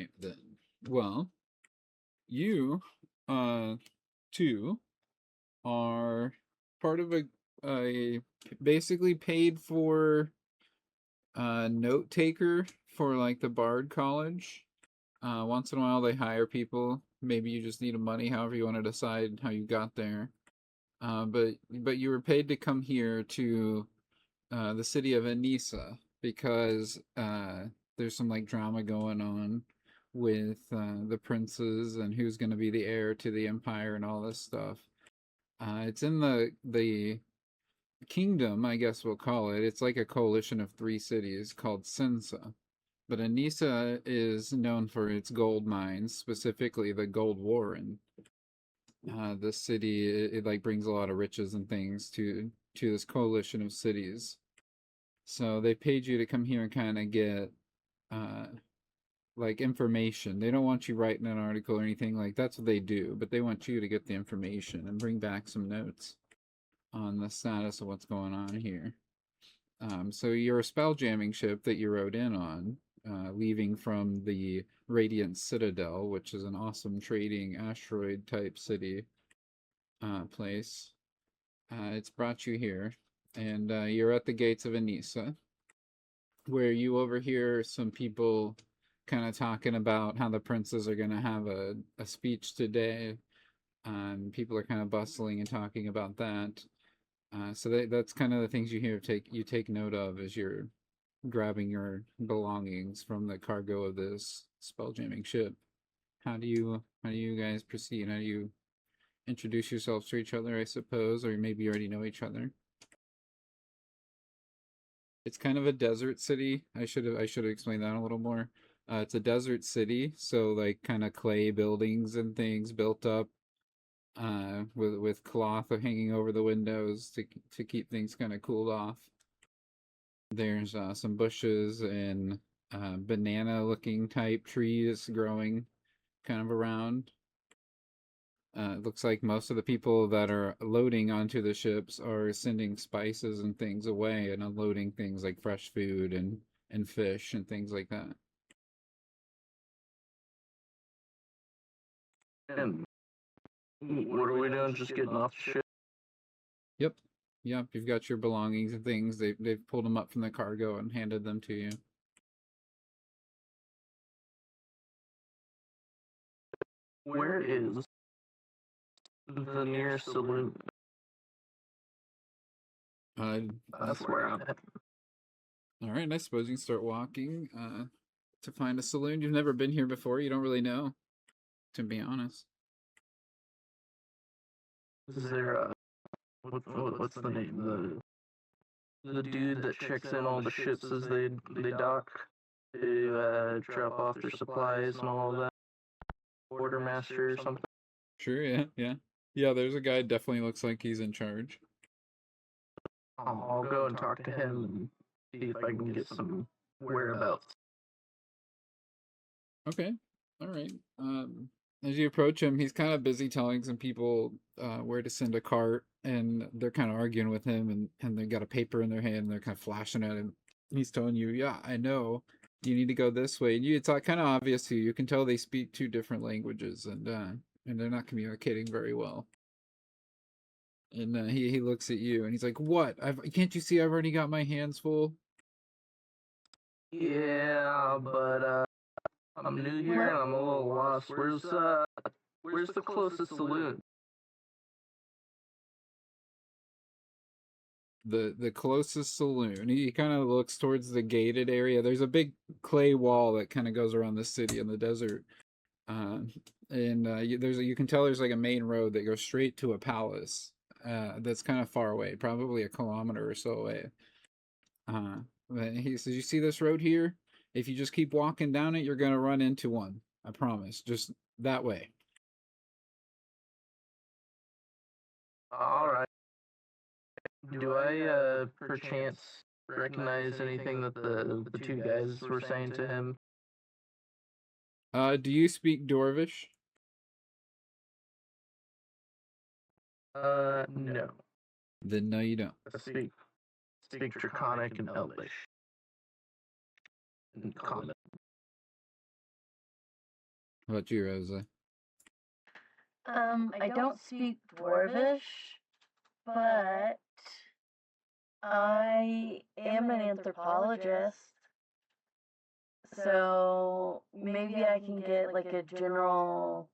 right then. Well, you, uh, two are part of a basically paid for note taker for like the Bard College. Once in a while they hire people. Maybe you just need money, however you want to decide how you got there. But you were paid to come here to the city of Anissa because there's some like drama going on with the princes and who's going to be the heir to the empire and all this stuff. It's in the kingdom, I guess we'll call it. It's like a coalition of three cities called Sensa. But Anissa is known for its gold mines, specifically the Gold Warren. The city it like brings a lot of riches and things to this coalition of cities. So they paid you to come here and kind of get uh like information. They don't want you writing an article or anything like that's what they do, but they want you to get the information and bring back some notes on the status of what's going on here. So you're a spell jamming ship that you rode in on, leaving from the Radiant Citadel, which is an awesome trading asteroid type city place. It's brought you here, and you're at the gates of Anissa, where you overhear some people kind of talking about how the princes are going to have a speech today. People are kind of bustling and talking about that. So that's kind of the things you take note of as you're grabbing your belongings from the cargo of this spelljamming ship. How do you guys proceed? How do you introduce yourselves to each other, I suppose, or maybe you already know each other? It's kind of a desert city. I should have explained that a little more. It's a desert city, so like kind of clay buildings and things built up with cloth hanging over the windows to keep things kind of cooled off. There's some bushes and banana looking type trees growing kind of around. It looks like most of the people that are loading onto the ships are sending spices and things away and unloading things like fresh food and fish and things like that. And what are we doing? Just getting off the ship? Yep. Yep, you've got your belongings and things. They've pulled them up from the cargo and handed them to you. Where is the nearest saloon? Uh, That's where I'm at. all right, I suppose you can start walking to find a saloon. You've never been here before. You don't really know, to be honest. Is there a what's the name? The dude that checks in all the ships as they dock to drop off their supplies and all of that. Quartermaster or something. Sure, yeah, yeah. Yeah, there's a guy definitely looks like he's in charge. I'll go and talk to him and see if I can get some whereabouts. Okay, all right. As you approach him, he's kind of busy telling some people where to send a cart, and they're kind of arguing with him, and they got a paper in their hand, and they're kind of flashing at him. He's telling you, "Yeah, I know. You need to go this way." And it's kind of obvious to you. You can tell they speak two different languages, and they're not communicating very well. And he looks at you, and he's like, "What? Can't you see I've already got my hands full?" Yeah, but I'm new here and I'm a little lost. Where's the closest saloon? The closest saloon. He kind of looks towards the gated area. There's a big clay wall that kind of goes around the city in the desert. Uh, and you can tell there's like a main road that goes straight to a palace. That's kind of far away, probably a kilometer or so away. But he says, "You see this road here? If you just keep walking down it, you're gonna run into one. I promise. Just that way." All right. Do I perchance recognize anything that the two guys were saying to him? Do you speak Dwarvish? No. Then no, you don't. I speak Draconic and Elvish. And common. How about you, Rosa? I don't speak Dwarvish, but I am an anthropologist. So maybe I can get like a general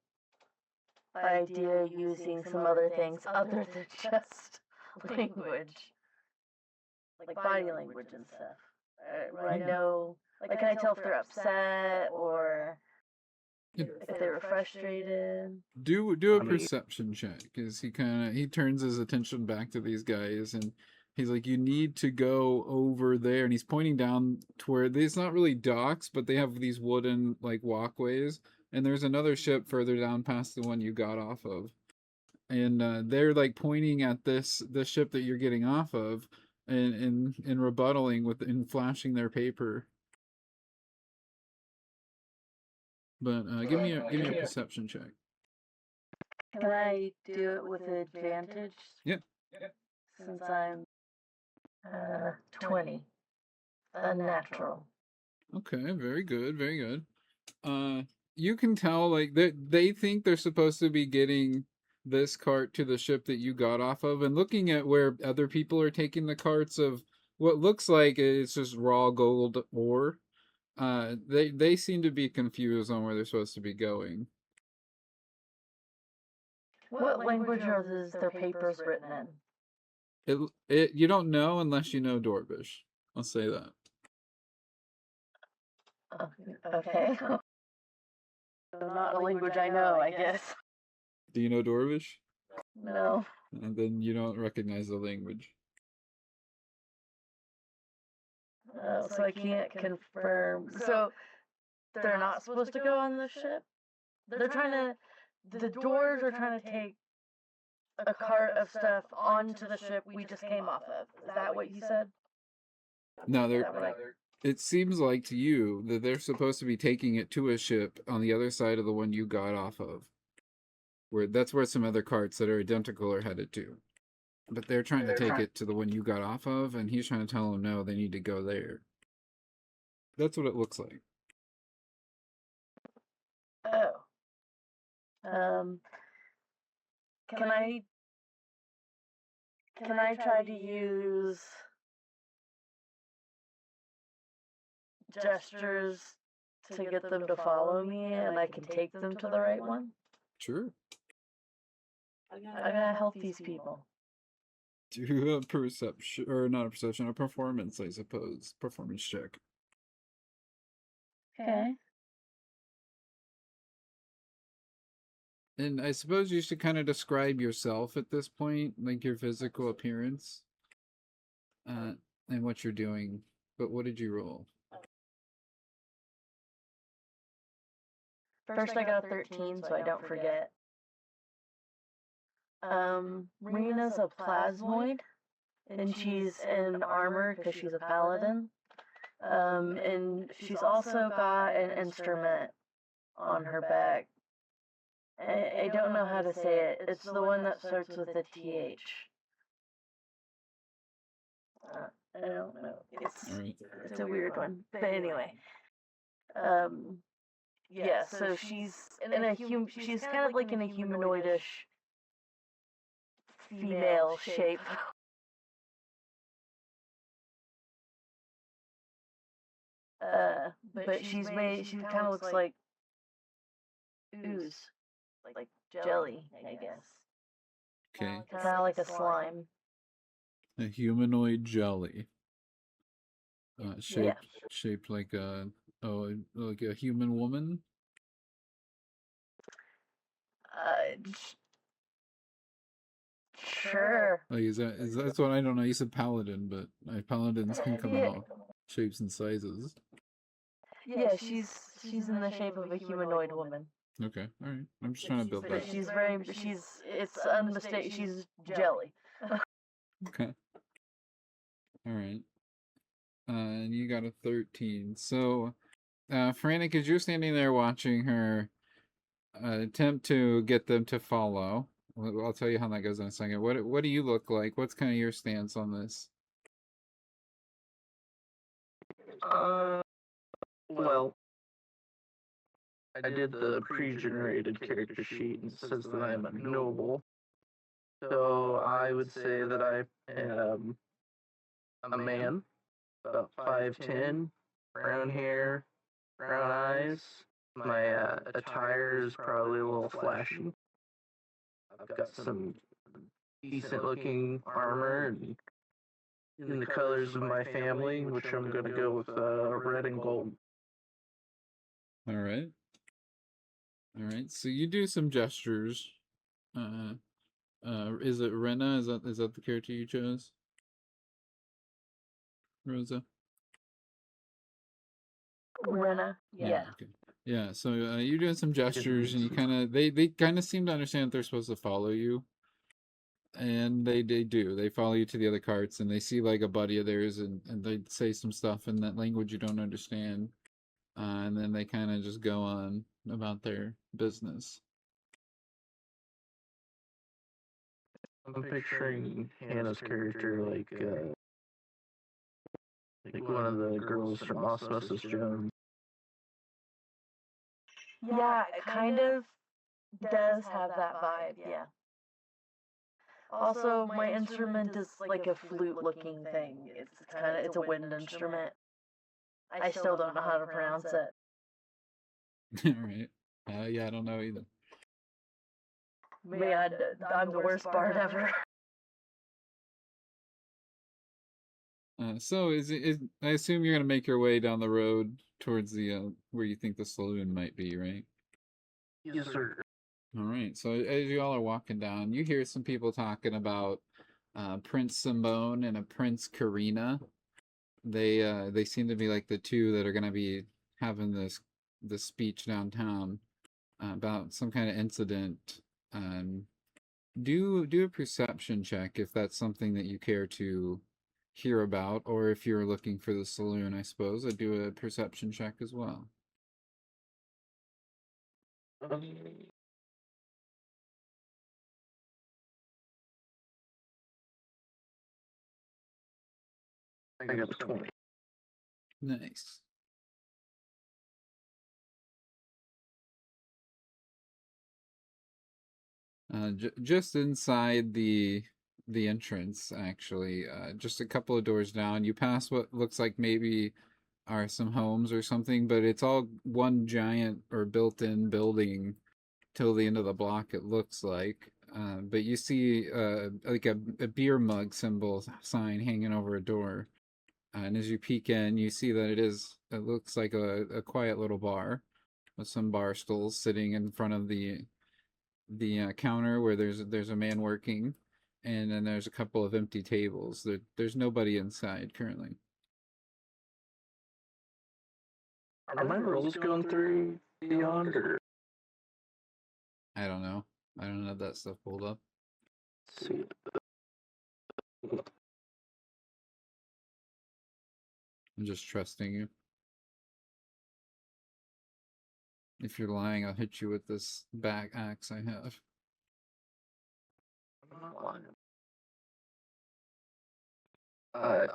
idea using some other things other than just language, like body language and stuff. Where I know, like, can I tell if they're upset or if they were frustrated? Do a perception check, because he turns his attention back to these guys, and he's like, you need to go over there, and he's pointing down to where there's not really docks, but they have these wooden like walkways, and there's another ship further down past the one you got off of, and they're like pointing at the ship that you're getting off of, and rebuttaling with and flashing their paper. But give me a perception check. Can I do it with advantage? Yeah. Since I'm 20. Unnatural. Okay, very good, very good. You can tell like they think they're supposed to be getting this cart to the ship that you got off of, and looking at where other people are taking the carts of what looks like it's just raw gold ore. They seem to be confused on where they're supposed to be going. What language are their papers written in? It you don't know unless you know Dorvish. I'll say that. Okay. Not a language I know, I guess. Do you know Dorvish? No. And then you don't recognize the language. So I can't confirm. So they're not supposed to go on the ship? They're trying to. The doors are trying to take a cart of stuff onto the ship we just came off of. Is that what you said? No, it seems like to you that they're supposed to be taking it to a ship on the other side of the one you got off of. That's where some other carts that are identical are headed to. But they're trying to take it to the one you got off of, and he's trying to tell them no, they need to go there. That's what it looks like. Oh. Can I try to use gestures to get them to follow me, and I can take them to the right one? Sure. I gotta help these people. Do a perception, or not a perception, a performance, I suppose. Performance check. Okay. And I suppose you should kind of describe yourself at this point, like your physical appearance, and what you're doing. But what did you roll? First I got a 13, so I don't forget. Marina's a plasmoid, and she's in armor because she's a paladin. And she's also got an instrument on her back. I don't know how to say it. It's the one that starts with a TH. I don't know. It's a weird one. But anyway. Yeah, so she's in a she's kind of like in a humanoidish female shape. But she kind of looks like ooze, like jelly, I guess. Okay. Kind of like a slime. A humanoid jelly. Shaped like like a human woman. Sure. Like that's what I don't know. You said paladin, but paladins can come in all shapes and sizes. Yeah, she's in the shape of a humanoid woman. Okay, all right. I'm just trying to build that. It's unmistakable. She's jelly. Okay. All right. And you got a 13. So, Frantic, as you're standing there watching her attempt to get them to follow, I'll tell you how that goes in a second. What do you look like? What's kind of your stance on this? Well, I did the pre-generated character sheet and it says that I am a noble. So I would say that I am a man, about 5'10", brown hair, brown eyes. My attire is probably a little flashy. I've got some decent looking armor and in the colors of my family, which I'm going to go with red and gold. All right. All right. So you do some gestures. Is it Rena? Is that the character you chose? Rosa? Rena. Yeah. Okay. Yeah, so you're doing some gestures and you they kind of seem to understand that they're supposed to follow you. And they do. They follow you to the other carts and they see like a buddy of theirs and they say some stuff in that language you don't understand. And then they kind of just go on about their business. I'm picturing Hannah's character like one of the girls from Osmosis Jones. Yeah, it kind of does have that vibe, yeah. Also, my instrument is like a flute-looking thing. It's a wind instrument. I still don't know how to pronounce it. Right. Yeah, I don't know either. Man, I'm the worst bard ever. So I assume you're gonna make your way down the road towards the where you think the saloon might be, right? Yes, sir. All right. So as you all are walking down, you hear some people talking about Prince Simone and a Prince Karina. They seem to be like the two that are gonna be having this speech downtown about some kind of incident. Do a perception check if that's something that you care to hear about, or if you're looking for the saloon, I suppose. I'd do a perception check as well. I got a 20. Nice. Just inside the entrance, actually, just a couple of doors down, you pass what looks like maybe are some homes or something, but it's all one giant or built-in building till the end of the block, it looks like. But you see like a beer mug symbol sign hanging over a door. And as you peek in, you see that it looks like a quiet little bar with some bar stools sitting in front of the counter where there's a man working, and then there's a couple of empty tables. There's nobody inside currently. Are my rolls going through beyond or? I don't know. I don't have that stuff pulled up. Let's see. I'm just trusting you. If you're lying, I'll hit you with this back axe I have. I'm not lying.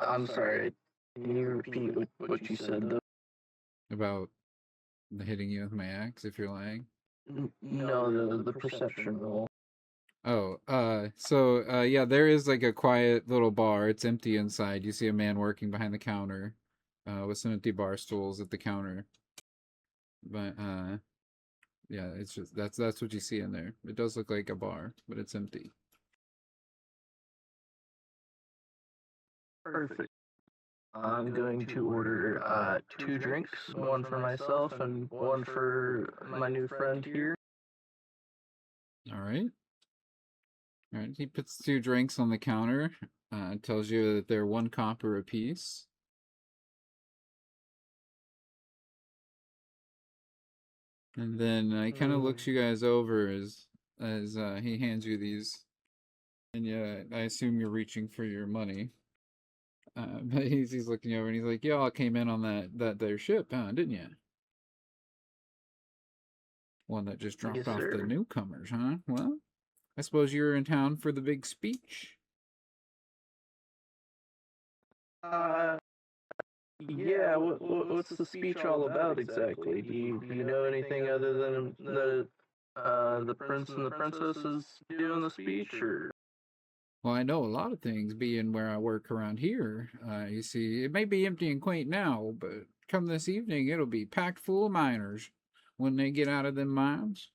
I'm sorry. Can you repeat what you said though? About hitting you with my axe if you're lying. No, the perception roll. Oh, so yeah, there is like a quiet little bar. It's empty inside. You see a man working behind the counter, with some empty bar stools at the counter. But yeah, it's just that's what you see in there. It does look like a bar, but it's empty. Perfect. I'm going to order 2 drinks, one for myself and one for my new friend here. All right. All right. He puts 2 drinks on the counter. Tells you that they're 1 copper apiece. And then he kind of looks you guys over as he hands you these. And yeah, I assume you're reaching for your money. But he's looking over and he's like, "Y'all came in on that their ship, huh? Didn't you? One that just dropped Yes, off the sir. newcomers, huh? Well, I suppose you were in town for the big speech." Yeah, what's the speech all about exactly? Do you know anything other than the prince and the princess is doing the speech, or? Well, I know a lot of things being where I work around here. You see, it may be empty and quaint now, but come this evening, it'll be packed full of miners when they get out of them mines.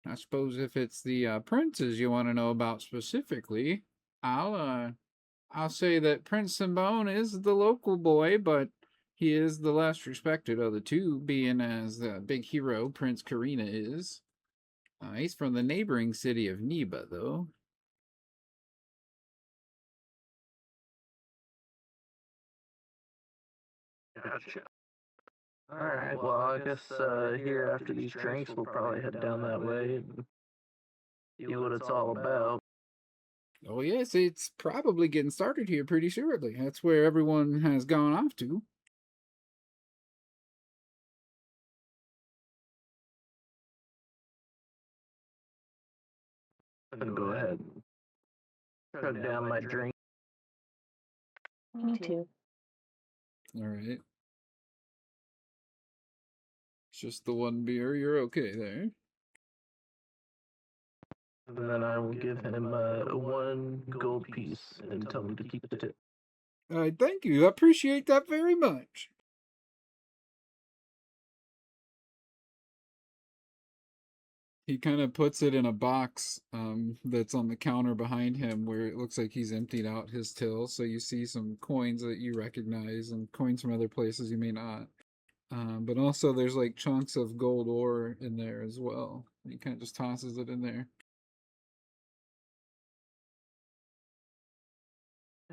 I suppose if it's the princes you want to know about specifically, I'll say that Prince Simbone is the local boy, but he is the less respected of the two, being as the big hero Prince Karina is. He's from the neighboring city of Neba, though. Gotcha. Alright, well, I guess here after these drinks, we'll probably head down that way and see what it's all about. Oh, yes, it's probably getting started here pretty shortly. That's where everyone has gone off to. I'm gonna go ahead and chug down my drink. Me too. All right. It's just the one beer. You're okay there. And then I will give him one gold piece and tell him to keep the tip. Thank you. I appreciate that very much. He kind of puts it in a box that's on the counter behind him where it looks like he's emptied out his till. So you see some coins that you recognize and coins from other places you may not. But also there's like chunks of gold ore in there as well. He kind of just tosses it in there.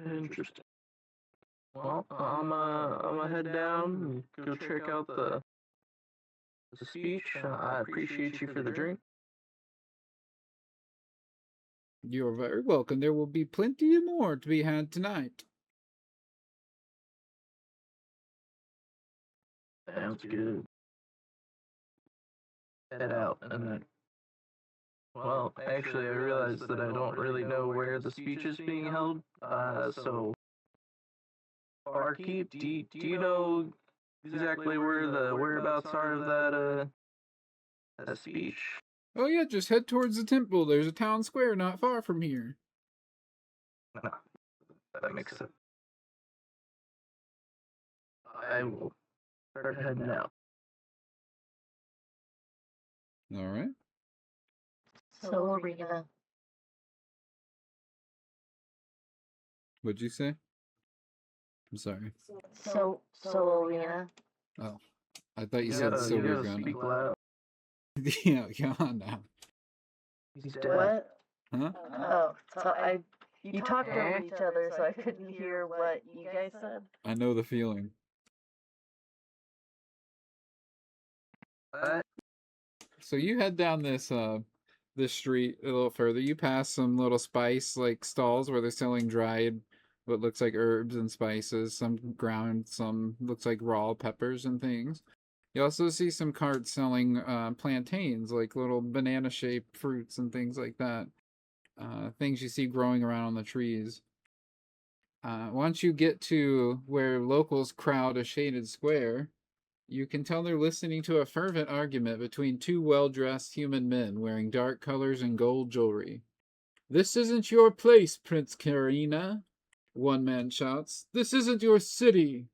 Interesting. Well, I'm gonna head down and go check out the speech. I appreciate you for the drink. You're very welcome. There will be plenty more to be had tonight. Sounds good. Head out, and then. Well, actually, I realized that I don't really know where the speech is being held. So, Barkeep, do you know exactly where the whereabouts are of that speech? Oh yeah, just head towards the temple. There's a town square not far from here. No, that makes sense. I will start heading out. All right. So, Arena. What'd you say? I'm sorry. So, Arena. Oh, I thought you You said gotta silver speak gun. loud. Yeah, come on now. He's dead. What? Huh? Oh, so you talked over each other, so I couldn't hear what you guys said. I know the feeling. What? So you head down this street a little further. You pass some little spice like stalls where they're selling dried what looks like herbs and spices, some ground, some looks like raw peppers and things. You also see some carts selling plantains, like little banana shaped fruits and things like that. Things you see growing around on the trees. Once you get to where locals crowd a shaded square, you can tell they're listening to a fervent argument between two well-dressed human men wearing dark colors and gold jewelry. "This isn't your place, Prince Karina," one man shouts. "This isn't your city.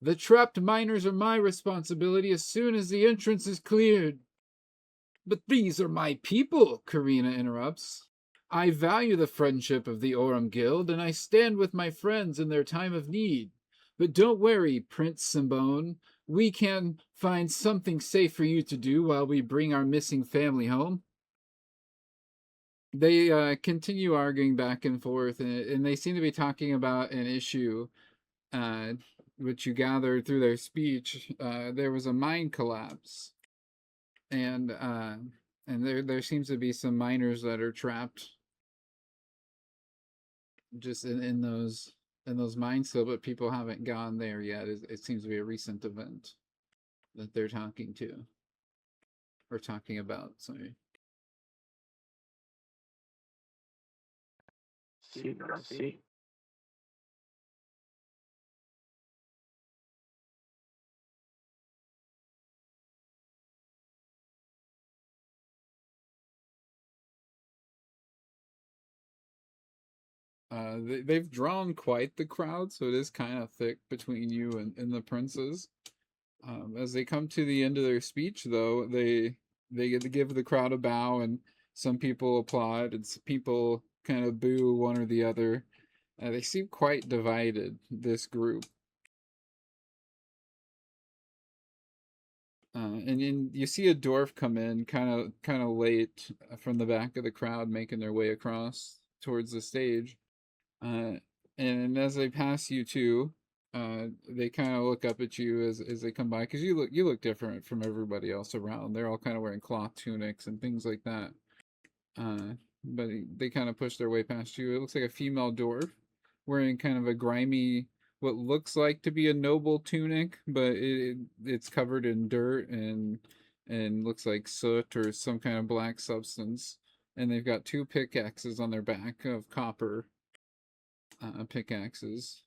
The trapped miners are my responsibility as soon as the entrance is cleared." "But these are my people," Karina interrupts. "I value the friendship of the Orem Guild, and I stand with my friends in their time of need. But don't worry, Prince Simbone. We can find something safe for you to do while we bring our missing family home." They continue arguing back and forth, and they seem to be talking about an issue, uh, which you gathered through their speech. There was a mine collapse, and there seems to be some miners that are trapped just in those mines still, but people haven't gone there yet. It seems to be a recent event that they're talking to or talking about. Sorry. I see. They've drawn quite the crowd, so it is kind of thick between you and the princes. As they come to the end of their speech, though, they get to give the crowd a bow, and some people applaud, and some people kind of boo one or the other. They seem quite divided, this group. And then you see a dwarf come in, kind of late, from the back of the crowd, making their way across towards the stage. Uh, and as they pass you too, they kind of look up at you as they come by, because you look different from everybody else around. They're all kind of wearing cloth tunics and things like that. But they kind of push their way past you. It looks like a female dwarf wearing kind of a grimy, what looks like to be a noble tunic, but it's covered in dirt and looks like soot or some kind of black substance. And they've got two pickaxes on their back of copper pickaxes.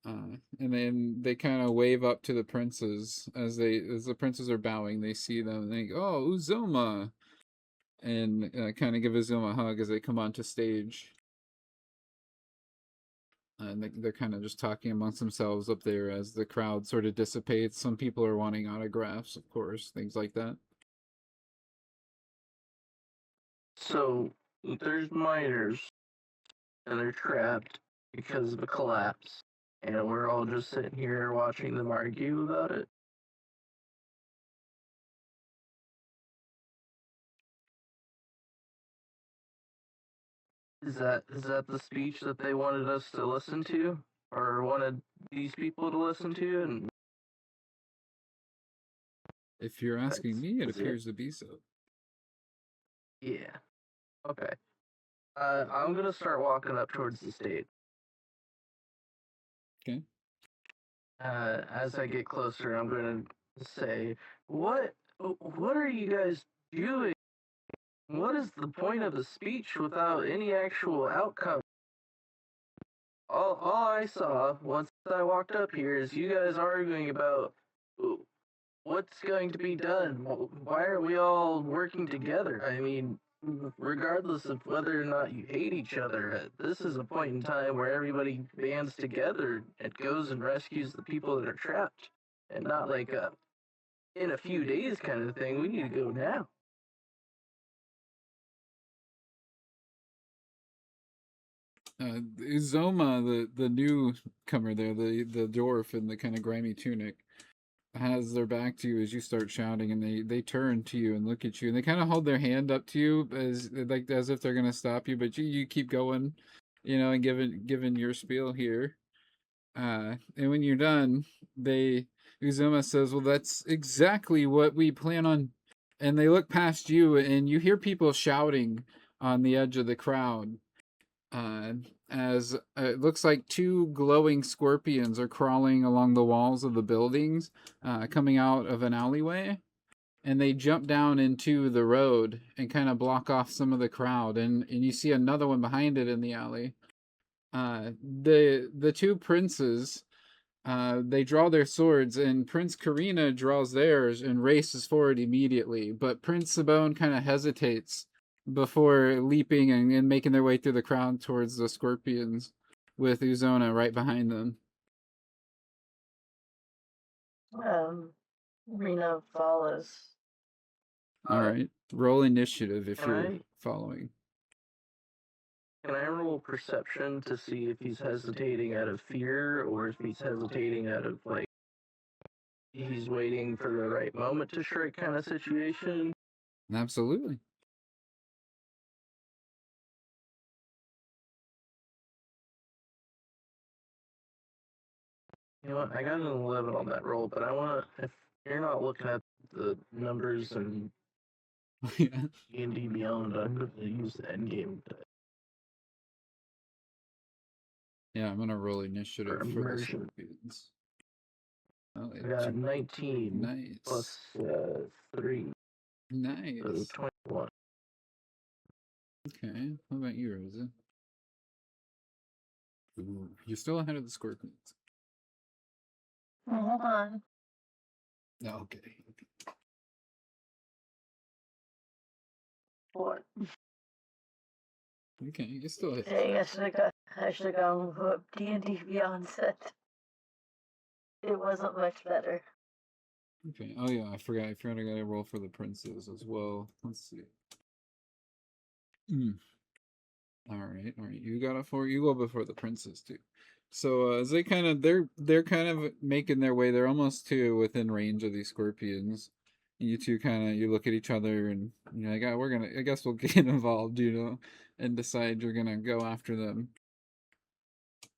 And then they kind of wave up to the princes as the princes are bowing. They see them and they go, "Oh, Uzoma," and kind of give Uzoma a hug as they come onto stage. And they're kind of just talking amongst themselves up there as the crowd sort of dissipates. Some people are wanting autographs, of course, things like that. So there's miners, and they're trapped because of a collapse, and we're all just sitting here watching them argue about it. Is that the speech that they wanted us to listen to, or wanted these people to listen to? And If you're asking me, it is appears to be so. Yeah. Okay. I'm gonna start walking up towards the stage. Okay. As I get closer, I'm gonna say, "What are you guys doing? What is the point of a speech without any actual outcome? All I saw once I walked up here is you guys arguing about what's going to be done. Why are we all working together? I mean, regardless of whether or not you hate each other, this is a point in time where everybody bands together and goes and rescues the people that are trapped, and not like a in a few days kind of thing. We need to go now." Uzoma, the newcomer there, the dwarf in the kind of grimy tunic, has their back to you as you start shouting, and they turn to you and look at you, and they kind of hold their hand up to you as if they're gonna stop you, but you keep going, and giving your spiel here. And when you're done, Uzuma says, "Well, that's exactly what we plan on." And they look past you, and you hear people shouting on the edge of the crowd. Uh, as it looks like two glowing scorpions are crawling along the walls of the buildings, coming out of an alleyway, and they jump down into the road and kind of block off some of the crowd, and you see another one behind it in the alley. The two princes, they draw their swords, and Prince Karina draws theirs and races forward immediately, but Prince Sabone kind of hesitates before leaping and making their way through the crowd towards the scorpions, with Uzona right behind them. Rena follows. All right, roll initiative if Can you're I- following. Can I roll perception to see if he's hesitating out of fear, or if he's hesitating out of like he's waiting for the right moment to strike kind of situation? Absolutely. You know what? I got an 11 on that roll, but I want to. If you're not looking at the numbers and Yeah. D&D Beyond, I'm going to use the end game Yeah, I'm gonna roll initiative for for the immersion. scorpions. Oh, I got 19 nice. plus 3, so Nice. 21. Okay. What about you, Rosa? Ooh, you're still ahead of the scorpions. Well, hold on. No, okay. What? Okay, you're still ahead. Dang, I should have gone with what D&D Beyond said. It wasn't much better. Okay. Oh yeah, I forgot. I gotta roll for the princes as well. Let's see. All right. You got it for you go before the princes too. So as they're kind of making their way. They're almost to within range of these scorpions. You two you look at each other and you're like, oh, I guess we'll get involved, and decide you're gonna go after them.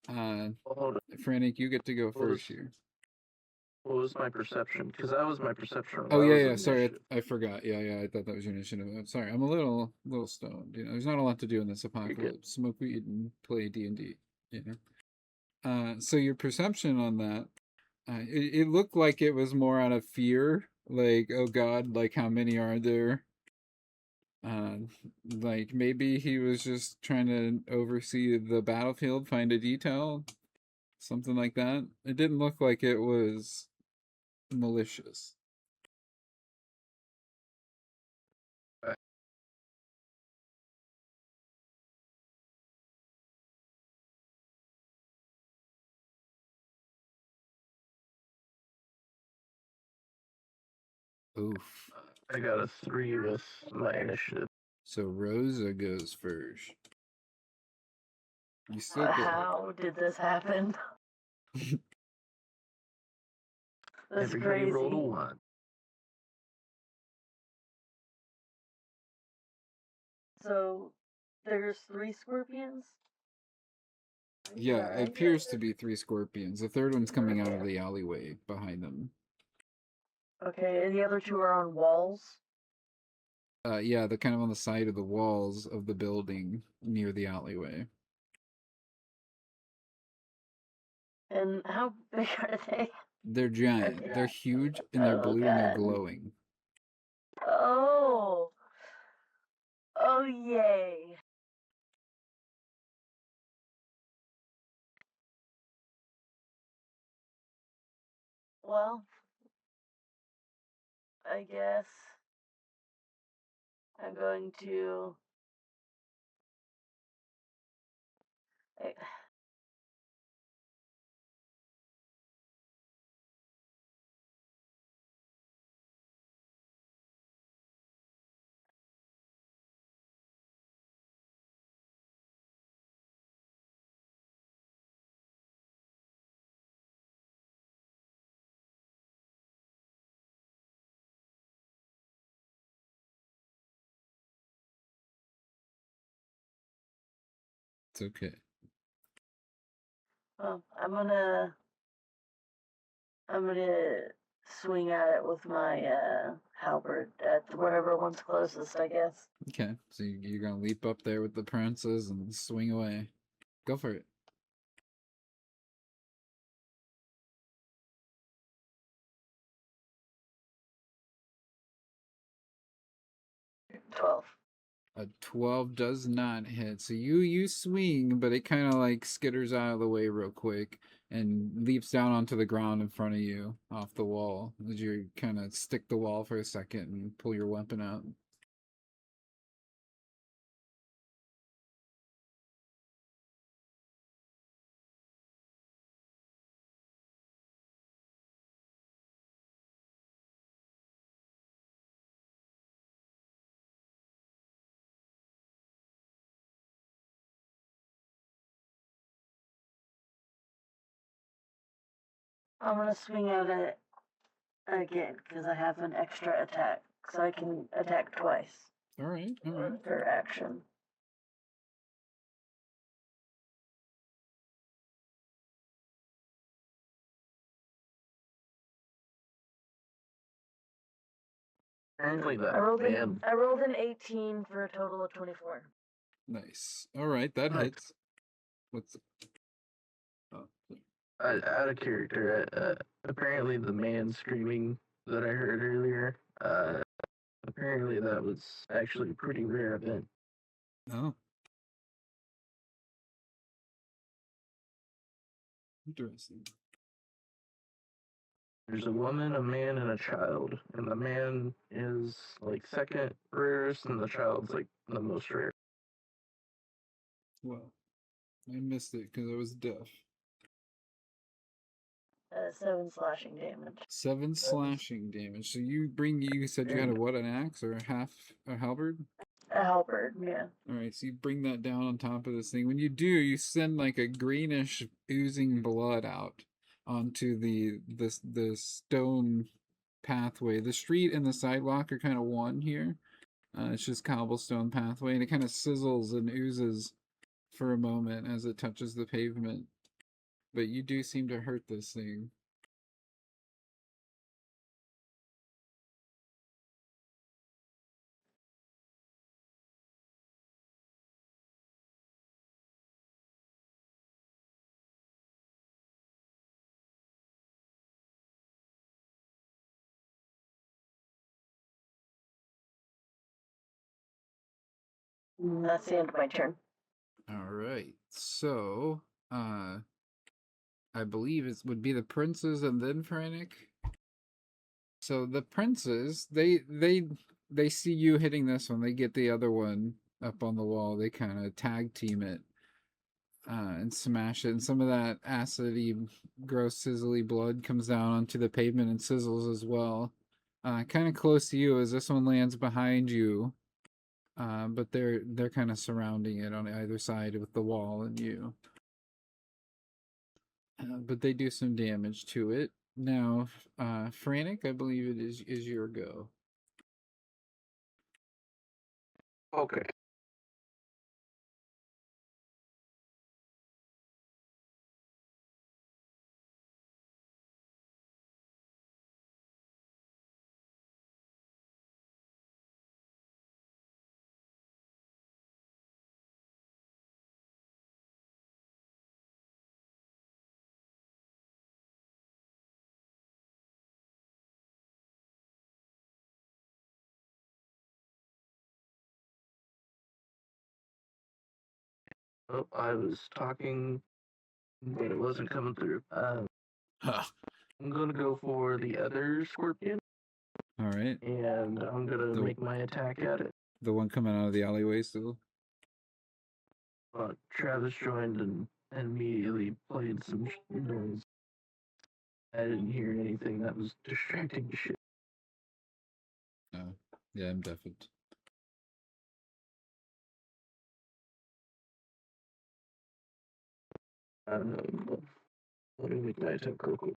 Hold on. Frantic, you get to go What first was- here. What was my perception? Because that was my perception. Oh That yeah, was yeah. Sorry, initiative. I forgot. Yeah. I thought that was your initiative. I'm sorry. I'm a little stoned. There's not a lot to do in this apocalypse. Smoke weed and play D&D. So your perception on that, it looked like it was more out of fear. Like, oh God, like how many are there? Uh, like maybe he was just trying to oversee the battlefield, find a detail, something like that. It didn't look like it was malicious. Oof. I got a 3 with my initiative. So Rosa goes first. You still go. How did this happen? That's Everybody crazy. rolled a 1. So, there's 3 scorpions? Yeah, Alright. it appears to be 3 scorpions. The third one's coming out of the alleyway behind them. Okay, and the other 2 are on walls? Yeah, they're kind of on the side of the walls of the building near the alleyway. And how big are they? They're giant. Okay. They're huge, and they're Oh, blue, and they're God. glowing. Oh! Oh, yay. Well, I guess I'm going to... I- It's okay. Well, I'm gonna swing at it with my halberd at wherever one's closest, I guess. Okay, so you're gonna leap up there with the princes and swing away. Go for it. 12. A 12 does not hit. So you swing, but it kind of like skitters out of the way real quick and leaps down onto the ground in front of you off the wall as you kind of stick the wall for a second and pull your weapon out. I'm gonna swing at it again because I have an extra attack, so I can attack twice All right. per action. Apparently I rolled that an 18 for a total of 24. Nice. All right, that Nice. hits. What's oh, out of character. Apparently the man screaming that I heard earlier. Apparently that was actually a pretty rare event. oh. Interesting. There's a woman, a man, and a child, and the man is like second rarest, and the child's like the most rare. Well, I missed it because I was deaf. 7 slashing damage. 7 slashing damage. So you said you had a what, an axe or a halberd? A halberd, yeah. Alright, so you bring that down on top of this thing. When you do, you send like a greenish oozing blood out onto the stone pathway. The street and the sidewalk are kind of one here. It's just cobblestone pathway, and it kind of sizzles and oozes for a moment as it touches the pavement. But you do seem to hurt this thing. That's the end of my turn. Alright, so, I believe it would be the princes and then Frantic. So the princes, they see you hitting this one, they get the other one up on the wall, they kind of tag team it and smash it, and some of that acidy, gross, sizzly blood comes down onto the pavement and sizzles as well. Kind of close to you as this one lands behind you, but they're kind of surrounding it on either side with the wall and you. But they do some damage to it. Now, Frantic, I believe it is your go. Okay. Oh, I was talking, but it wasn't coming through. Huh. I'm gonna go for the other scorpion, All right. and I'm gonna make my attack at it. The one coming out of the alleyway still. Travis joined and immediately played some noise. I didn't hear anything that was distracting shit. Oh, yeah, I'm deafened. Let me make my attack real quick.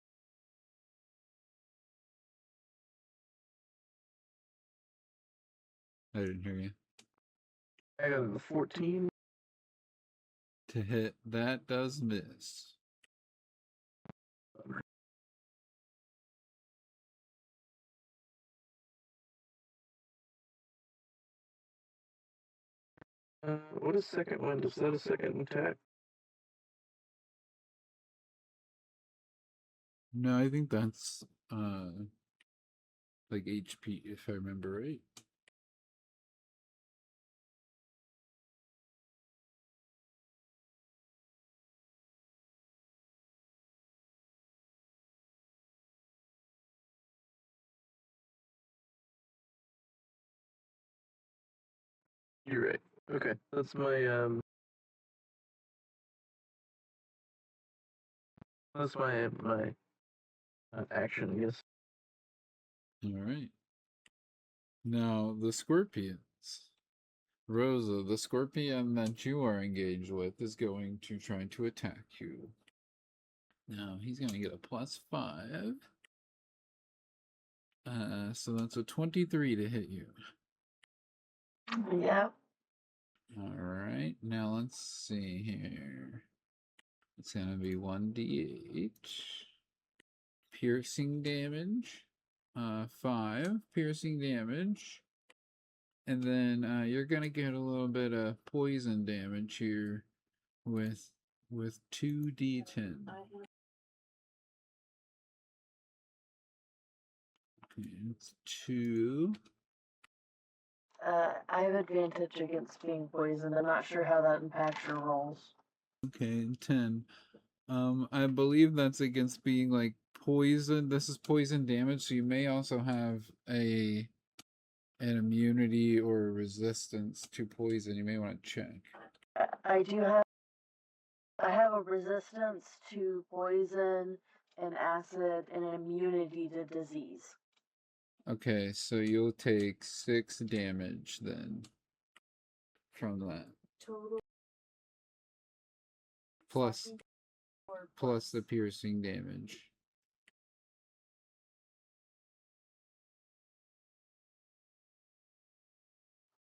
I didn't hear you. I got a 14. To hit, that does miss. What is second wind? Is that a second attack? No, I think that's like HP if I remember right. You're right. Okay, that's my that's my action, I guess. All right. Now the scorpions. Rosa, the scorpion that you are engaged with, is going to try to attack you. Now he's going to get a +5. So that's a 23 to hit you. Yep. Alright, now let's see here. It's gonna be 1d8. Piercing damage. 5 piercing damage. And then you're gonna get a little bit of poison damage here with 2d10. Okay, it's 2. I have advantage against being poisoned. I'm not sure how that impacts your rolls. Okay, 10. I believe that's against being like poison. This is poison damage, so you may also have an immunity or resistance to poison. You may want to check. I have a resistance to poison and acid and an immunity to disease. Okay, so you'll take 6 damage then from that. Total. Plus the piercing damage.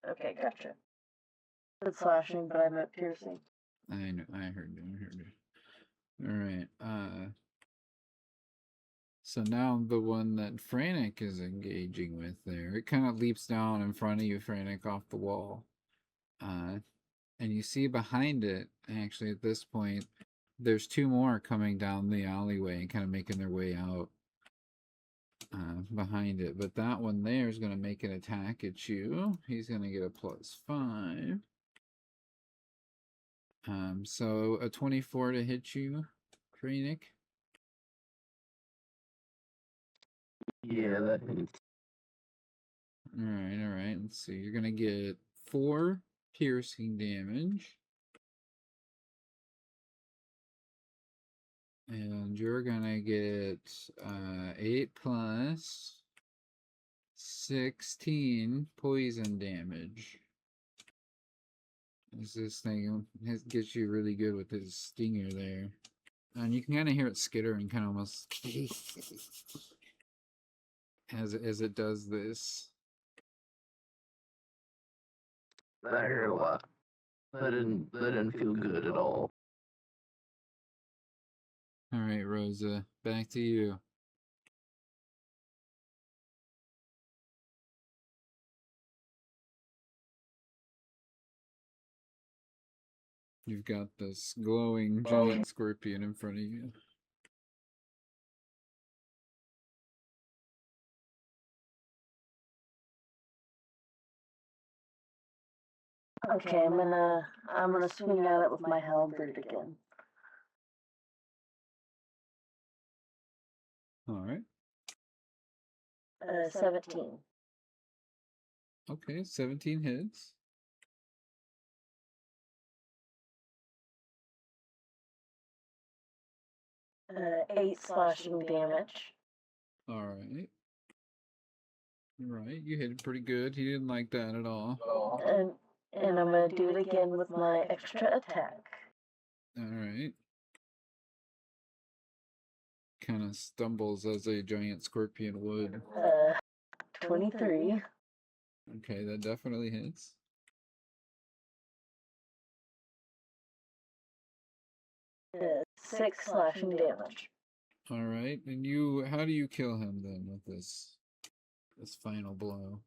Okay, gotcha. It's slashing, but I meant piercing. I know, I heard you. Alright, so now the one that Frantic is engaging with there, it kind of leaps down in front of you, Frantic, off the wall. And you see behind it, actually at this point, there's 2 more coming down the alleyway and kind of making their way out behind it. But that one there is going to make an attack at you. He's going to get a +5. So a 24 to hit you, Frantic. Yeah, that hits. Alright. Let's see. You're going to get 4 piercing damage. And you're going to get 8 plus 16 poison damage. This thing gets you really good with his stinger there. And you can kind of hear it skitter and kind of almost as it does this. That hurt a lot. That didn't feel good at all. Alright, Rosa, back to you. You've got this glowing giant scorpion in front of you. Okay, I'm gonna swing at it with my halberd again. Alright. 17. Okay, 17 hits. Uh, 8 slashing damage. Alright. Right, you hit it pretty good. He didn't like that at all. And I'm gonna do it again with my extra attack. Alright. Kind of stumbles as a giant scorpion would. 23. Okay, that definitely hits. Uh, 6 slashing damage. Alright, and how do you kill him then with this final blow?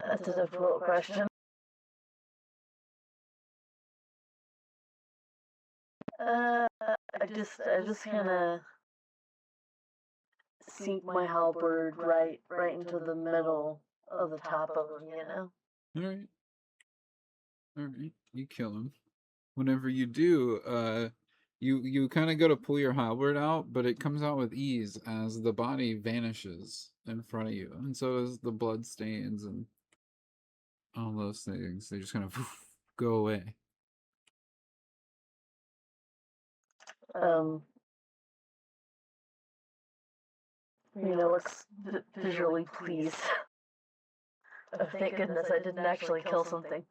That's a difficult question. I just kind of sink my halberd right into the middle of the top of him, you know? Alright. Alright, you kill him. Whenever you do, you kind of go to pull your halberd out, but it comes out with ease as the body vanishes in front of you. And so does the blood stains and all those things. They just kind of go away. Looks visually pleased. Oh, thank goodness I didn't actually kill something.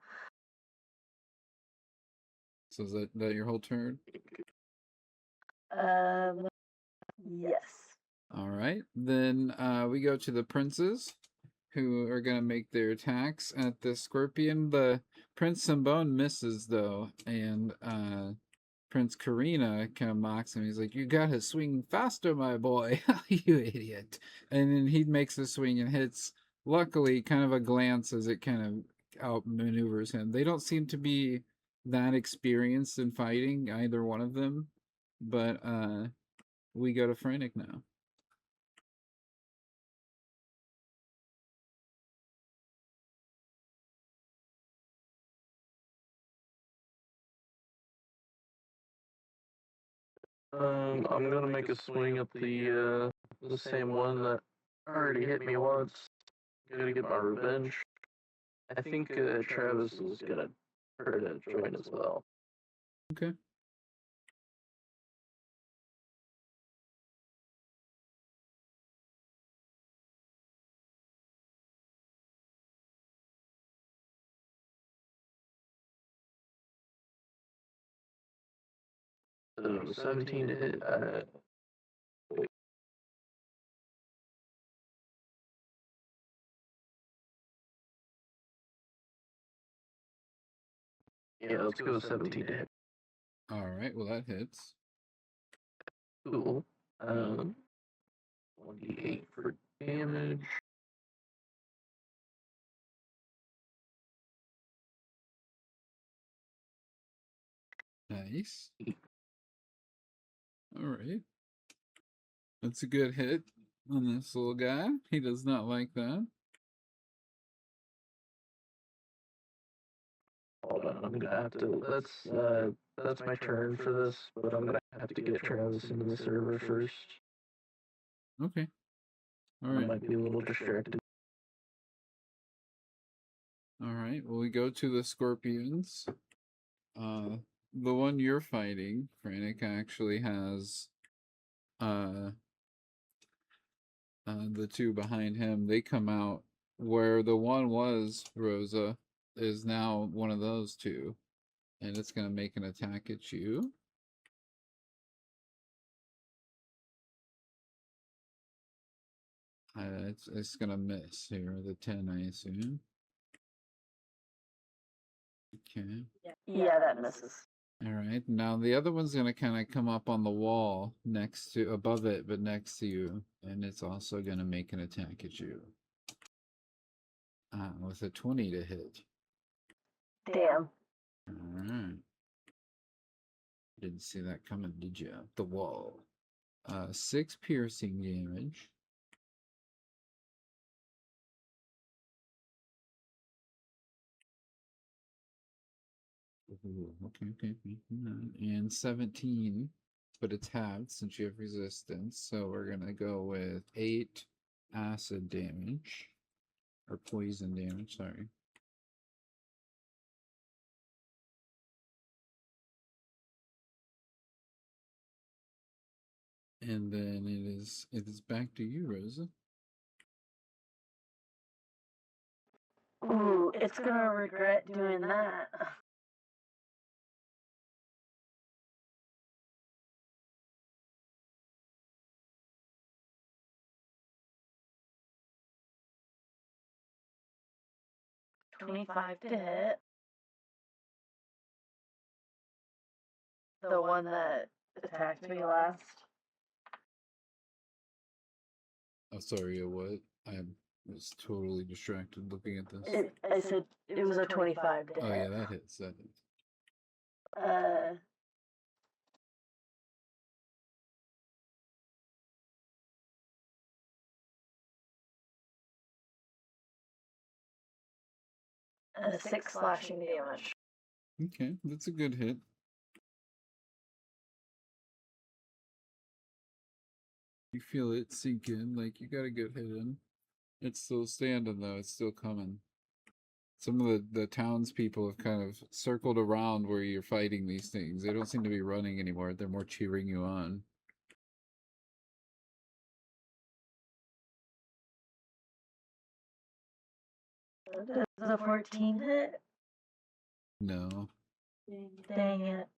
So is that your whole turn? Yes. Alright, then we go to the princes, who are going to make their attacks at the scorpion. The Prince Simbone misses, though, and Prince Karina kind of mocks him. He's like, "You gotta swing faster, my boy, you idiot." And then he makes a swing and hits, luckily, kind of a glance as it kind of outmaneuvers him. They don't seem to be that experienced in fighting, either one of them, but we go to Frantic now. I'm gonna make a swing at the same one that already hit me once. Gonna get my revenge. I think Travis is gonna try to join as well. Okay. So 17 to hit. Yeah, let's go with 17 to hit. All right. Well, that hits. Cool. 1d8 for damage. Nice. All right. That's a good hit on this little guy. He does not like that. Hold on, I'm gonna have to. That's my turn for this, but I'm gonna have to get Travis into the server first. Okay. All I right. might be a little distracted. All right. Well, we go to the scorpions. The one you're fighting, Frantic, actually has the two behind him. They come out where the one was, Rosa, is now one of those two. And it's gonna make an attack at you. It's gonna miss here, the 10, I assume. Okay. Yeah, that misses. All right. Now the other one's gonna kind of come up on the wall next to, above it, but next to you, and it's also gonna make an attack at you. With a 20 to hit. Damn. All right. Didn't see that coming, did you? The wall. 6 piercing damage. Ooh, okay. And 17, but it's halved since you have resistance. So we're gonna go with 8 acid damage. Or poison damage, sorry. And then it is back to you, Rosa. Ooh, it's gonna regret doing that. $25 to hit. The one that attacked me last. Oh, sorry, what? I was totally distracted looking at this. I said it was a 25 to Oh, hit. yeah, that hits. That hits. And a 6 slashing damage. Okay, that's a good hit. You feel it sink in, like you got a good hit in. It's still standing though, it's still coming. Some of the townspeople have kind of circled around where you're fighting these things. They don't seem to be running anymore, they're more cheering you on. Does a 14 hit? No. Dang it.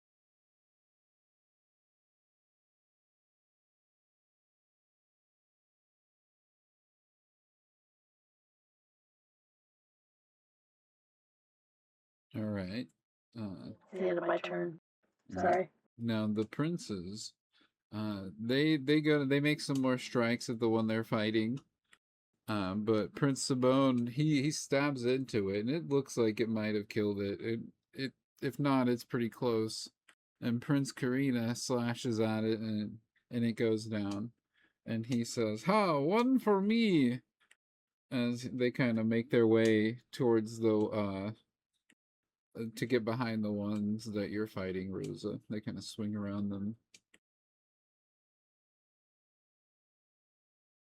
Alright. It's the end of my turn. Right. Sorry. Now the princes, they make some more strikes at the one they're fighting. But Prince Sabone, he stabs into it, and it looks like it might have killed it. It if not, it's pretty close. And Prince Karina slashes at it, and it goes down. And he says, "Ha! One for me!" As they kind of make their way towards the to get behind the ones that you're fighting, Rosa. They kind of swing around them.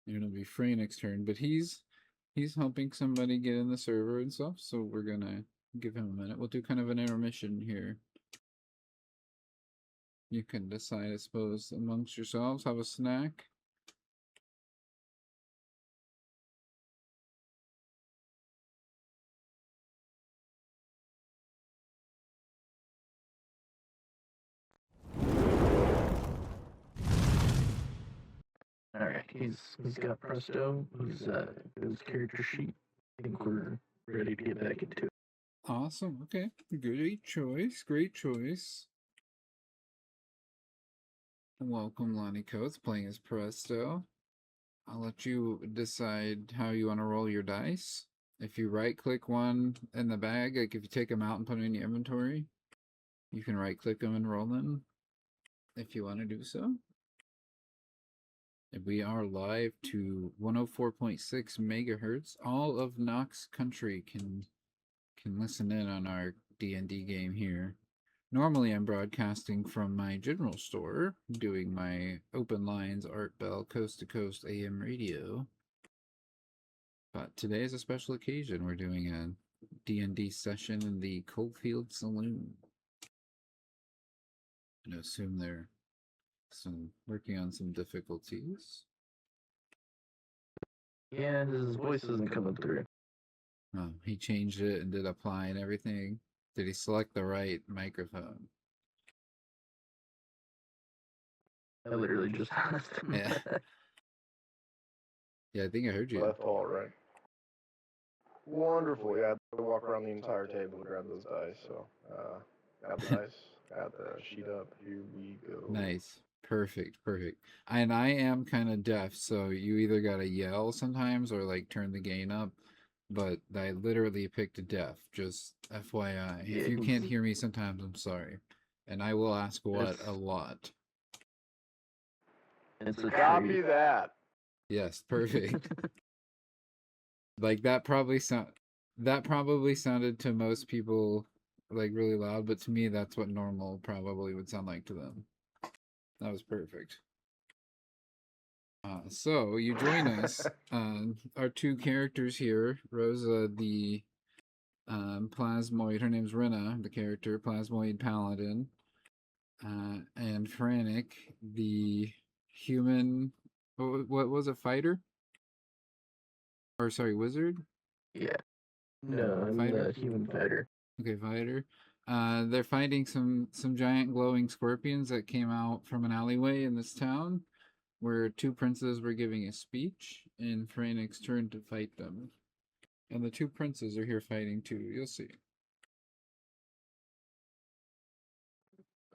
It'll be Freynick's turn, but he's helping somebody get in the server and stuff, so we're gonna give him a minute. We'll do kind of an intermission here. You can decide, I suppose, amongst yourselves, have a snack. Alright, he's got Presto, his character sheet. I think we're ready to get back into it. Awesome. Okay. Great choice. Great choice. Welcome, Lonnie Coates, playing as Presto. I'll let you decide how you want to roll your dice. If you right-click one in the bag, like if you take them out and put them in your inventory, you can right-click them and roll them if you want to do so. We are live to 104.6 megahertz. All of Knox Country can listen in on our D&D game here. Normally I'm broadcasting from my general store, doing my Open Lines Art Bell Coast to Coast AM radio. But today is a special occasion. We're doing a D&D session in the Coalfield Saloon. I assume they're working on some difficulties. Yeah, his voice isn't coming through. Oh, he changed it and did apply and everything. Did he select the right microphone? I literally just asked him. Yeah. Yeah, I think I heard you. Left all right. Wonderful. Yeah, I walk around the entire table to grab those dice. So, got the dice, got the sheet up. Here we go. Nice. Perfect. Perfect. And I am kind of deaf, so you either gotta yell sometimes or like turn the gain up. But I literally picked deaf, just FYI. If you can't hear me sometimes, I'm sorry. And I will ask what a lot. It's a Copy treat. that. Yes, perfect. Like that probably sounded to most people like really loud, but to me that's what normal probably would sound like to them. That was perfect. So you join us. Our two characters here, Rosa, the Plasmoid, her name's Rena, the character, Plasmoid Paladin, and Frantic, the human, what was it, fighter? Or sorry, wizard? Yeah. No, I'm Fighter? the human fighter. Okay, fighter. They're fighting some giant glowing scorpions that came out from an alleyway in this town, where two princes were giving a speech, and Frantic's turn to fight them. And the two princes are here fighting too. You'll see.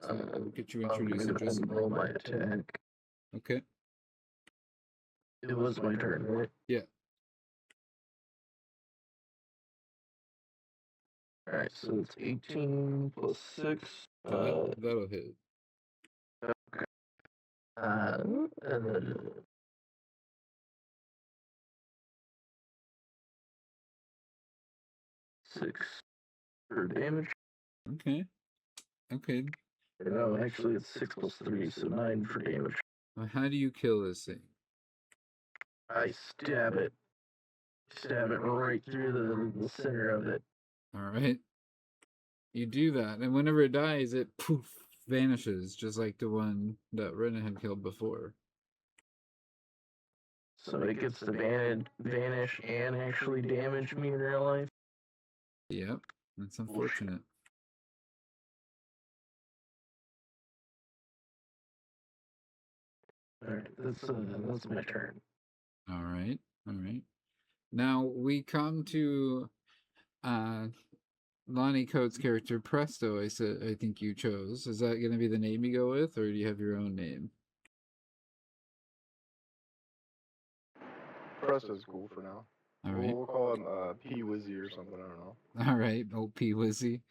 So we'll get you introduced in just a roll my attack. Okay. It was my turn, right? Yeah. Alright, so it's 18 plus 6. That'll hit. And then 6 for damage. Okay. Okay. No, actually it's 6 plus 3, so 9 for damage. Well, how do you kill this thing? I stab it. Stab it right through the center of it. Alright. You do that, and whenever it dies, it poof vanishes, just like the one that Rena had killed before. So it gets to vanish and actually damage me in real life. Yep. That's unfortunate. Alright, that's my turn. Alright. Alright. Now we come to Lonnie Coates' character Presto. I think you chose. Is that gonna be the name you go with, or do you have your own name? Presto's cool for now. Alright. We'll call him P Wizzy or something. I don't know. Alright, old P Wizzy.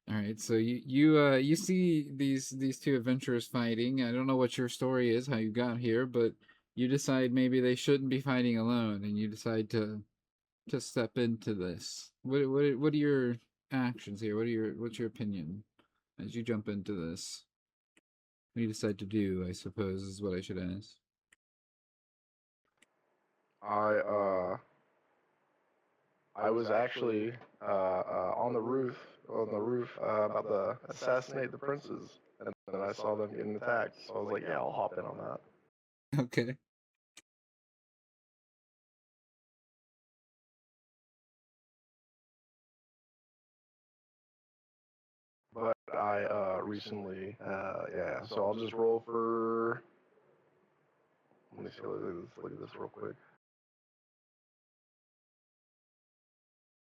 Alright, so you see these two adventurers fighting. I don't know what your story is, how you got here, but you decide maybe they shouldn't be fighting alone, and you decide to step into this. What are your actions here? What's your opinion as you jump into this? What do you decide to do, I suppose, is what I should ask. I was actually on the roof about to assassinate the princes, and then I saw them getting attacked. So I was like, yeah, I'll hop in on that. Okay. But I recently, yeah. So I'll just roll for. Let me see. Look at this real quick.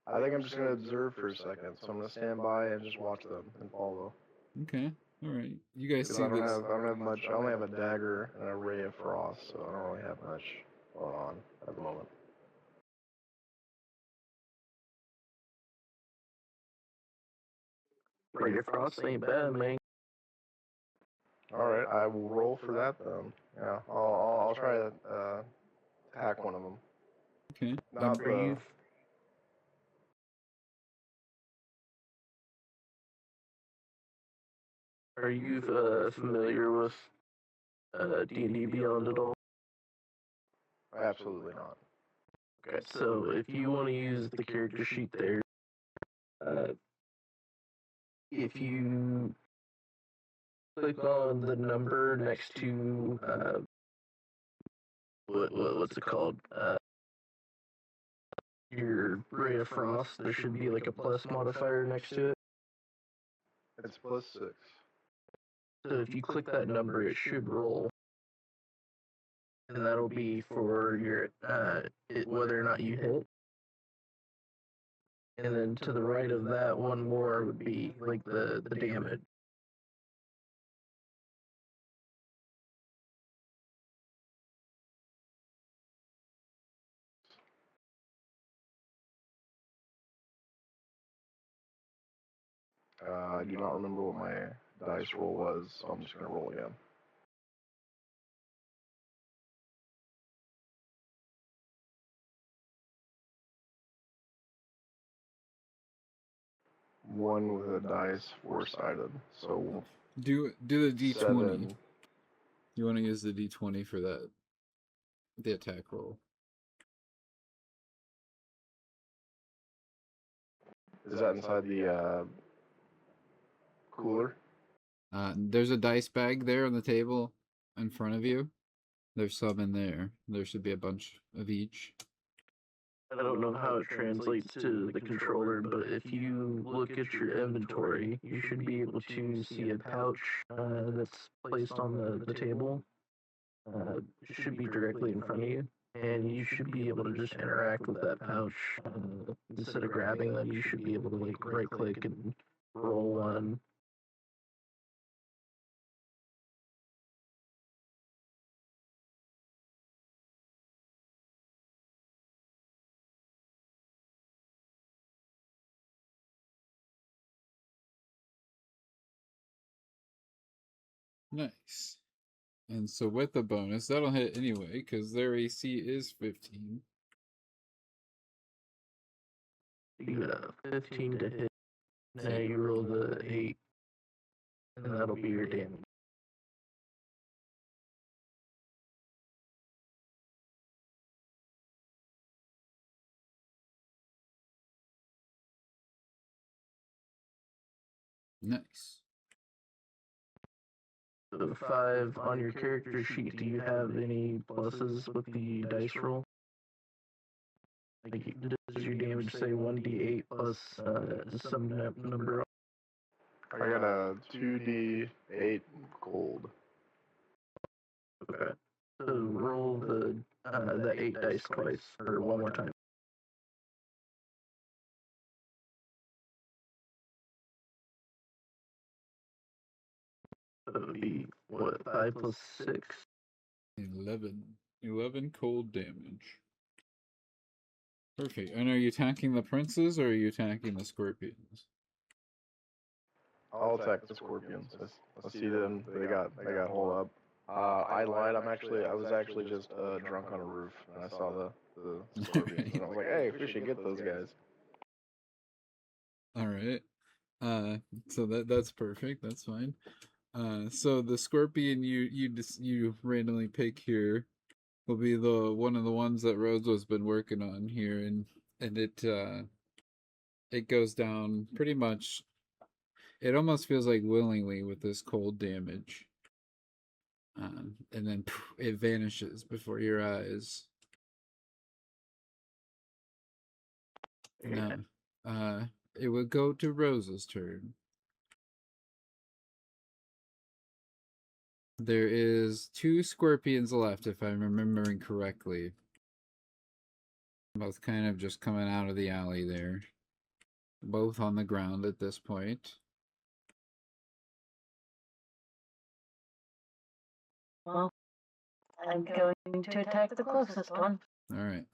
I think I'm just gonna observe for a second. So I'm gonna stand by and just watch them and follow. Okay. All right. You guys Because see I don't this? have much. I only have a dagger and a ray of frost, so I don't really have much going on at the moment. Ray of Frost ain't bad, man. All right, I will roll for that then. Yeah, I'll try to hack one of them. Okay. Not Are you familiar with D&D Beyond at all? Absolutely not. Okay, so if you want to use the character sheet there, if you click on the number next to what's it called? Your Ray of Frost, there should be like a plus modifier next to it. It's +6. So if you click that number, it should roll, and that'll be for your whether or not you hit. And then to the right of that, one more would be like the damage. I do not remember what my dice roll was, so I'm just gonna roll again. One with a dice, 4-sided. So Do the D20. 7. You want to use the D20 for that? The attack roll. Is that inside the cooler? There's a dice bag there on the table in front of you. There's some in there. There should be a bunch of each. I don't know how it translates to the controller, but if you look at your inventory, you should be able to see a pouch that's placed on the table. It should be directly in front of you, and you should be able to just interact with that pouch. Instead of grabbing them, you should be able to like right click and roll one. Nice. And so with the bonus, that'll hit anyway, because their AC is 15. You got a 15 to hit. Now you roll the 8, and that'll be your damage. Nice. The 5 on your character sheet, do you have any pluses with the dice roll? Like, does your damage say 1d8 plus some number? I got a 2d8 gold. Okay. So roll the 8 dice twice, or one more time. So it would be, what, 5 plus 6? 11. 11 cold damage. Perfect. And are you attacking the princes or are you attacking the scorpions? I'll attack the scorpions. I see them. They got hold up. I lied. I was actually just drunk on a roof, and I saw the scorpions, and I was like, "Hey, we should get those guys." All right. So that's perfect. That's fine. So the scorpion you randomly pick here, will be the one of the ones that Rosa's been working on here, and it goes down pretty much. It almost feels like willingly with this cold damage, and then it vanishes before your eyes. No, it would go to Rosa's turn. There is 2 scorpions left, if I'm remembering correctly. Both kind of just coming out of the alley there. Both on the ground at this point. Well, I'm going to attack the closest one. Alright.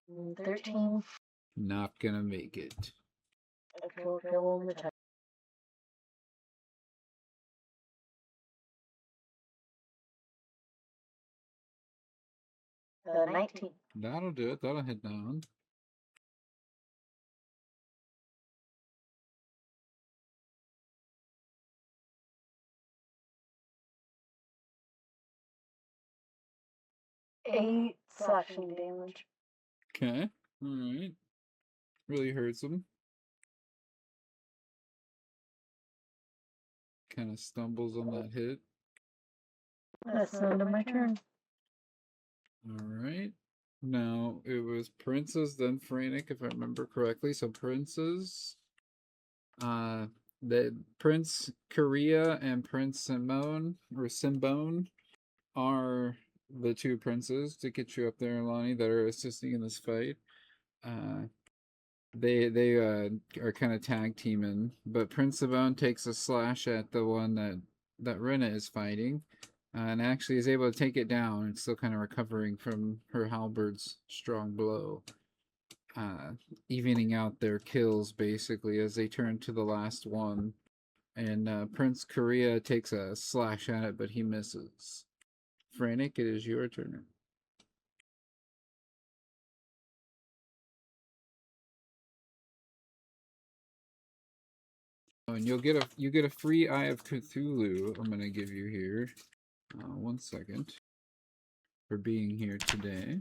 Mm, 13. Not gonna make it. Okay, we'll go on the check. The 19. That'll do it. That'll hit down. Eight slashing damage. Okay. Alright. Really hurts him. Kind of stumbles on that hit. That's the end of my turn. Alright. Now, it was Princess, then Frantic, if I remember correctly. So, Princess... the Prince Korea and Prince Simone, or Simbone, are the 2 princes to get you up there, Lonnie, that are assisting in this fight. They are kind of tag teaming, but Prince Simone takes a slash at the one that Rena is fighting, and actually is able to take it down. It's still kind of recovering from her halberd's strong blow. Evening out their kills basically as they turn to the last one, and Prince Korea takes a slash at it, but he misses. Frantic, it is your turn. Oh, and you get a free Eye of Cthulhu. I'm gonna give you here. 1 second for being here today.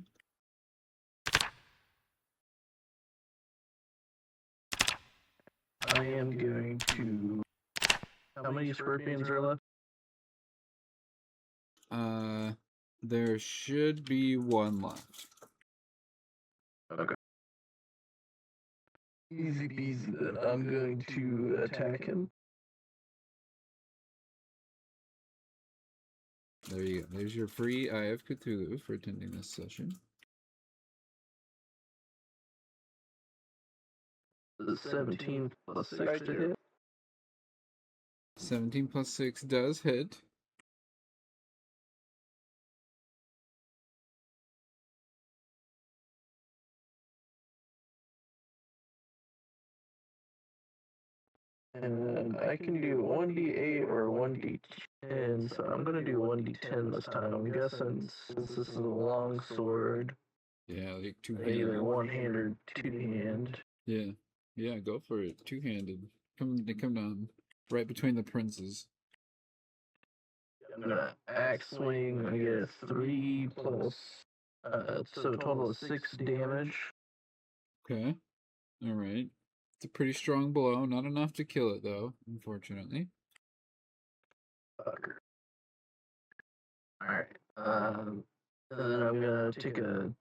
I am going to. How many scorpions are left? There should be 1 left. Okay. Easy peasy then. I'm going to attack him. There you go. There's your free Eye of Cthulhu for attending this session. The 17 plus 6 to hit. 17 plus 6 does hit. And I can do 1d8 or 1d10, so I'm gonna do 1d10 this time. I'm guessing since this is a long sword, Yeah, like either 2-handed. one-hand or two-hand. Yeah, yeah, go for it. 2-handed. Come down right between the princes. I'm gonna axe swing. I get 3 plus, so a total of 6 damage. Okay. All right. It's a pretty strong blow. Not enough to kill it, though, unfortunately. Fucker. Alright. And then I'm gonna take a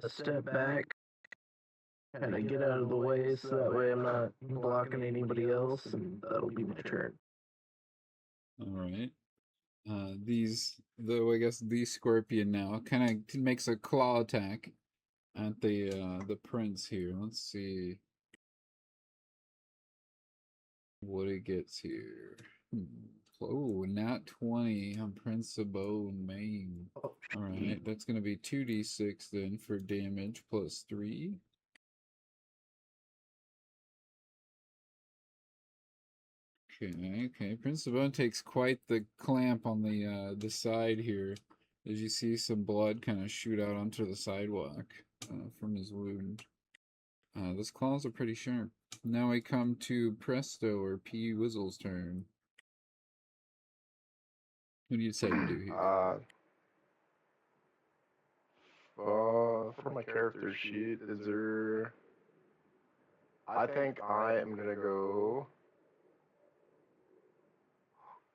step back, kind of get out of the way so that way I'm not blocking anybody else, and that'll be my turn. All right. I guess the scorpion now kind of makes a claw attack at the prince here. Let's see what it gets here. Oh, nat 20 on Prince of Bone Main. Oh, All right, that's gonna be 2d6 then for damage plus 3. Okay. Prince of Bone takes quite the clamp on the side here, as you see some blood kind of shoot out onto the sidewalk from his wound. Those claws are pretty sharp. Now we come to Presto or P. Wizzle's turn. What do you say we do here? For my character sheet, is there? I think I am gonna go.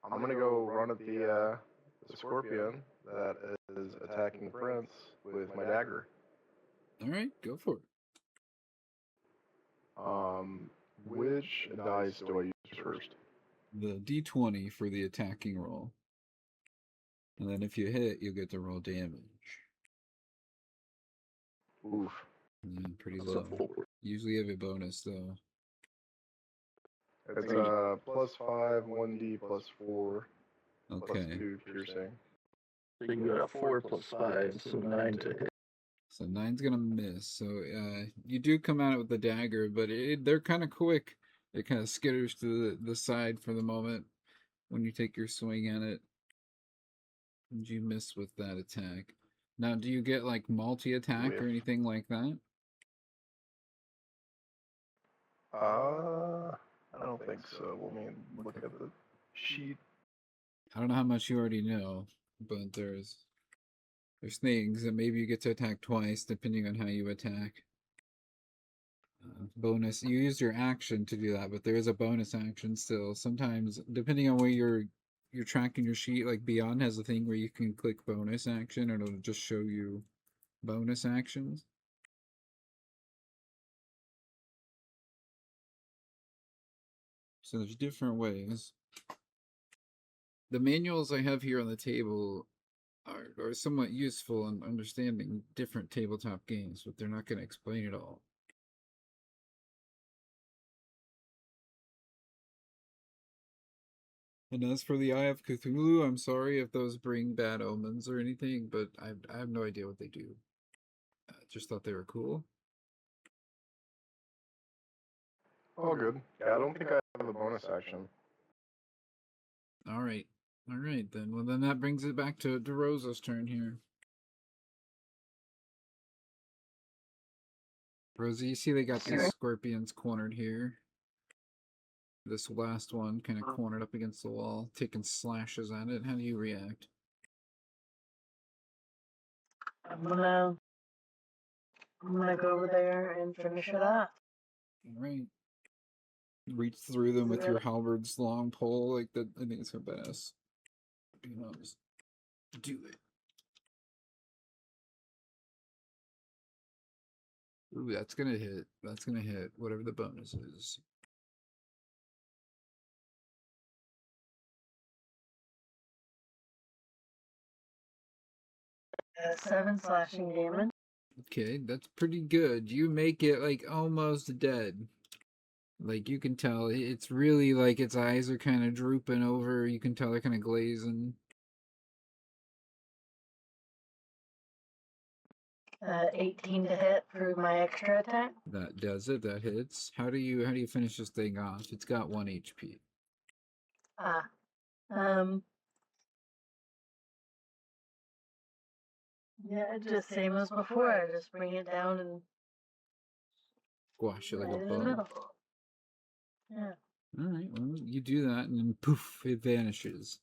I'm gonna go run at the scorpion that is attacking the prince with my dagger. All right, go for it. Which dice do I use first? The D20 for the attacking roll. And then if you hit, you'll get to roll damage. Oof. Yeah, pretty That's a low. 4. Usually you have a bonus though. It's +5, 1d +4, Okay. +2 piercing. So you got a 4 plus 5, so 9 to hit. So 9's gonna miss. So you do come at it with the dagger, but they're kind of quick. It kind of skitters to the side for the moment when you take your swing at it. And you miss with that attack. Now, do you get like multi-attack or Whiff. anything like that? I don't think so. Let me look at the sheet. I don't know how much you already know, but there's things that maybe you get to attack twice depending on how you attack. Bonus, you use your action to do that, but there is a bonus action still. Sometimes, depending on where you're tracking your sheet, like Beyond has a thing where you can click bonus action and it'll just show you bonus actions. So there's different ways. The manuals I have here on the table are somewhat useful in understanding different tabletop games, but they're not going to explain it all. And as for the Eye of Cthulhu, I'm sorry if those bring bad omens or anything, but I have no idea what they do. I just thought they were cool. Oh, good. Yeah, I don't think I have a bonus action. All right then. Well, then that brings it back to Rosa's turn here. Rosa, you see they got these scorpions cornered here. This last one kind of cornered up against the wall, taking slashes at it. How do you react? I'm gonna go over there and finish it off. All right. Reach through them with your halberd's long pole like that. I think it's her badass. You know, just do it. Ooh, that's gonna hit. That's gonna hit. Whatever the bonus is. 7 slashing damage. Okay, that's pretty good. You make it like almost dead. Like you can tell it's really like its eyes are kind of drooping over. You can tell they're kind of glazing. 18 to hit for my extra attack. That does it. That hits. How do you finish this thing off? It's got 1 HP. Yeah, just same as before. I just bring it down and Squash it like right a in the bug. middle. Yeah. All right. Well, you do that, and then poof, it vanishes.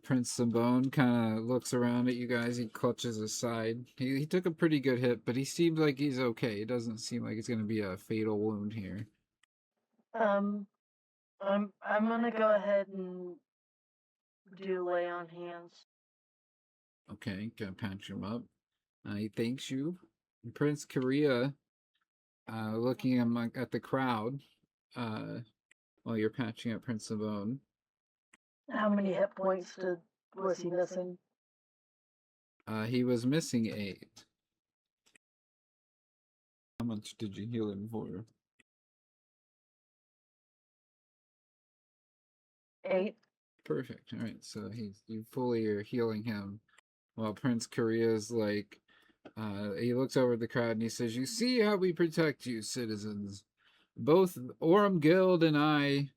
Prince Zomboid kind of looks around at you guys. He clutches his side. He took a pretty good hit, but he seems like he's okay. It doesn't seem like it's going to be a fatal wound here. I'm gonna go ahead and do lay on hands. Okay, gonna patch him up. He thanks you. Prince Korea, looking at the crowd, while you're patching up Prince Zomboid. How many hit points was he missing? He was missing 8. How much did you heal him for? 8. Perfect. All right, so you fully are healing him, while Prince Korea's like, he looks over at the crowd and he says, "You see how we protect you, citizens. Both Orem Guild and I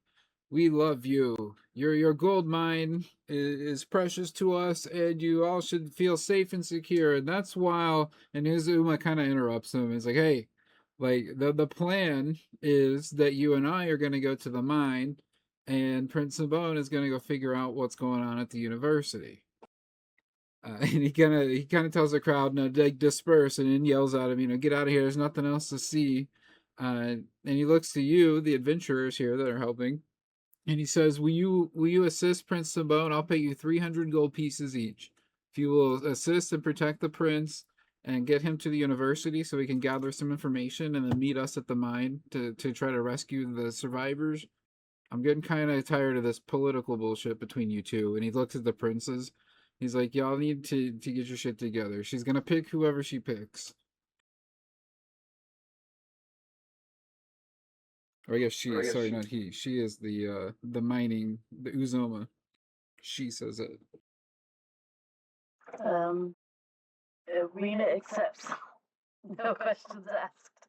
we love you. Your gold mine is precious to us, and you all should feel safe and secure. And that's why. And Uzuma kind of interrupts him. He's like, "Hey, like the plan is that you and I are going to go to the mine, and Prince Sabone is going to go figure out what's going on at the university." And he kind of tells the crowd, "No, like disperse," and then yells at him, "Get out of here! There's nothing else to see." And he looks to you, the adventurers here that are helping, and he says, "Will you assist Prince Sabone? I'll pay you 300 gold pieces each. If you will assist and protect the prince and get him to the university so we can gather some information and then meet us at the mine to try to rescue the survivors. I'm getting kind of tired of this political bullshit between you two." And he looks at the princes. He's like, "Y'all need to get your shit together. She's gonna pick whoever she picks." Or I guess she. Sorry, not he. She is the mining, the Uzoma. She says it. Rena accepts. No questions asked.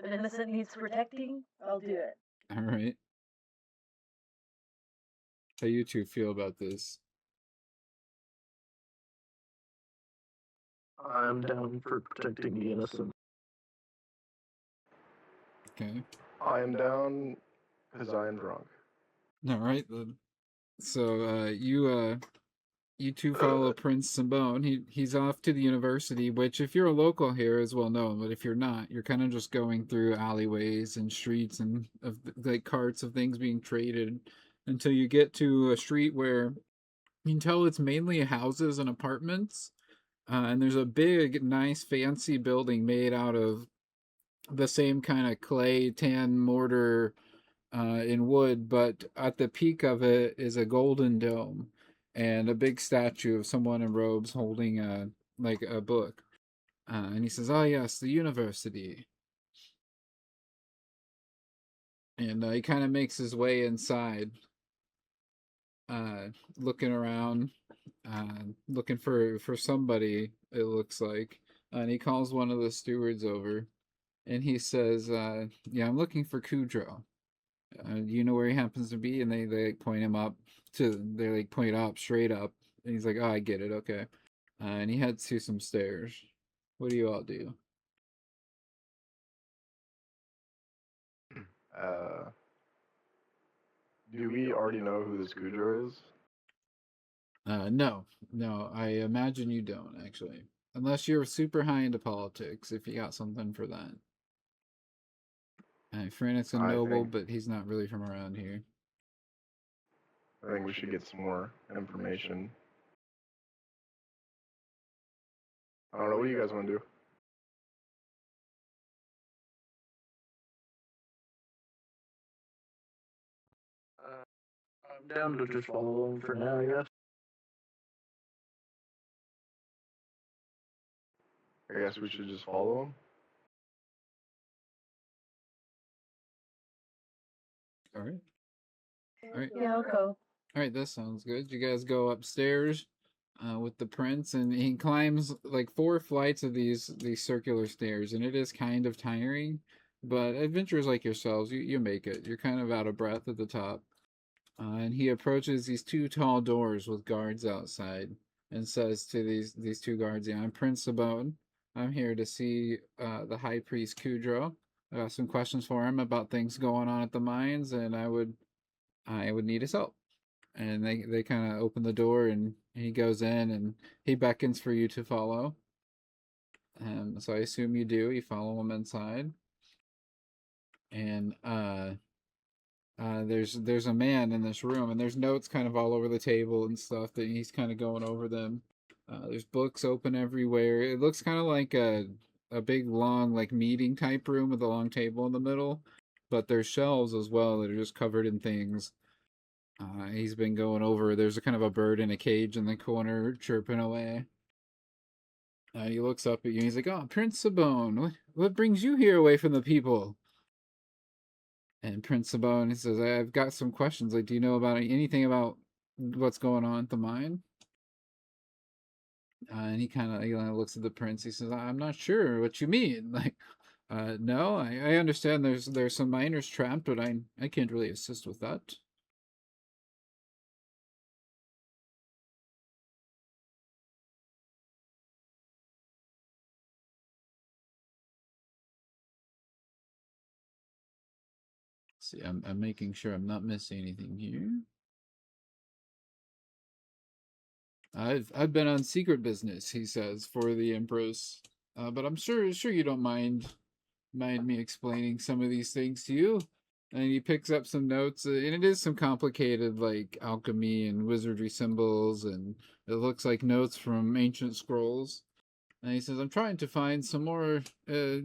An innocent needs protecting, I'll do it. All right. How you two feel about this? I'm down for protecting the innocent. Okay. I am down because I am drunk. All right then. So you two follow Prince Simbone. He's off to the university, which if you're a local here is well known, but if you're not, you're kind of just going through alleyways and streets and of like carts of things being traded until you get to a street where you can tell it's mainly houses and apartments. And there's a big, nice, fancy building made out of the same kind of clay, tan, mortar, in wood, but at the peak of it is a golden dome and a big statue of someone in robes holding a book. And he says, "Oh yes, the university." And he kind of makes his way inside, looking around, looking for somebody. It looks like, and he calls one of the stewards over, and he says, "Yeah, I'm looking for Kudro. Do you know where he happens to be?" And they like, point him up they like point up straight up, and he's like, "Oh, I get it, okay." And he heads to some stairs. What do you all do? Uh, do we already know who this Goudreau is? No, I imagine you don't actually, unless you're super high into politics. If you got something for that. Frantic's a I noble, think but he's not really from around here. I think we should get some more information. I don't know. What do you guys want to do? I'm down to just follow him for now, I guess. I guess we should just follow him. All right. All right. Yeah, I'll go. All right, that sounds good. You guys go upstairs with the prince, and he climbs like 4 flights of these circular stairs, and it is kind of tiring. But adventurers like yourselves, you make it. You're kind of out of breath at the top. And he approaches these 2 tall doors with guards outside, and says to these 2 guards, "Yeah, I'm Prince Sabone. I'm here to see the High Priest Kudro. I got some questions for him about things going on at the mines, and I would need his help." And they kind of open the door, and he goes in, and he beckons for you to follow. So I assume you do. You follow him inside, and there's a man in this room, and there's notes kind of all over the table and stuff that he's kind of going over them. There's books open everywhere. It looks kind of like a big long like meeting type room with a long table in the middle, but there's shelves as well that are just covered in things. He's been going over. There's a kind of a bird in a cage in the corner chirping away. He looks up at you. And he's like, "Oh, Prince Sabone, what brings you here away from the people?" And Prince Sabone says, "I've got some questions. Like, do you know about anything about what's going on at the mine?" And he kind of looks at the prince. He says, "I'm not sure what you mean. Like, No, I understand there's some miners trapped, but I can't really assist with that. See, I'm making sure I'm not missing anything here. I've been on secret business, he says, for the Empress. But I'm sure you don't mind me explaining some of these things to you. And he picks up some notes, and it is some complicated, like, alchemy and wizardry symbols, and it looks like notes from ancient scrolls. And he says, I'm trying to find some more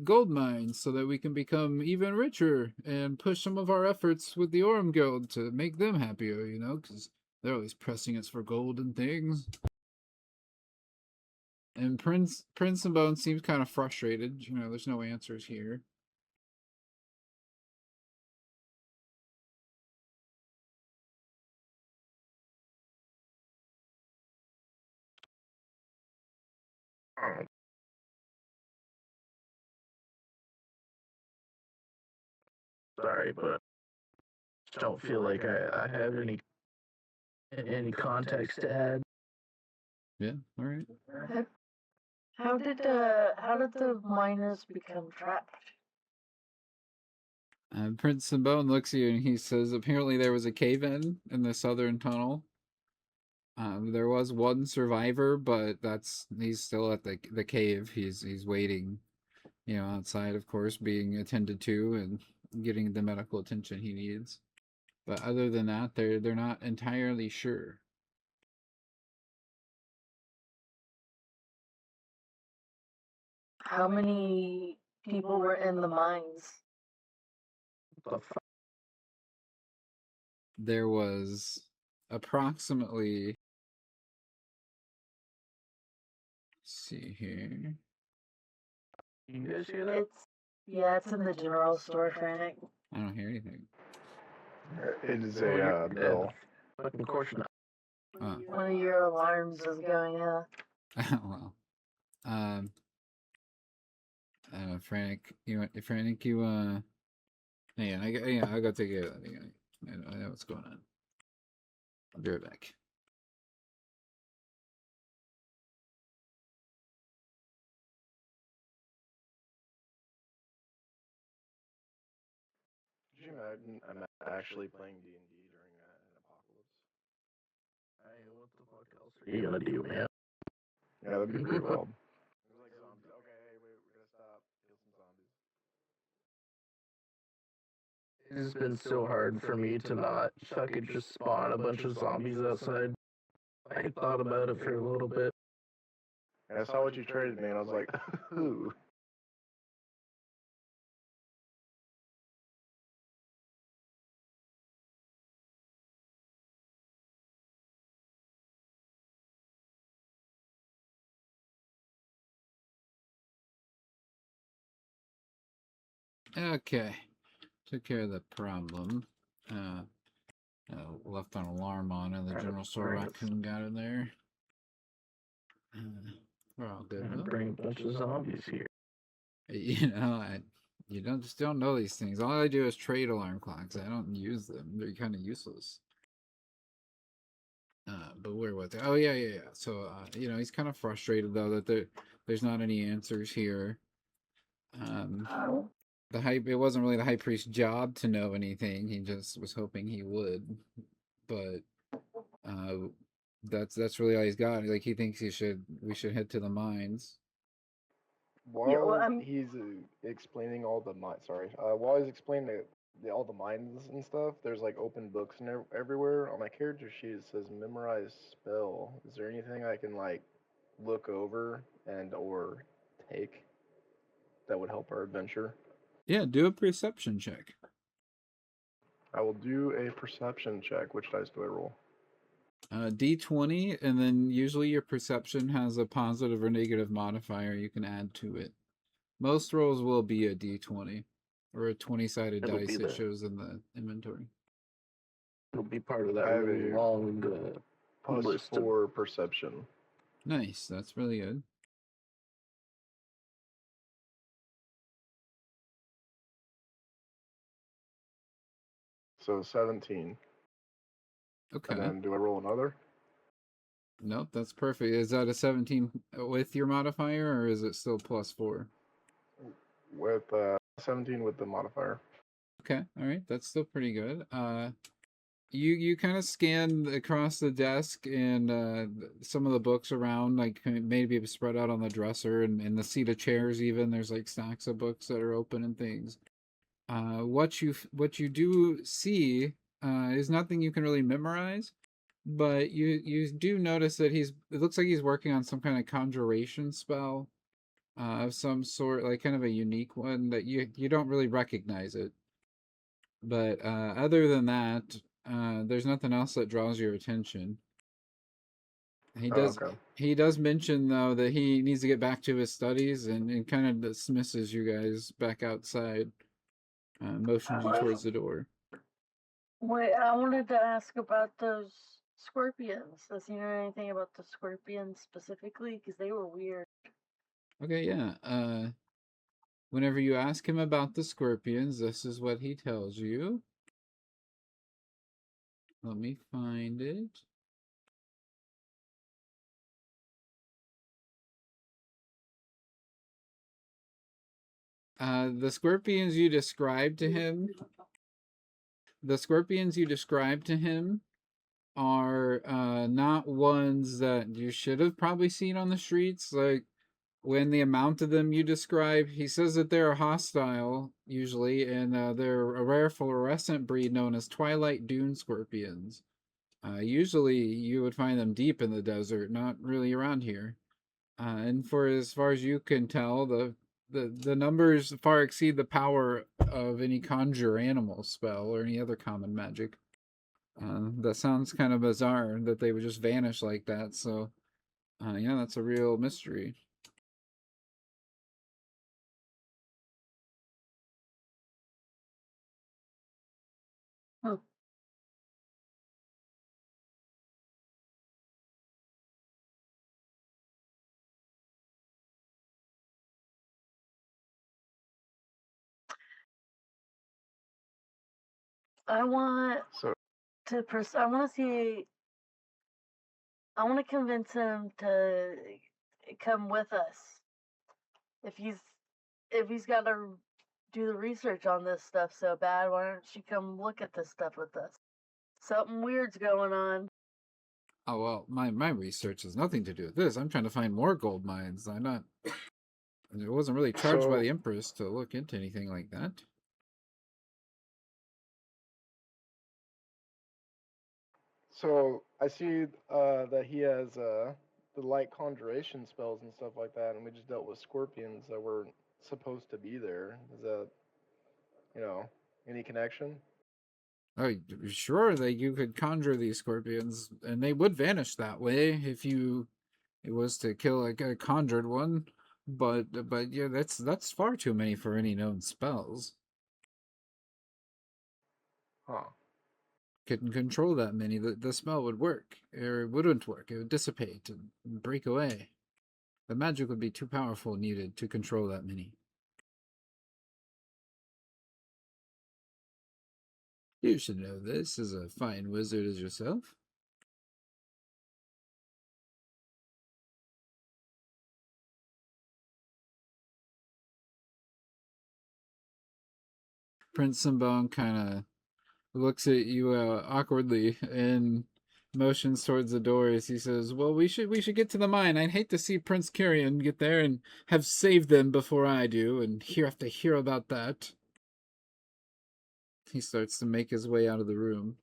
gold mines so that we can become even richer and push some of our efforts with the Orem Guild to make them happier, you know, because they're always pressing us for gold and things. And Prince and Bone seems kind of frustrated. You know, there's no answers here. Sorry, but don't feel like I have any context to add. Yeah, all right. How did the miners become trapped? Prince and Bone looks at you and he says, apparently there was a cave-in the southern tunnel. There was one survivor, but he's still at the cave. He's waiting, you know, outside, of course, being attended to and getting the medical attention he needs. But other than that, they're not entirely sure. How many people were in the mines? The fuck? There was approximately, let's see here. You guys hear that? It's in the general store, Frantic. I don't hear anything. It is Well, a bill. Fucking course not. One of your alarms is going off. Well, Frantic, you hang on, I gotta take care of that. I know what's going on. I'll be right back. Could you imagine I'm actually playing D&D during an apocalypse? Hey, what the fuck else are you gonna do, man? Yeah, that'd be pretty wild. There's like zombies. Okay, hey, wait, we're gonna stop. Kill some zombies. It's been so hard for me to not fucking just spawn a bunch of zombies outside. I thought about it for a little bit. And I saw what you traded me, and I was like, ooh. Okay, took care of the problem. Left an alarm on, and the general store raccoon got in there. We're all good, though. Bring a bunch of zombies here. You know, you don't know these things. All I do is trade alarm clocks. I don't use them. They're kind of useless. But where was it? Oh yeah. So you know, he's kind of frustrated though that there's not any answers here. It wasn't really the high priest's job to know anything. He just was hoping he would. But that's really all he's got. Like he thinks we should head to the mines. While he's explaining all the while he's explaining all the mines and stuff, there's like open books and everywhere. On my character sheet it says memorize spell. Is there anything I can like look over and or take that would help our adventure? Yeah, do a perception check. I will do a perception check. Which dice do I roll? D20, and then usually your perception has a positive or negative modifier you can add to it. Most rolls will be a D20 or a 20-sided dice it shows in the inventory. It'll be part of that really long list +4 perception. Nice, that's really good. So 17. Okay. And then do I roll another? Nope, that's perfect. Is that a 17 with your modifier, or is it still +4? With 17 with the modifier. Okay, all right, that's still pretty good. You kind of scan across the desk and some of the books around, like maybe spread out on the dresser and in the seat of chairs. Even there's like stacks of books that are open and things. What you do see is nothing you can really memorize, but you do notice that it looks like he's working on some kind of conjuration spell of some sort, like kind of a unique one that you don't really recognize it. But other than that, there's nothing else that draws your attention. He does Okay. he does mention though that he needs to get back to his studies and kind of dismisses you guys back outside, motions you towards the door. Wait, I wanted to ask about those scorpions. Does he know anything about the scorpions specifically? Because they were weird. Okay, yeah. Whenever you ask him about the scorpions, this is what he tells you. Let me find it. The scorpions you described to him are not ones that you should have probably seen on the streets. Like, when the amount of them you describe, he says that they're hostile usually, and they're a rare fluorescent breed known as twilight dune scorpions. Usually you would find them deep in the desert, not really around here. And for as far as you can tell, the numbers far exceed the power of any conjure animal spell or any other common magic. That sounds kind of bizarre that they would just vanish like that. So, yeah, that's a real mystery. Hmm. I want So to I want to see. I want to convince him to come with us. If he's got to do the research on this stuff so bad, why don't you come look at this stuff with us? Something weird's going on. Oh well, my research has nothing to do with this. I'm trying to find more gold mines. I'm not. I wasn't really charged by So the Empress to look into anything like that. so I see that he has the light conjuration spells and stuff like that, and we just dealt with scorpions that were supposed to be there. Is that, you know, any connection? Oh, sure that you could conjure these scorpions, and they would vanish that way if it was to kill a conjured one. But yeah, that's far too many for any known spells. Huh. Couldn't control that many. The spell would work, or it wouldn't work. It would dissipate and break away. The magic would be too powerful needed to control that many. You should know this as a fine wizard as yourself. Prince Simbong kind of looks at you awkwardly and motions towards the door as he says, "Well, we should get to the mine. I'd hate to see Prince Kyrian get there and have saved them before I do, and have to hear about that." He starts to make his way out of the room.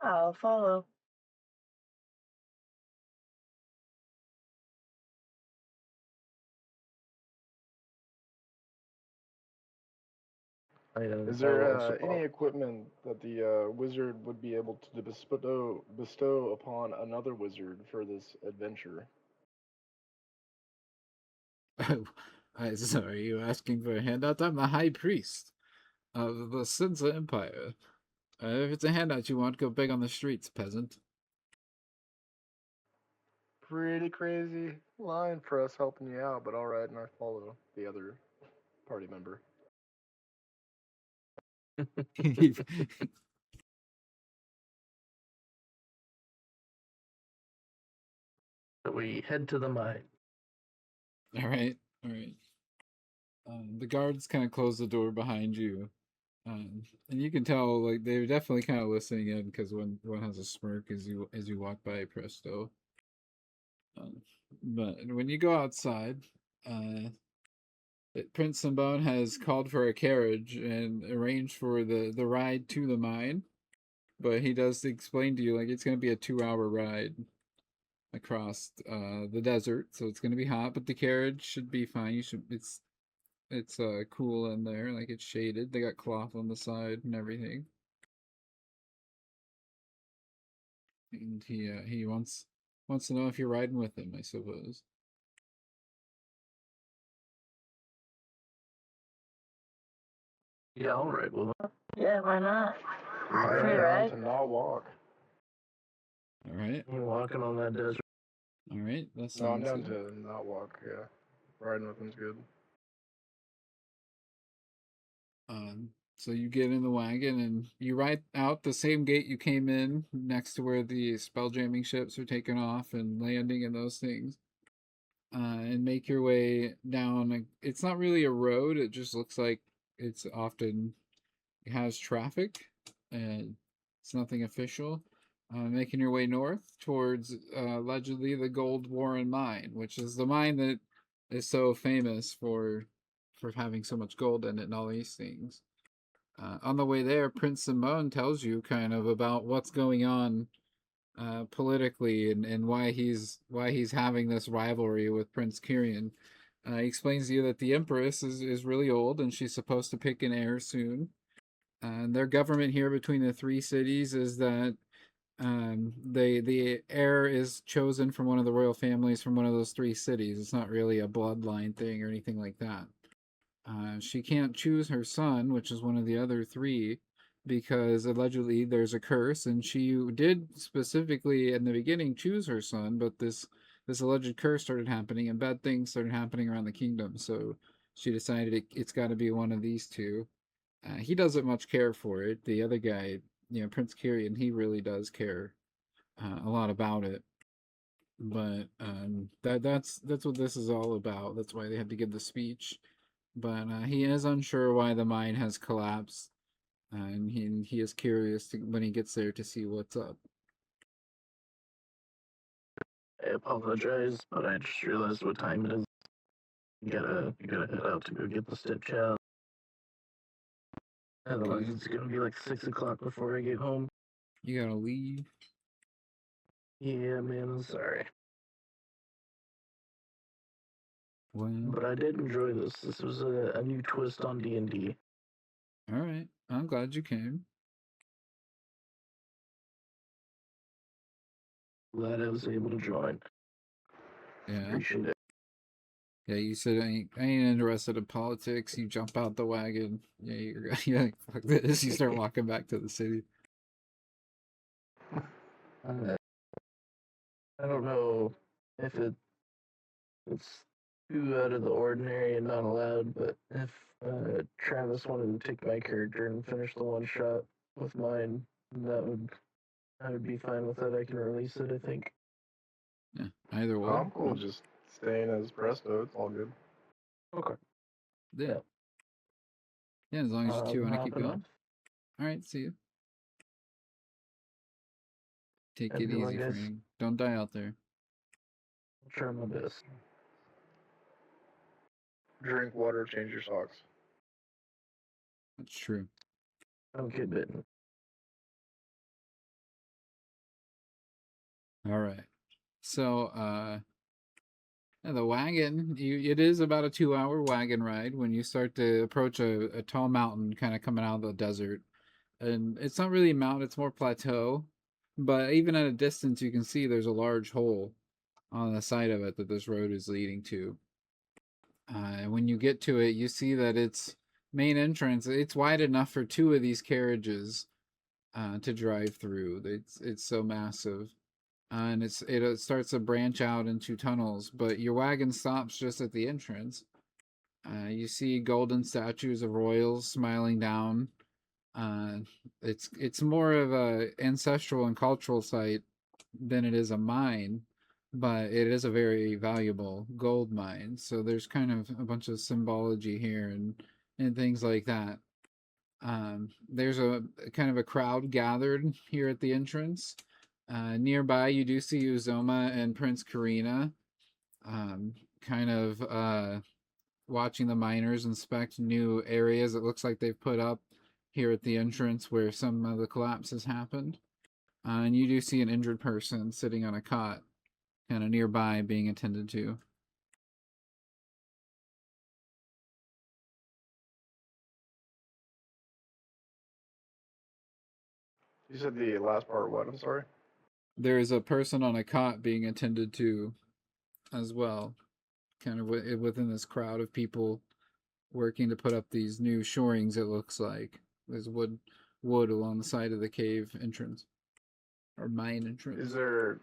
I'll follow. Is I will there also any follow. equipment that the wizard would be able to bestow upon another wizard for this adventure? So are you asking for a handout? I'm the high priest of the Sinza Empire. If it's a handout you want, go beg on the streets, peasant. Pretty crazy line for us helping you out, but all right, and I follow the other party member. So we head to the mine. All right, all right. The guards kind of close the door behind you, and you can tell like they're definitely kind of listening in because one has a smirk as you walk by Presto. But when you go outside, uh, Prince Simbone has called for a carriage and arranged for the ride to the mine. But he does explain to you like it's going to be a 2-hour ride across the desert, so it's going to be hot. But the carriage should be fine. You should it's cool in there, like it's shaded. They got cloth on the side and everything. And he wants to know if you're riding with him, I suppose. Yeah, all right. Well, Yeah, why not? Ride Free down ride. to not walk. All right, you're walking on that desert. all right. That No, I'm sounds down good. to not walk. Yeah, riding with him's good. So you get in the wagon and you ride out the same gate you came in, next to where the spelljamming ships are taking off and landing and those things. And make your way down. It's not really a road. It just looks like it's often it has traffic, and it's nothing official. Making your way north towards allegedly the Gold Warren mine, which is the mine that is so famous for having so much gold in it and all these things. On the way there, Prince Simone tells you kind of about what's going on politically and why he's having this rivalry with Prince Kyrian. He explains to you that the Empress is really old and she's supposed to pick an heir soon. And their government here between the three cities is that the heir is chosen from one of the royal families from one of those three cities. It's not really a bloodline thing or anything like that. She can't choose her son, which is one of the other three, because allegedly there's a curse, and she did specifically in the beginning choose her son, but this alleged curse started happening, and bad things started happening around the kingdom. So she decided it's got to be one of these two. He doesn't much care for it. The other guy, Prince Kyrian, he really does care a lot about it. But that's what this is all about. That's why they had to give the speech. But he is unsure why the mine has collapsed, and he is curious when he gets there to see what's up. I apologize, but I just realized what time it is. You gotta head out to go get the stepchild. Otherwise, Okay. it's gonna be like 6 o'clock before I get home. You gotta leave. Yeah, man, I'm sorry. Well, But I did enjoy this. This was a new twist on D&D. all right. I'm glad you came. Glad I was able to join. Yeah. Appreciate it. Yeah, you said I ain't interested in politics. You jump out the wagon. Yeah, you're like, fuck this. You start walking back to the city. I don't know if it's too out of the ordinary and not allowed, but if Travis wanted to take my character and finish the one shot with mine, I would be fine with that. I can release it, I think. Yeah, either way. I'm cool just staying as Presto. It's all good. Okay. Yeah. Yeah, as long as you two want to keep hopping going. off. All right, see you. Take Have a it good one, easy, guys. Frank. Don't die out there. I'll try my best. Drink water, change your socks. That's true. Don't get bitten. All right. So, the wagon, it is about a 2-hour wagon ride when you start to approach a tall mountain kind of coming out of the desert. And it's not really a mountain, it's more plateau. But even at a distance, you can see there's a large hole on the side of it that this road is leading to. And when you get to it, you see that its main entrance, it's wide enough for two of these carriages to drive through. It's so massive. And it starts to branch out into tunnels, but your wagon stops just at the entrance. You see golden statues of royals smiling down. Uh, it's more of a ancestral and cultural site than it is a mine, but it is a very valuable gold mine. So there's kind of a bunch of symbology here and things like that. There's a kind of a crowd gathered here at the entrance. Nearby, you do see Uzoma and Prince Karina, kind of watching the miners inspect new areas. It looks like they've put up here at the entrance where some of the collapse has happened. And you do see an injured person sitting on a cot, kind of nearby, being attended to. You said the last part. What? I'm sorry. There is a person on a cot being attended to as well, kind of within this crowd of people working to put up these new shorings. It looks like there's wood along the side of the cave entrance or mine entrance. Is there,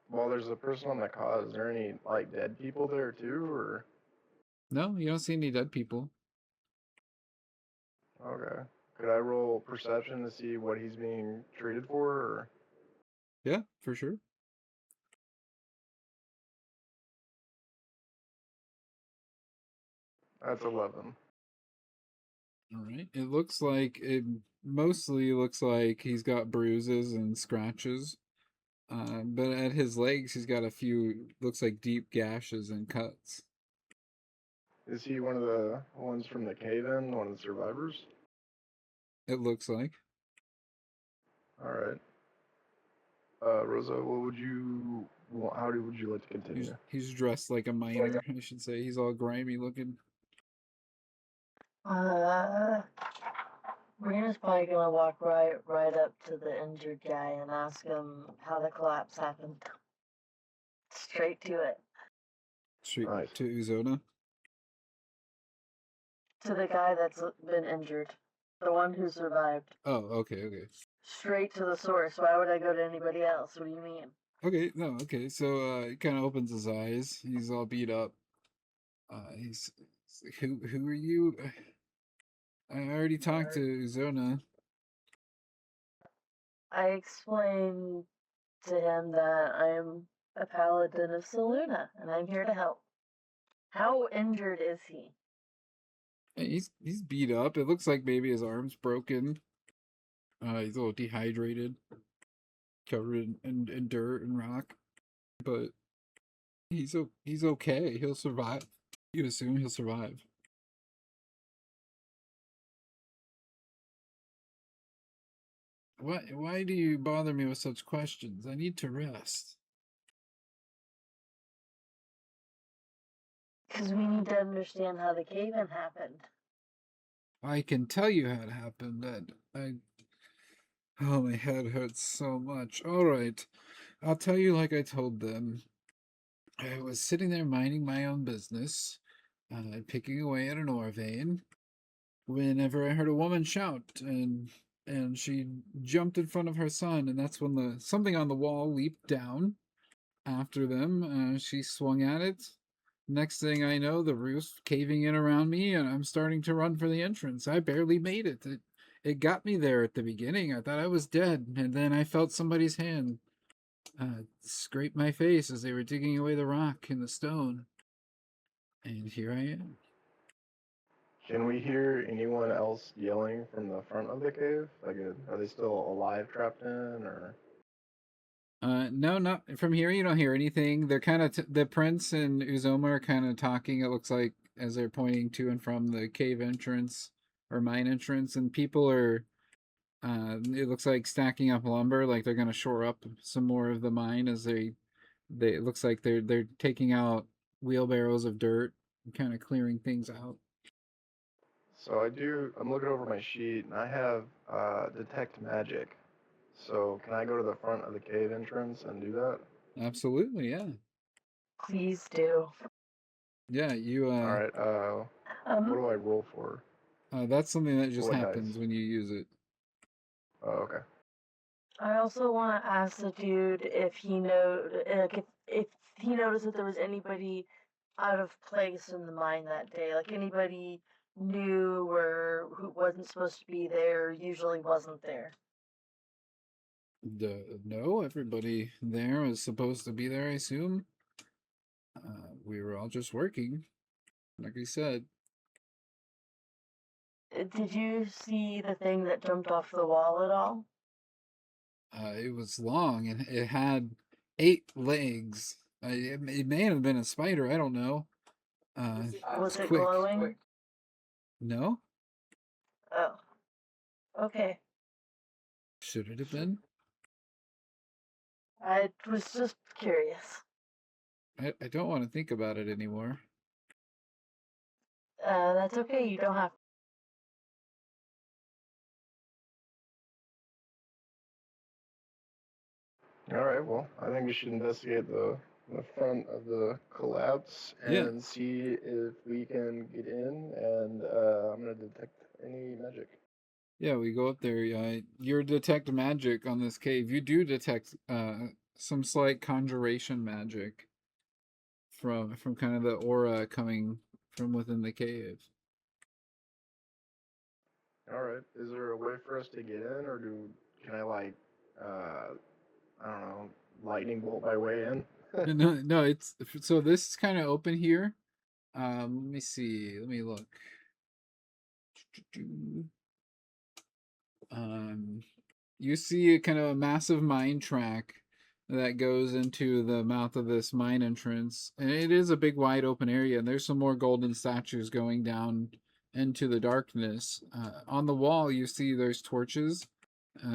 while there's a person on the cot, is there any like dead people there too, or? No, you don't see any dead people. Okay. Could I roll perception to see what he's being treated for, or? Yeah, for sure. That's 11. All right. It looks like it mostly looks like he's got bruises and scratches. But at his legs, he's got a few, looks like deep gashes and cuts. Is he one of the ones from the cave-in, one of the survivors? It looks like. All right. Rosa, what would you want? Would you like to continue? He's dressed like a miner, I should say. He's all grimy looking. Marina's probably gonna walk right up to the injured guy and ask him how the collapse happened. Straight to it. Straight Nice. to Uzona. To the guy that's been injured. The one who survived. Oh, okay. Straight to the source. Why would I go to anybody else? What do you mean? Okay, no, okay. So he kind of opens his eyes. He's all beat up. He's who are you? I already talked to Uzona. I explained to him that I'm a paladin of Saluna and I'm here to help. How injured is he? He's beat up. It looks like maybe his arm's broken. He's a little dehydrated, covered in dirt and rock, but he's okay. He'll survive. You assume he'll survive. Why do you bother me with such questions? I need to rest. Because we need to understand how the cave-in happened. I can tell you how it happened. Oh, my head hurts so much. All right, I'll tell you like I told them. I was sitting there minding my own business, picking away at an ore vein, whenever I heard a woman shout, and she jumped in front of her son, and that's when something on the wall leaped down after them. She swung at it. Next thing I know, the roof's caving in around me, and I'm starting to run for the entrance. I barely made it. It got me there at the beginning. I thought I was dead, and then I felt somebody's hand scrape my face as they were digging away the rock and the stone. And here I am. Can we hear anyone else yelling from the front of the cave? Like, are they still alive, trapped in, or? No, not from here. You don't hear anything. They're kind of the prince and Uzoma are kind of talking. It looks like as they're pointing to and from the cave entrance or mine entrance, and people are. It looks like stacking up lumber, like they're gonna shore up some more of the mine as they. It looks like they're taking out wheelbarrows of dirt and kind of clearing things out. So I'm looking over my sheet, and I have detect magic. So can I go to the front of the cave entrance and do that? Absolutely, yeah. Please do. Yeah, you. All right. What do I roll for? That's something that just What happens dice? when you use it. Oh, okay. I also want to ask the dude if he if he noticed that there was anybody out of place in the mine that day? Like anybody new or who wasn't supposed to be there usually wasn't there? No, everybody there is supposed to be there, I assume. We were all just working, like I said. Did you see the thing that jumped off the wall at all? It was long and it had 8 legs. It may have been a spider. I don't know. Was It's it quick. glowing? No? Oh, okay. Should it have been? I was just curious. I don't want to think about it anymore. That's okay. You don't have. All right. Well, I think we should investigate the front of the collapse Yeah. and see if we can get in. And I'm gonna detect any magic. Yeah, we go up there. You detect magic on this cave. You do detect some slight conjuration magic from kind of the aura coming from within the cave. All right. Is there a way for us to get in, or can I like I don't know, lightning bolt my way in? No, it's so this is kind of open here. Let me see. Let me look. You see a kind of a massive mine track that goes into the mouth of this mine entrance, and it is a big wide open area, and there's some more golden statues going down into the darkness. On the wall you see there's torches.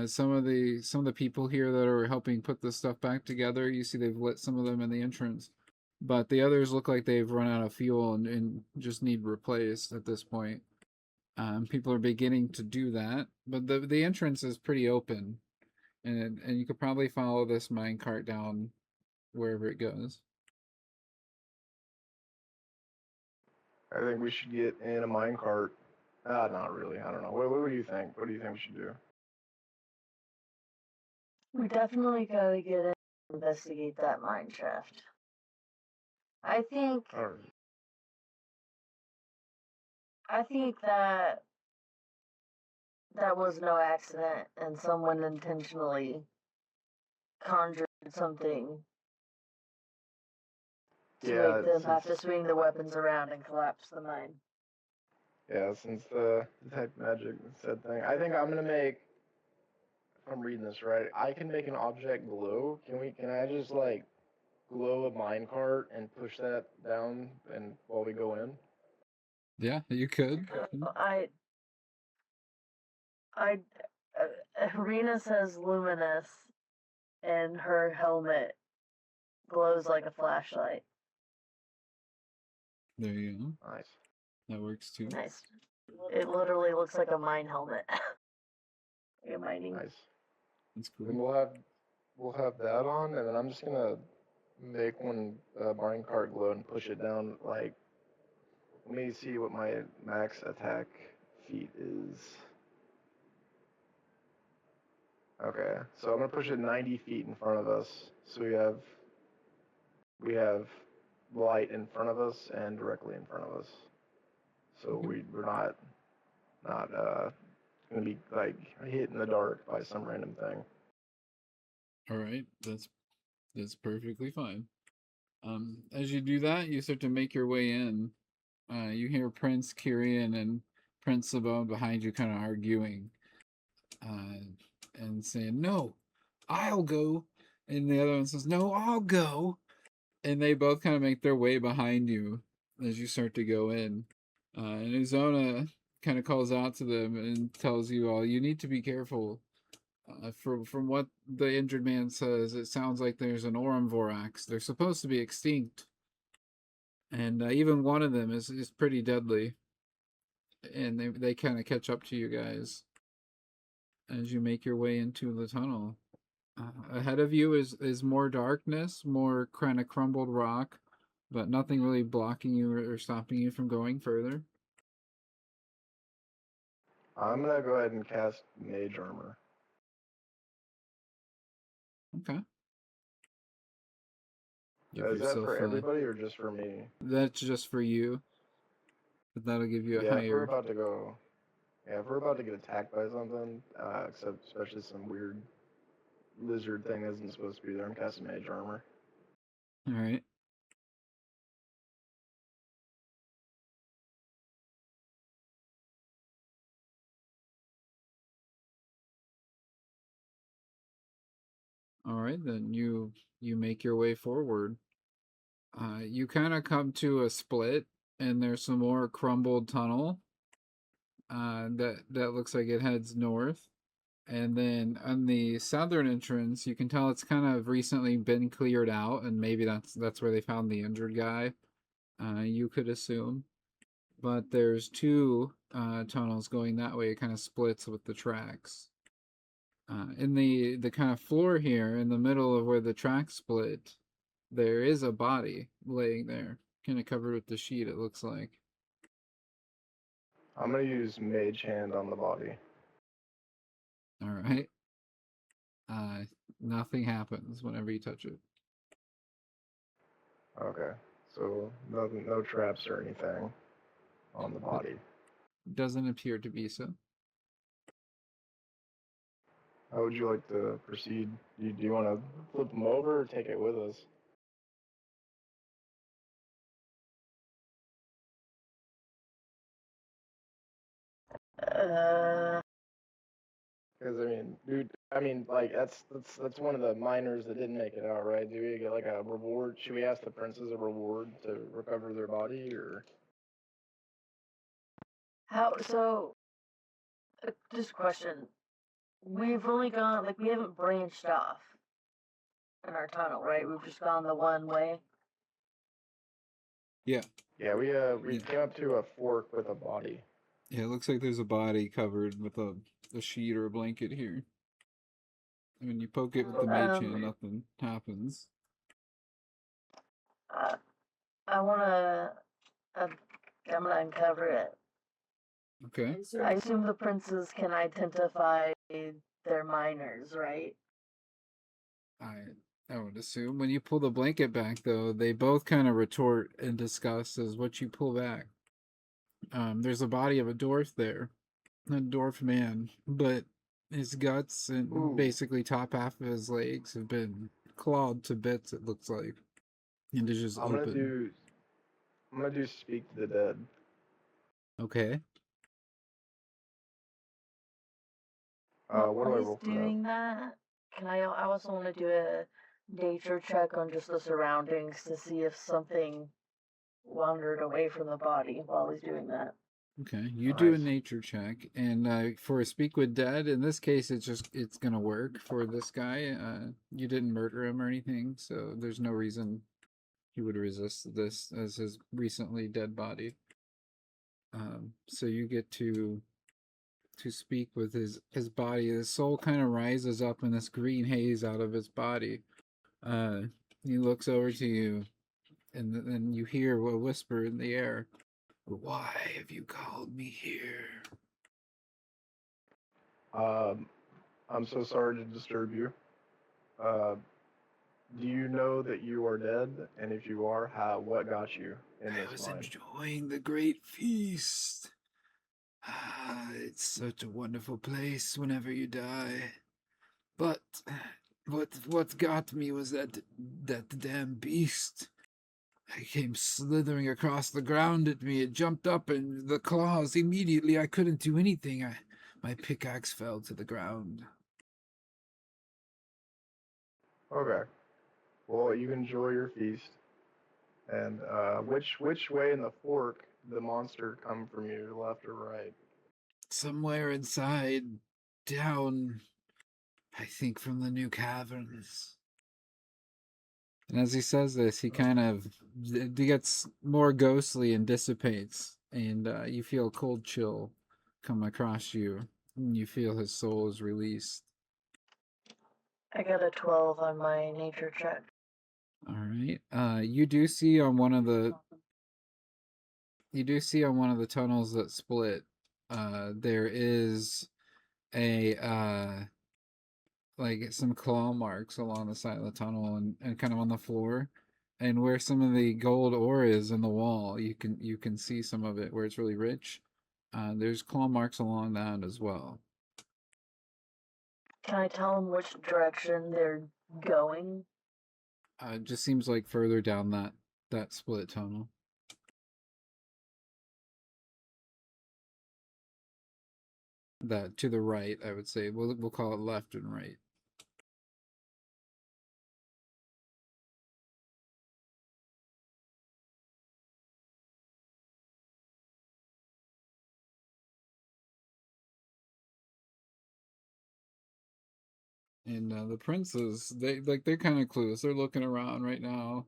Some of the people here that are helping put this stuff back together, you see they've lit some of them in the entrance, but the others look like they've run out of fuel and just need replaced at this point. People are beginning to do that, but the entrance is pretty open, and you could probably follow this mine cart down wherever it goes. I think we should get in a minecart. Not really. I don't know. What do you think? What do you think we should do? We definitely gotta get in and investigate that mine shaft. I think All right. that was no accident and someone intentionally conjured something to Yeah, make them have to swing the weapons around and collapse the mine. yeah, since the detect magic said thing, I think I'm gonna make. If I'm reading this right, I can make an object glow. Can I just like glow a minecart and push that down and while we go in? Yeah, you could. I, Rena says luminous, and her helmet glows like a flashlight. There you go. Nice. That works too. Nice. It literally looks like a mine helmet. You're mining. Nice. That's Then cool. we'll have that on, and then I'm just gonna make one minecart glow and push it down. Like, let me see what my max attack feat is. Okay, so I'm gonna push it 90 feet in front of us, so we have light in front of us and directly in front of us. So Okay. we're not gonna be like hit in the dark by some random thing. All right, that's perfectly fine. As you do that, you start to make your way in. You hear Prince Kyrian and Prince Sabone behind you kind of arguing, uh, and saying, "No, I'll go," and the other one says, "No, I'll go," and they both kind of make their way behind you as you start to go in. And Uzona kind of calls out to them and tells you all, "You need to be careful. From what the injured man says, it sounds like there's an Orumvorax. They're supposed to be extinct, and even one of them is pretty deadly." And they kind of catch up to you guys as you make your way into the tunnel. Ahead of you is more darkness, more kind of crumbled rock, but nothing really blocking you or stopping you from going further. I'm gonna go ahead and cast Mage Armor. Okay. Give Is that yourself for everybody or just for me? That's just for you. But that'll give you a Yeah, if we're higher. about to go, yeah, if we're about to get attacked by something, except especially some weird lizard thing that isn't supposed to be there, I'm casting mage armor. All right. All right, then you make your way forward. You kind of come to a split, and there's some more crumbled tunnel. That looks like it heads north, and then on the southern entrance, you can tell it's kind of recently been cleared out, and maybe that's where they found the injured guy. You could assume, but there's two tunnels going that way. It kind of splits with the tracks. In the kind of floor here, in the middle of where the tracks split, there is a body laying there, kind of covered with the sheet. It looks like. I'm gonna use mage hand on the body. All right. Nothing happens whenever you touch it. Okay, so nothing, no traps or anything on the body. Doesn't appear to be so. How would you like to proceed? Do you want to flip them over or take it with us? Uh, Because I mean, like that's one of the miners that didn't make it out, right? Do we get like a reward? Should we ask the princes a reward to recover their body, or? how, so, just a question. We've only gone, like, we haven't branched off in our tunnel, right? We've just gone the one way. Yeah. Yeah, we Yeah. came up to a fork with a body. Yeah, it looks like there's a body covered with a sheet or a blanket here. When you poke it with the mage hand, nothing happens. I wanna, I'm gonna uncover it. Okay. I assume the princes can identify their miners, right? I would assume when you pull the blanket back, though, they both kind of retort in disgust as what you pull back. There's a body of a dwarf there, a dwarf man, but his guts and basically top half of his legs have been clawed to bits. It looks like, and it's just open. I'm gonna do speak to the dead. Okay. What do I roll for doing that? Can I also want to do a nature check on just the surroundings to see if something wandered away from the body while he's doing that. Okay, you do a nature check, and for a speak with dead, in this case, it's gonna work for this guy. You didn't murder him or anything, so there's no reason he would resist this as his recently dead body. So you get to speak with his body. His soul kind of rises up in this green haze out of his body. He looks over to you, and then you hear a whisper in the air. Why have you called me here? I'm so sorry to disturb you. Do you know that you are dead? And if you are, what got you in this I was mine? enjoying the great feast. It's such a wonderful place whenever you die. But what got me was that damn beast. I came slithering across the ground at me. It jumped up and the claws immediately. I couldn't do anything. My pickaxe fell to the ground. Okay. Well, you enjoy your feast. And which way in the fork the monster come from you, left or right? Somewhere inside, down, I think from the new caverns. And as he says this, he kind of gets more ghostly and dissipates, and you feel a cold chill come across you, and you feel his soul is released. I got a 12 on my nature check. All right. You do see on one of the tunnels that split, there is a like some claw marks along the side of the tunnel and kind of on the floor. And where some of the gold ore is in the wall, you can see some of it where it's really rich. There's claw marks along that as well. Can I tell them which direction they're going? It just seems like further down that split tunnel. That to the right, I would say. We'll call it left and right. And the princes, they're kind of clueless. They're looking around right now.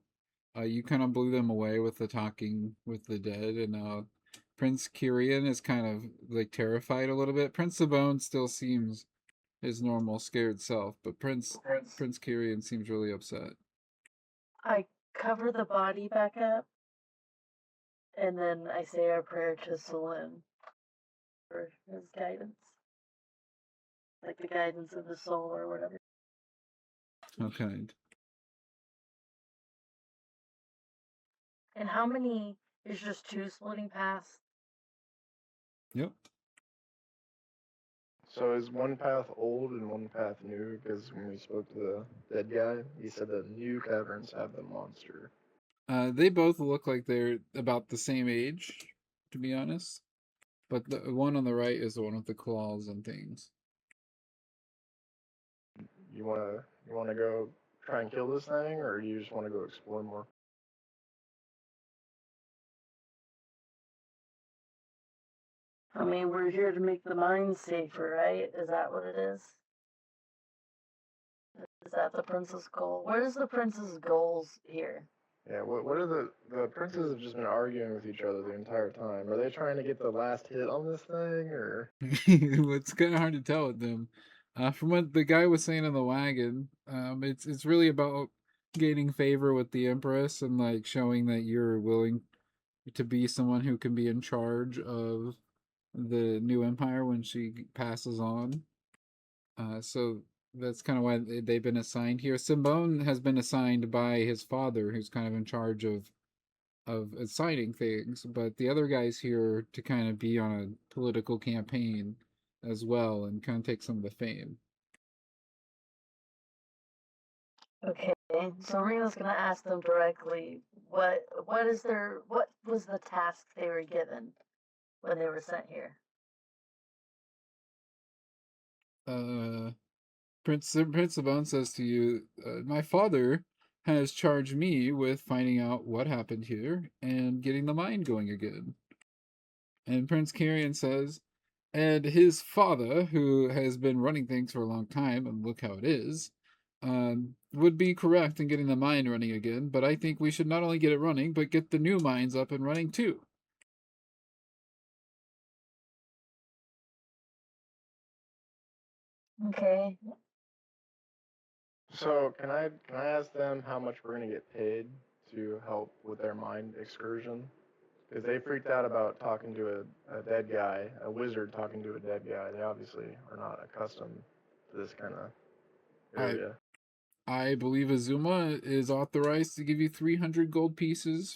You kind of blew them away with the talking with the dead, and Prince Kyrian is kind of like terrified a little bit. Prince Sabone still seems his normal scared self, but Prince Kyrian seems really upset. I cover the body back up, and then I say our prayer to Saloon for his guidance. Like the guidance of the soul or whatever. Okay. And how many is just 2 splitting paths? Yep. So is one path old and one path new? Because when we spoke to the dead guy, he said the new caverns have the monster. They both look like they're about the same age, to be honest. But the one on the right is the one with the claws and things. You wanna go try and kill this thing, or you just want to go explore more? I mean, we're here to make the mines safer, right? Is that what it is? Is that the prince's goal? What is the prince's goals here? Yeah, what are the princes have just been arguing with each other the entire time. Are they trying to get the last hit on this thing, or? It's kind of hard to tell with them. From what the guy was saying in the wagon, it's really about gaining favor with the Empress and like showing that you're willing to be someone who can be in charge of the new empire when she passes on. So that's kind of why they've been assigned here. Simbone has been assigned by his father, who's kind of in charge of assigning things, but the other guy's here to kind of be on a political campaign as well and kind of take some of the fame. Okay, so Reno's gonna ask them directly what was the task they were given when they were sent here? Prince Sabone says to you, my father has charged me with finding out what happened here and getting the mine going again. And Prince Carrion says, and his father, who has been running things for a long time, and look how it is, would be correct in getting the mine running again, but I think we should not only get it running, but get the new mines up and running too. Okay. So can I ask them how much we're gonna get paid to help with their mine excursion? Because they freaked out about talking to a dead guy, a wizard talking to a dead guy. They obviously are not accustomed to this kind of area. I believe Azuma is authorized to give you 300 gold pieces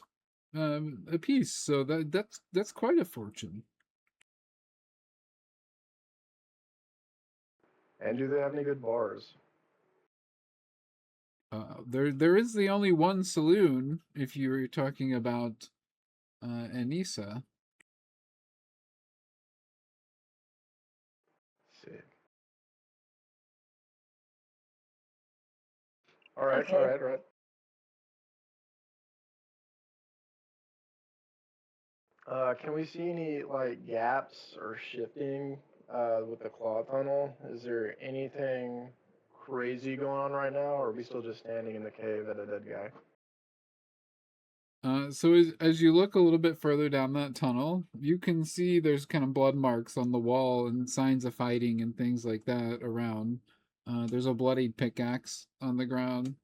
a piece, so that's quite a fortune. And do they have any good bars? There is the only one saloon if you're talking about Anissa. Sick. All right, Okay. all right, all right. Can we see any like gaps or shifting with the claw tunnel? Is there anything crazy going on right now, or are we still just standing in the cave at a dead guy? So as you look a little bit further down that tunnel, you can see there's kind of blood marks on the wall and signs of fighting and things like that around. There's a bloodied pickaxe on the ground.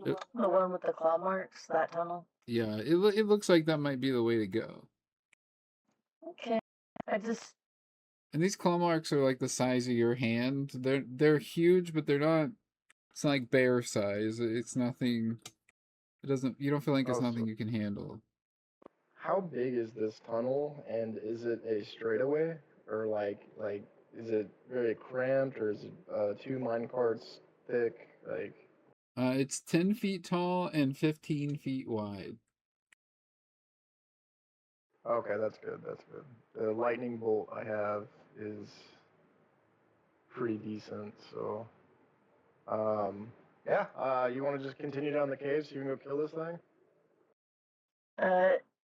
The one with the claw marks, that tunnel? Yeah, it looks like that might be the way to go. Okay. And these claw marks are like the size of your hand. They're huge, but they're not It's not like bear size. It's nothing. It doesn't. You don't feel like it's Oh, nothing so you can handle. how big is this tunnel, and is it a straightaway, or like is it very cramped, or is it 2 mine carts thick? Like, It's 10 feet tall and 15 feet wide. okay, that's good. That's good. The lightning bolt I have is pretty decent, so yeah. You want to just continue down the cave so you can go kill this thing?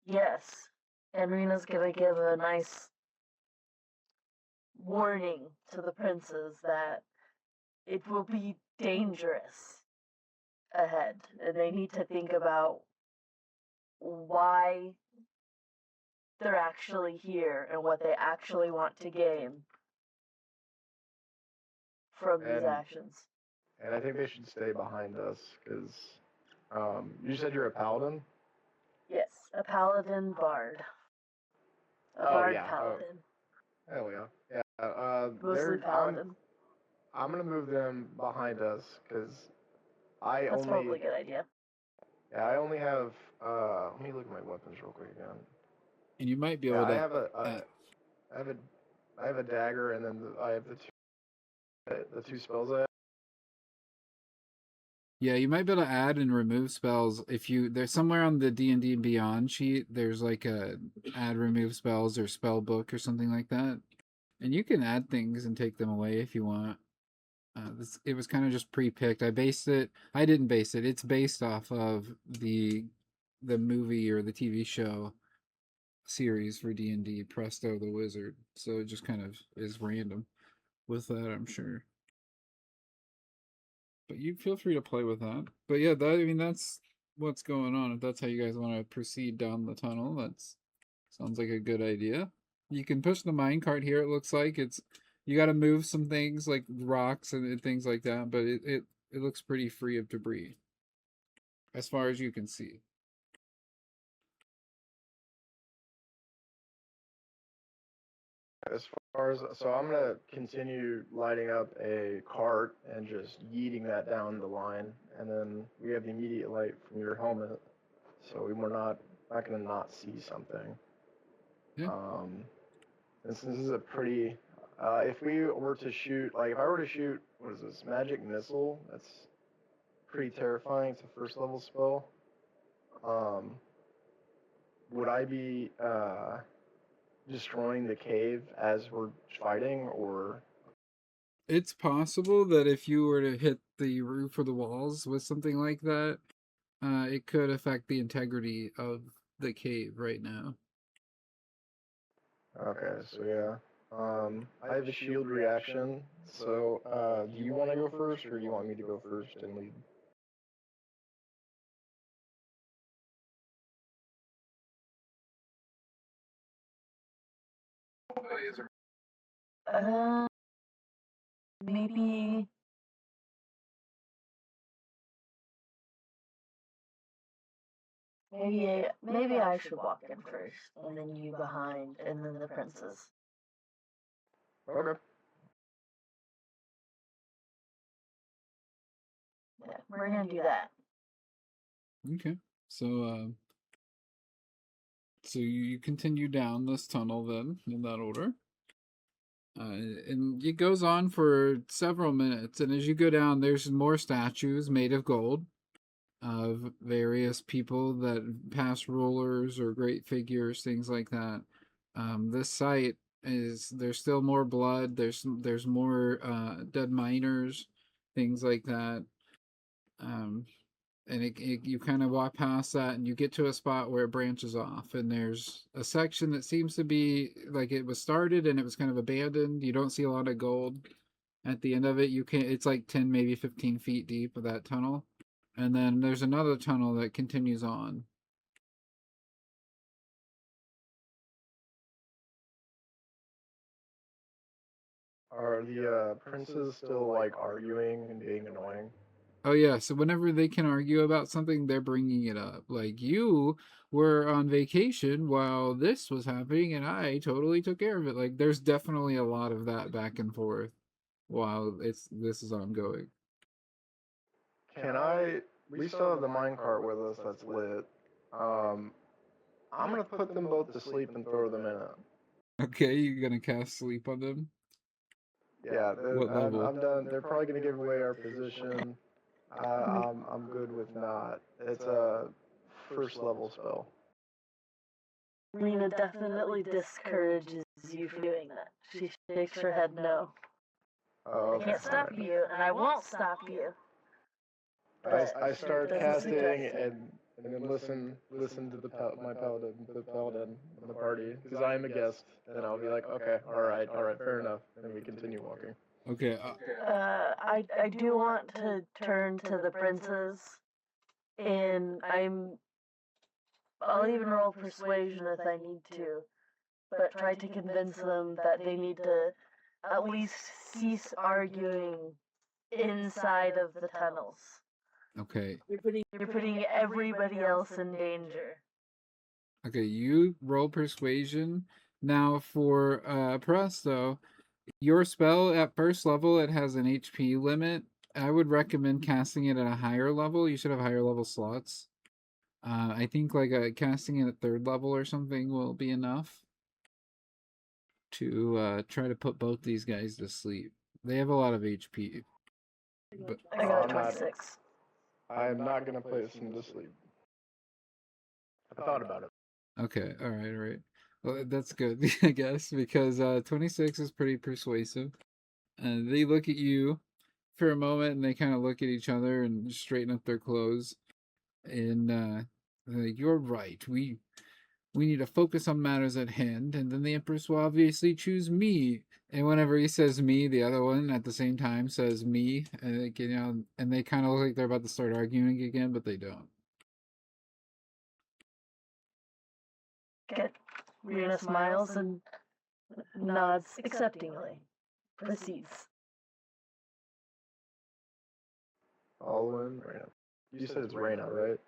Yes. And Rena's gonna give a nice warning to the princes that it will be dangerous ahead, and they need to think about why they're actually here and what they actually want to gain from these And actions. and I think they should stay behind us because you said you're a paladin. Yes, a paladin bard. A Oh bard yeah. Oh paladin. hell yeah. Yeah. Mostly They're paladin. I'm gonna move them behind us because I That's only probably a good idea. yeah I only have let me look at my weapons real quick again. And you might be Yeah, able I to. have Uh, I have a I have a dagger, and then I have the two spells I have. yeah, you might be able to add and remove spells if you. There's somewhere on the D&D Beyond sheet. There's like a add remove spells or spell book or something like that, and you can add things and take them away if you want. It was kind of just pre-picked. I based it. I didn't base it. It's based off of the movie or the TV show series for D&D, Presto the Wizard. So it just kind of is random with that, I'm sure. But you feel free to play with that. But yeah, that I mean that's what's going on. If that's how you guys want to proceed down the tunnel, that's sounds like a good idea. You can push the minecart here. It looks like it's you got to move some things like rocks and things like that, but it looks pretty free of debris as far as you can see. As far as so, I'm gonna continue lighting up a cart and just yeeting that down the line, and then we have the immediate light from your helmet, so we're not gonna not see something. Yeah. And since this is a pretty, if we were to shoot, like if I were to shoot, what is this, magic missile? That's pretty terrifying. It's a first level spell. Um, would I be destroying the cave as we're fighting, or It's possible that if you were to hit the roof or the walls with something like that, it could affect the integrity of the cave right now. okay, so yeah. I have a shield reaction. So, do you want to go first, or do you want me to go first and lead? Uh, maybe. Maybe I should walk in first, and then you behind, and then the princes. Okay. Yeah, we're gonna do that. Okay. So you continue down this tunnel then in that order. And it goes on for several minutes, and as you go down, there's more statues made of gold of various people that pass rulers or great figures, things like that. This site is there's still more blood. There's more dead miners, things like that. Um, and you kind of walk past that, and you get to a spot where it branches off, and there's a section that seems to be like it was started and it was kind of abandoned. You don't see a lot of gold at the end of it. You can It's like 10 maybe 15 feet deep of that tunnel, and then there's another tunnel that continues on. Are the princes still like arguing and being annoying? Oh yeah, so whenever they can argue about something, they're bringing it up. Like you were on vacation while this was happening, and I totally took care of it. Like there's definitely a lot of that back and forth while this is ongoing. We still have the minecart with us that's lit. I'm gonna put them both to sleep and throw them in it. Okay, you're gonna cast sleep on them? Yeah, What level? I'm done. They're probably gonna give away our position. I'm good with not. It's a first level spell. Lena definitely discourages you from doing that. She shakes her head no. Oh, I okay. can't stop Alright. you, and I won't stop you. I start Doesn't casting suggest- and then listen to my paladin, the paladin in the party, because I am a guest, and I'll be like, okay, all right, fair enough, and we continue walking. Okay. I do want to turn to the princes, and I'll even roll persuasion if I need to, but try to convince them that they need to at least cease arguing inside of the tunnels. Okay. You're putting everybody else in danger. Okay, you roll persuasion. Now for Presto, your spell at first level it has an HP limit. I would recommend casting it at a higher level. You should have higher level slots. I think like casting it at third level or something will be enough to try to put both these guys to sleep. They have a lot of HP. But I got a 26. I am not gonna place them to sleep. I thought about it. okay, all right. Well, that's good, I guess, because 26 is pretty persuasive. And they look at you for a moment, and they kind of look at each other and straighten up their clothes. And they're like, "You're right. We need to focus on matters at hand." And then the Empress will obviously choose me. And whenever he says me, the other one at the same time says me, and and they kind of look like they're about to start arguing again, but they don't. Good. Rena smiles and nods acceptingly. Proceeds. Alwyn, Raina. You said it's Raina, right?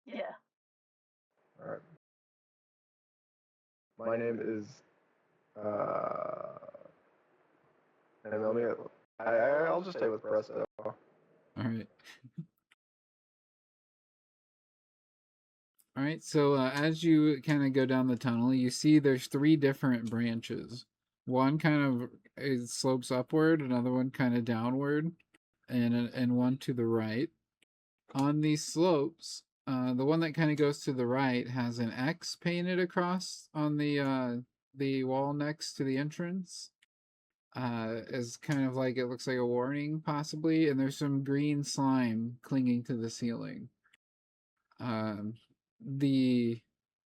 Yeah. Alright. My name is, and let me, I'll just stay with Presto. All right. All right, so as you kind of go down the tunnel, you see there's three different branches. One kind of slopes upward, another one kind of downward, and one to the right. On these slopes, the one that kind of goes to the right has an X painted across on the wall next to the entrance. As kind of like it looks like a warning, possibly, and there's some green slime clinging to the ceiling. The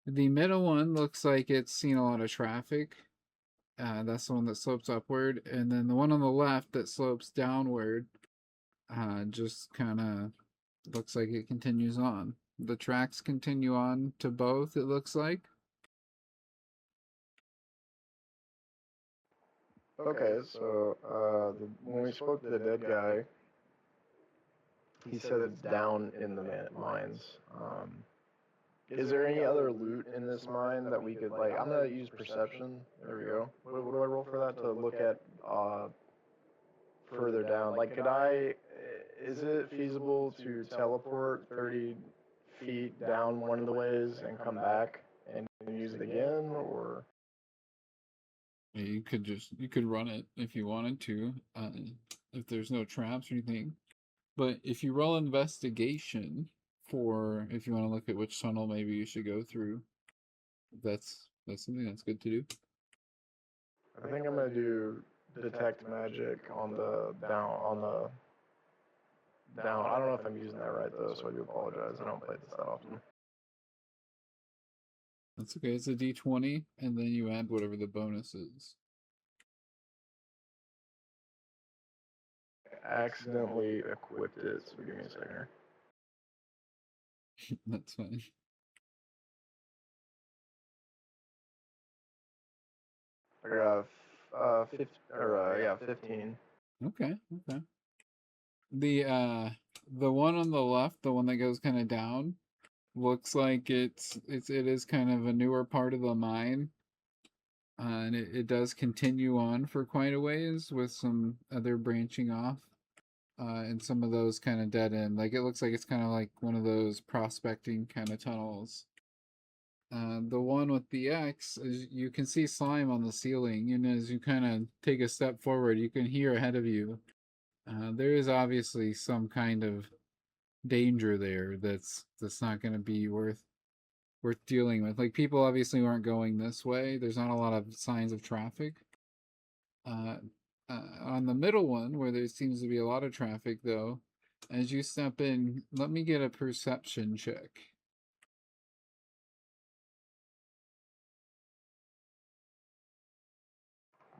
middle one looks like it's seen a lot of traffic. That's the one that slopes upward, and then the one on the left that slopes downward, just kind of looks like it continues on. The tracks continue on to both, it looks like. Okay, so when we spoke to the dead guy, he said it's down in the mines. Is there any other loot in this mine that we could, like, I'm gonna use perception. There we go. What do I roll for that to look at further down? Like, is it feasible to teleport 30 feet down one of the ways and come back and use it again, or? Yeah, you could run it if you wanted to, if there's no traps or anything. But if you roll investigation for if you want to look at which tunnel maybe you should go through, that's something that's good to do. I think I'm gonna do detect magic on the down. I don't know if I'm using that right though, so I do apologize. I don't play this that often. That's okay. It's a D20, and then you add whatever the bonus is. I accidentally equipped it, so give me a second here. That's fine. I got 15. Okay. The one on the left, the one that goes kind of down, looks like it is kind of a newer part of the mine. And it does continue on for quite a ways with some other branching off. and some of those kind of dead end. Like it looks like it's kind of like one of those prospecting kind of tunnels. The one with the X is you can see slime on the ceiling, and as you kind of take a step forward, you can hear ahead of you. There is obviously some kind of danger there that's not going to be worth dealing with. Like people obviously aren't going this way. There's not a lot of signs of traffic. On the middle one, where there seems to be a lot of traffic, though, as you step in, let me get a perception check.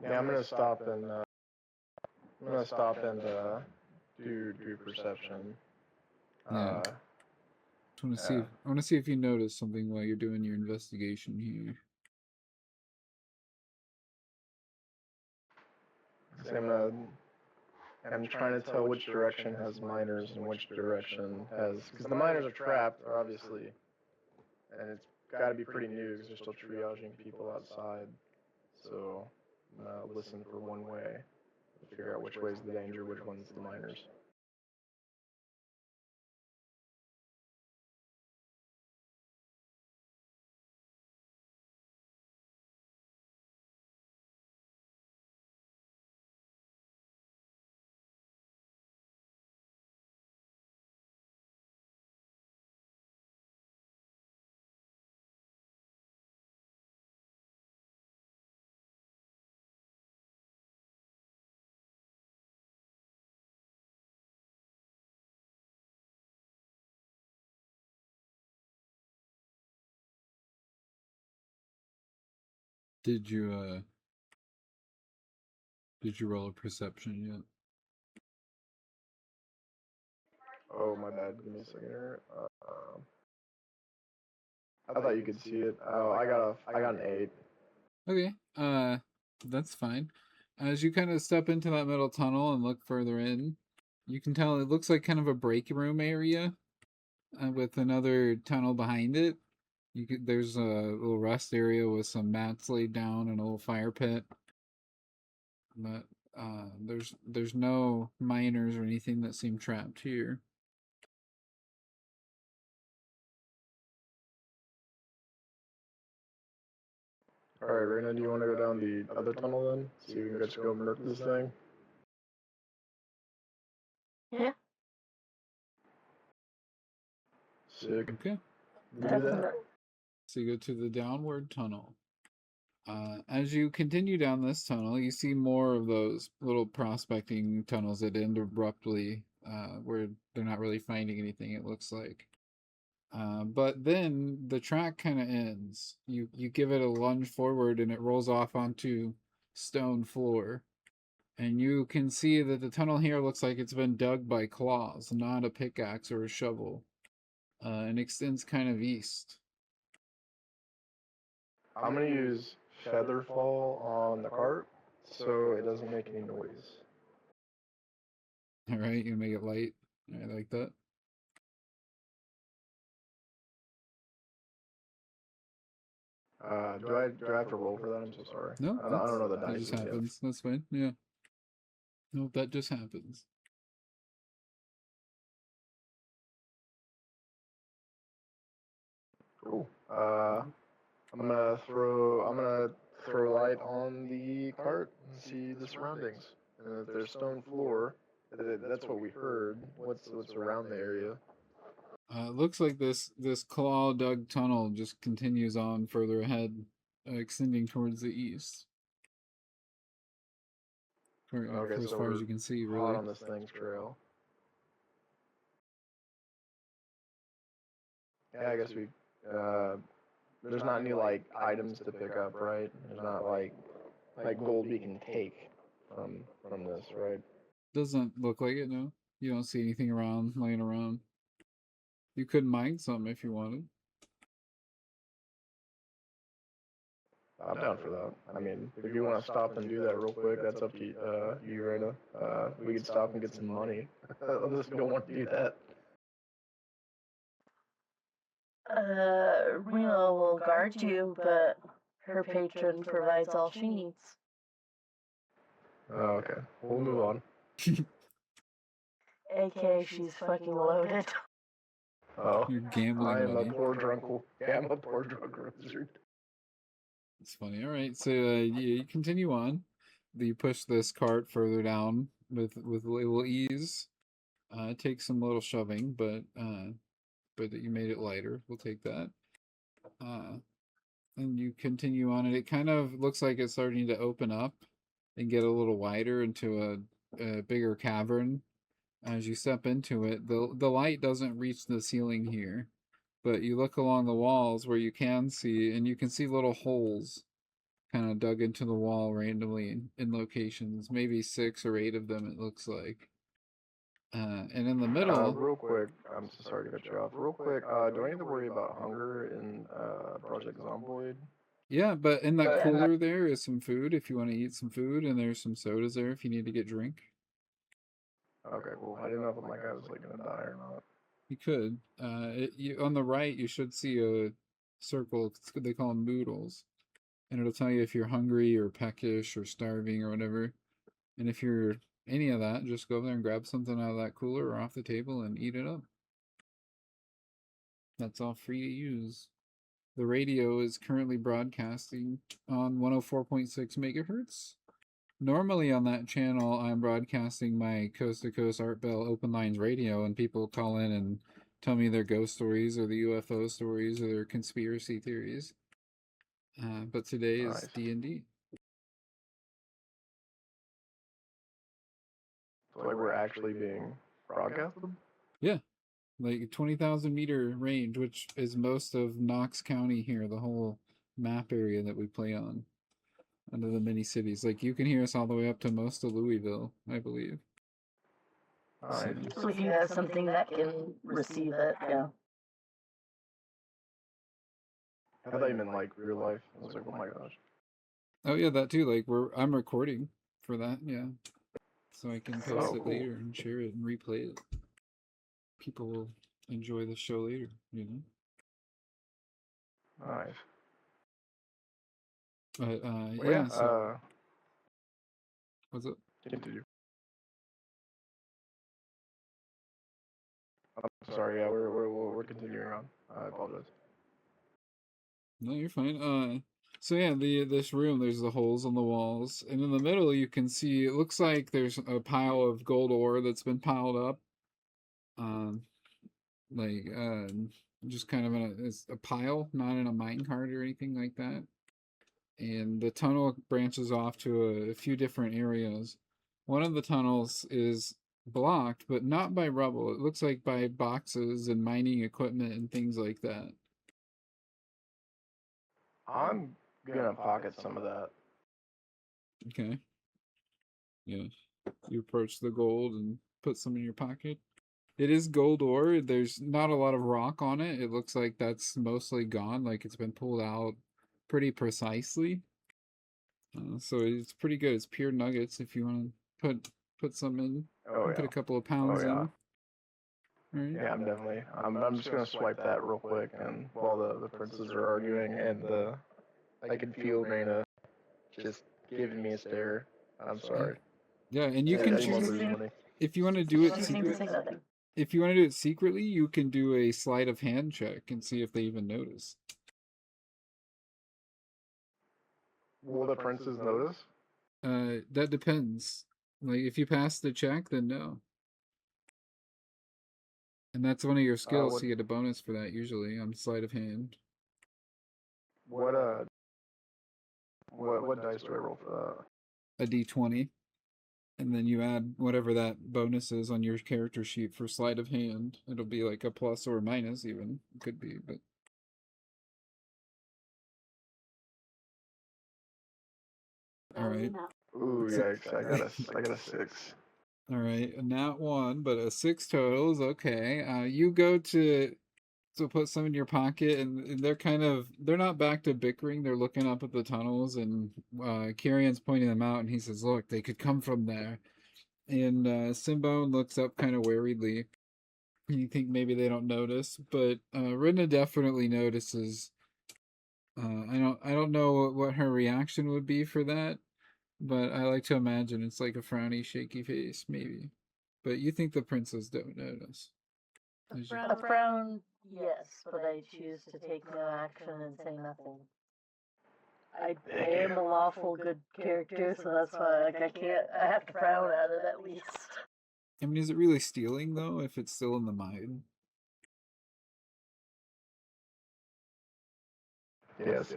Yeah, I'm gonna stop and do perception. Yeah. I want to see if you notice something while you're doing your investigation here. So I'm trying to tell which direction has miners and which direction has, because the miners are trapped, obviously, and it's got to be pretty new because they're still triaging people outside. So I'm gonna listen for one way, figure out which way's the danger, which one's the miners. Did you roll a perception yet? Oh, my bad. Give me a second here. I thought you could see it. Oh, I got an 8. Okay, that's fine. As you kind of step into that middle tunnel and look further in, you can tell it looks like kind of a break room area, with another tunnel behind it. There's a little rest area with some mats laid down and a little fire pit. But there's no miners or anything that seem trapped here. Alright, Raina, do you want to go down the other tunnel then? So you can just go murk this thing? Yeah. Sick. Okay. Do that. So you go to the downward tunnel. As you continue down this tunnel, you see more of those little prospecting tunnels that end abruptly, where they're not really finding anything, it looks like. But then the track kind of ends. You give it a lunge forward and it rolls off onto stone floor. And you can see that the tunnel here looks like it's been dug by claws, not a pickaxe or a shovel. And extends kind of east. I'm gonna use Featherfall on the cart so it doesn't make any noise. Alright, you make it light. I like that. Do I have to roll for that? I'm so sorry. No, I don't know the that dice. just happens. That's fine. Yeah. No, that just happens. Cool. I'm gonna throw light on the cart and see the surroundings. And if there's stone floor, that's what we heard. What's around the area? It looks like this claw dug tunnel just continues on further ahead, extending towards the east. For as far as you can see, really. Hot on this thing's trail. Yeah, I guess we. There's not any like items to pick up, right? There's not like gold we can take from this, right? Doesn't look like it. No, you don't see anything laying around. You could mine some if you wanted. I'm down for that. I mean, if you want to stop and do that real quick, that's up to you, Raina. We could stop and get some money. Unless you don't want to do that. Reno will guard you, but her patron provides all she needs. Oh, okay. We'll move on. AK, she's fucking loaded. Oh, You're gambling I am money. a poor drunk. Yeah, I'm a poor drunk wizard. It's funny. All right, so you continue on. You push this cart further down with little ease. It takes some little shoving, but you made it lighter. We'll take that. And you continue on, and it kind of looks like it's starting to open up and get a little wider into a bigger cavern. As you step into it, the light doesn't reach the ceiling here, but you look along the walls where you can see, and you can see little holes kind of dug into the wall randomly in locations, maybe 6 or 8 of them it looks like. And in the middle, Real quick, I'm so sorry to cut you off. Real quick, do I need to worry about hunger in Project Zomboid? yeah, but in that cooler there is some food if you want to eat some food, and there's some sodas there if you need to get drink. Okay, cool. I didn't know if my guy was like gonna die or not. You could. On the right, you should see a circle. They call them noodles, and it'll tell you if you're hungry or peckish or starving or whatever. And if you're any of that, just go over there and grab something out of that cooler or off the table and eat it up. That's all free to use. The radio is currently broadcasting on 104.6 megahertz. Normally on that channel, I'm broadcasting my Coast to Coast Art Bell Open Lines radio, and people call in and tell me their ghost stories or the UFO stories or their conspiracy theories. But today is D&D. So like we're actually being broadcasted? Yeah, like 20,000 meter range, which is most of Knox County here, the whole map area that we play on. Under the mini cities. Like you can hear us all the way up to most of Louisville, I believe. Alright. So if you have something that can receive it, yeah. I thought you meant like real life. I was like, oh my gosh. Oh yeah, that too. Like I'm recording for that, yeah. So I can post it cool. later and share it and replay it. People will enjoy the show later, you know. Nice. But Well, yeah, so what's up? continue. I'm sorry, yeah, we're continuing on. I apologize. No, you're fine. So yeah, this room, there's the holes on the walls, and in the middle you can see it looks like there's a pile of gold ore that's been piled up. Like just kind of it's a pile, not in a mine cart or anything like that. And the tunnel branches off to a few different areas. One of the tunnels is blocked, but not by rubble. It looks like by boxes and mining equipment and things like that. I'm gonna pocket some of that. Okay. Yeah. You approach the gold and put some in your pocket. It is gold ore. There's not a lot of rock on it. It looks like that's mostly gone, like it's been pulled out pretty precisely. So it's pretty good. It's pure nuggets if you want to put some in. Put a couple of pounds in. Right. Yeah, I'm just gonna swipe that real quick, and while the princes are arguing, and I can feel Raina just giving me a stare. I'm sorry. Yeah, and you can choose if you want to do it secretly. If you want to do it secretly, you can do a sleight of hand check and see if they even notice. Will the princes notice? That depends. Like if you pass the check, then no. And that's one of your skills. You get a bonus for that usually on sleight of hand. What dice do I roll for that? A d20. And then you add whatever that bonus is on your character sheet for sleight of hand. It'll be like a plus or a minus even. It could be, but alright. Ooh, yikes, I got a 6. Alright, not 1, but a 6 total is okay. You go to put some in your pocket, and they're not back to bickering. They're looking up at the tunnels, and Carrion's pointing them out, and he says, look, they could come from there. And Simbone looks up kind of worriedly. You think maybe they don't notice, but Rinna definitely notices. I don't know what her reaction would be for that, but I like to imagine it's like a frowny, shaky face, maybe. But you think the princes don't notice. A frown, yes, but I choose to take no action and say nothing. I am a lawful good character, so that's why I have to frown at it at least. I mean, is it really stealing though if it's still in the mine? Yes.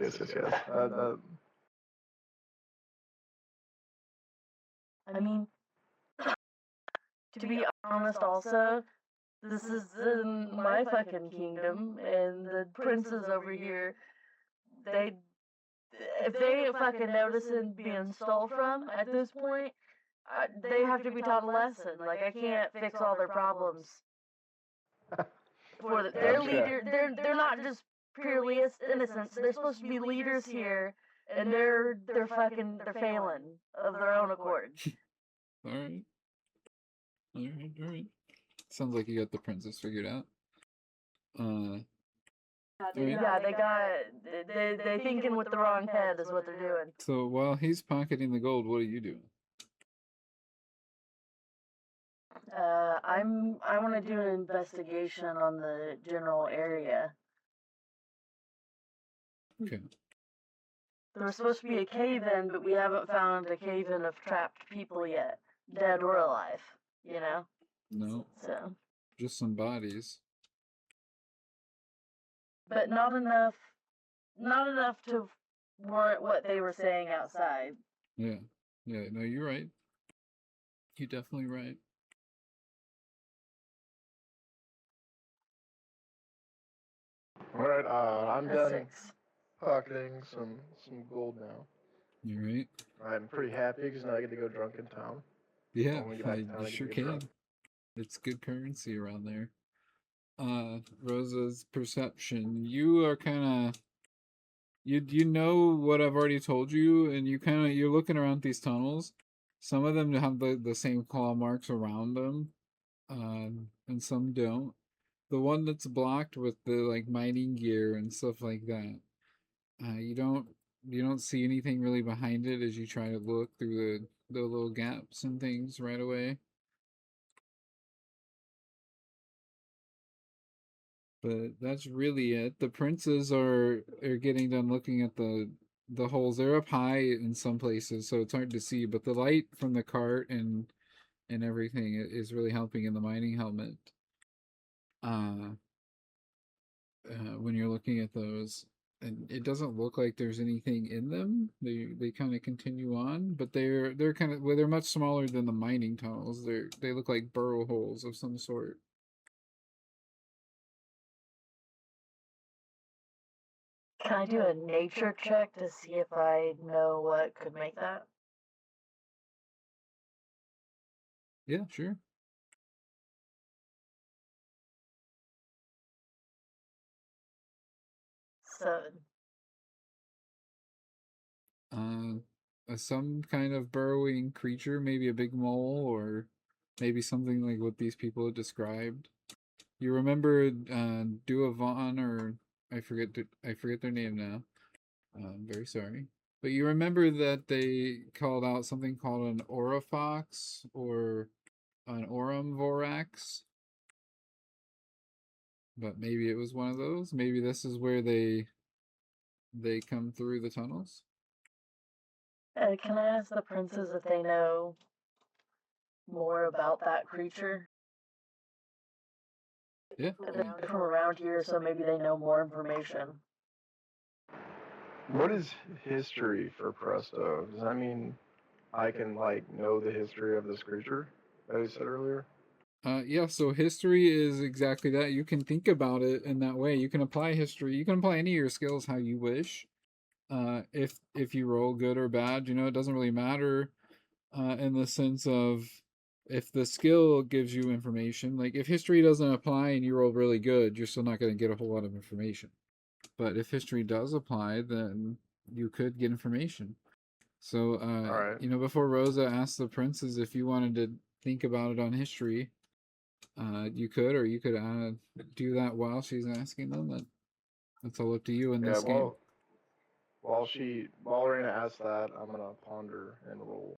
I mean, to be honest, also, this is in my fucking kingdom, and the princes over here, if they fucking noticing being stole from at this point, they have to be taught a lesson. Like, I can't fix all their problems. Their leader, they're not just purely innocents. They're supposed to be leaders here, and they're failing of their own accord. All right. Sounds like you got the princess figured out. Yeah, they thinking with the wrong head is what they're doing. So while he's pocketing the gold, what are you doing? I want to do an investigation on the general area. Okay. There was supposed to be a cave-in, but we haven't found a cave-in of trapped people yet, dead or alive. You know. No. So. Just some bodies. But not enough to warrant what they were saying outside. Yeah. No, you're right. You're definitely right. All right, I'm That's done 6. pocketing some gold now. You're right. I'm pretty happy because now I get to go drunk in town. Yeah, When we get back to town, I you get to sure get can. drunk. It's good currency around there. Rosa's perception. You are kind of you know what I've already told you, and you're looking around these tunnels. Some of them have the same claw marks around them, and some don't. The one that's blocked with the like mining gear and stuff like that. You don't see anything really behind it as you try to look through the little gaps and things right away. But that's really it. The princes are getting done looking at the holes. They're up high in some places, so it's hard to see. But the light from the cart and everything is really helping in the mining helmet. When you're looking at those, and it doesn't look like there's anything in them. They kind of continue on, but they're kind of they're much smaller than the mining tunnels. They look like burrow holes of some sort. Can I do a nature check to see if I know what could make that? Yeah, sure. Some kind of burrowing creature, maybe a big mole, or maybe something like what these people had described. You remember Duavon, or I forget their name now. I'm very sorry. But you remember that they called out something called an Aurafox or an Vorax? But maybe it was one of those. Maybe this is where they come through the tunnels. Can I ask the princes if they know more about that creature? Yeah. They're from around here, so maybe they know more information. What is history for Presto? Does that mean I can like know the history of this creature that you said earlier? Yeah, so history is exactly that. You can think about it in that way. You can apply history. You can apply any of your skills how you wish. If you roll good or bad, it doesn't really matter in the sense of if the skill gives you information. Like if history doesn't apply and you roll really good, you're still not going to get a whole lot of information. But if history does apply, then you could get information. So, All right. before Rosa asked the princes if you wanted to think about it on history, you could, or you could do that while she's asking them. That's all up to you in this game. While Lorena asks that, I'm gonna ponder and roll.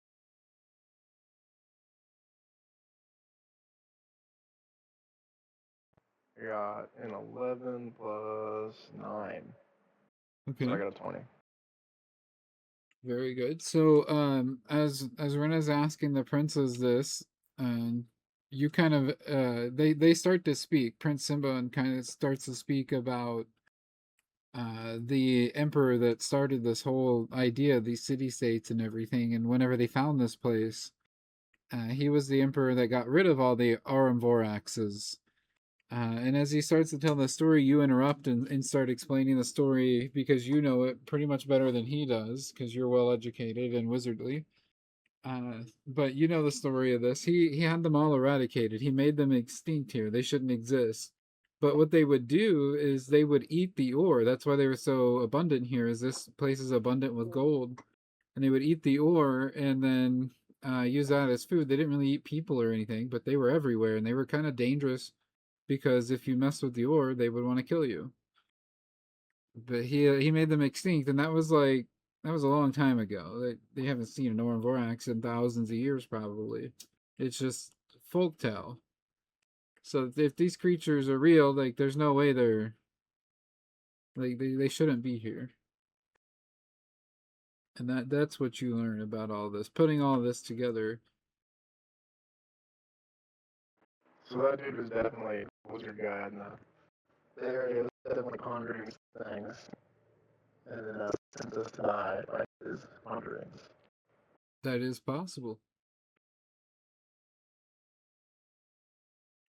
I got an 11 plus 9. Okay. So I got a 20. Very good. So, as Rena's asking the princes this, you kind of they start to speak. Prince Simba kind of starts to speak about the emperor that started this whole idea of these city states and everything. And whenever they found this place, he was the emperor that got rid of all the Aramvoraxes. And as he starts to tell the story, you interrupt and start explaining the story because you know it pretty much better than he does because you're well educated and wizardly. But you know the story of this. He had them all eradicated. He made them extinct here. They shouldn't exist. But what they would do is they would eat the ore. That's why they were so abundant here. Is this place is abundant with gold, and they would eat the ore and then use that as food. They didn't really eat people or anything, but they were everywhere and they were kind of dangerous because if you mess with the ore, they would want to kill you. But he made them extinct, and that was a long time ago. They haven't seen an Vorax in thousands of years, probably. It's just folktale. So if these creatures are real, like there's no way they're like they shouldn't be here. And that's what you learn about all this, putting all this together. So that dude was definitely a wizard guy in the area. Was definitely pondering things. And then sent us to die by his ponderings. That is possible.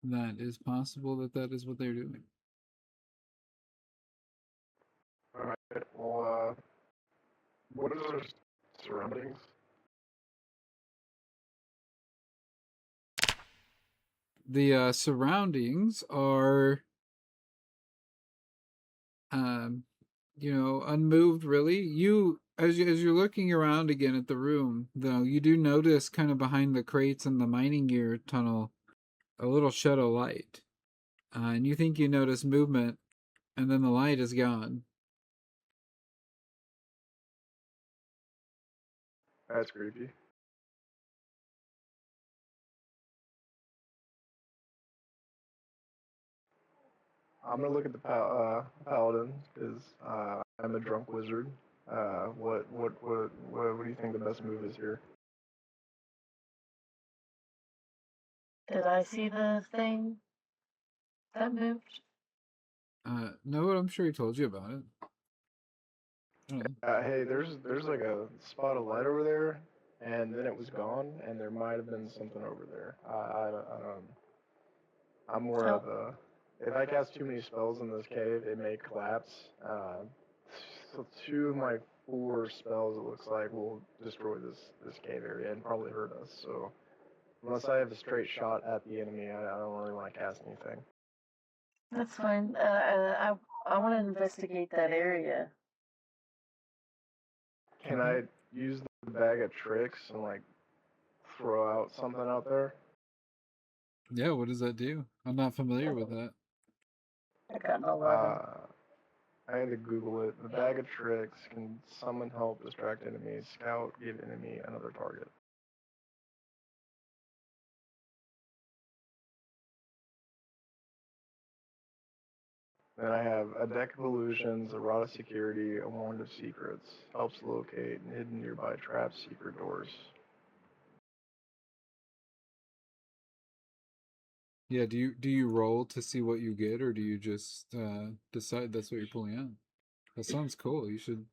That is possible that is what they're doing. Alright, well, what is our surroundings? The surroundings are unmoved really. You as you're looking around again at the room, though, you do notice kind of behind the crates and the mining gear tunnel a little shadow light. And you think you notice movement, and then the light is gone. That's creepy. I'm gonna look at the paladin because I'm a drunk wizard. What do you think the best move is here? Did I see the thing that moved? No, I'm sure he told you about it. Hey, there's like a spot of light over there, and then it was gone, and there might have been something over there. I'm more of a. If I cast too many spells in this cave, it may collapse. So 2 of my 4 spells, it looks like, will destroy this cave area and probably hurt us. So unless I have a straight shot at the enemy, I don't really want to cast anything. That's fine. I want to investigate that area. Can I use the bag of tricks and like throw out something out there? Yeah, what does that do? I'm not familiar with that. I got an 11. I had to Google it. The bag of tricks can summon help, distract enemies, scout, give enemy another target. Then I have a deck of illusions, a rod of security, a wand of secrets, helps locate and hidden nearby traps, secret doors. Yeah, do you roll to see what you get, or do you just decide that's what you're pulling out? That sounds cool. You should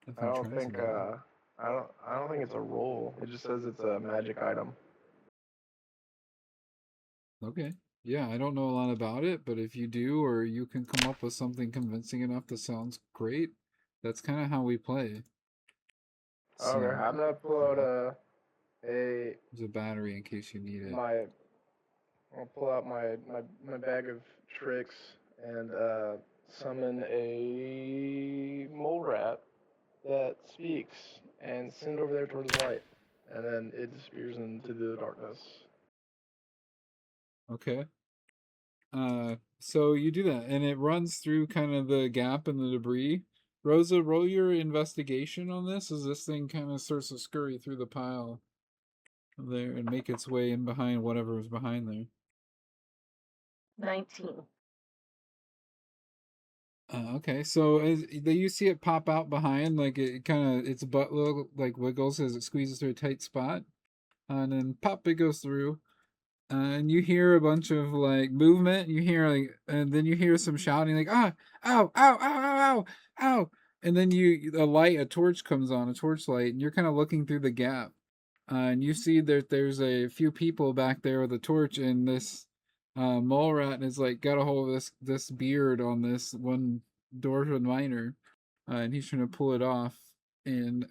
I definitely don't try think some. I don't think it's a roll. It just says it's a magic item. Okay. Yeah, I don't know a lot about it, but if you do, or you can come up with something convincing enough that sounds great, that's kind of how we play. So, Okay, I'm gonna pull out there's a battery in case you need it. I'll pull out my bag of tricks and summon a mole rat that speaks and send it over there towards the light, and then it disappears into the darkness. Okay. So you do that, and it runs through kind of the gap in the debris. Rosa, roll your investigation on this as this thing kind of starts to scurry through the pile there and make its way in behind whatever is behind there. 19. Okay, so you see it pop out behind, like it kind of its butt little like wiggles as it squeezes through a tight spot, and then pop it goes through, and you hear a bunch of like movement. You hear like, and then you hear some shouting like ow, ow, ow, ow, ow, ow, and then a torch comes on, a torch light, and you're kind of looking through the gap, and you see that there's a few people back there with a torch, and this mole rat is like got a hold of this beard on this one dwarven miner, and he's trying to pull it off, and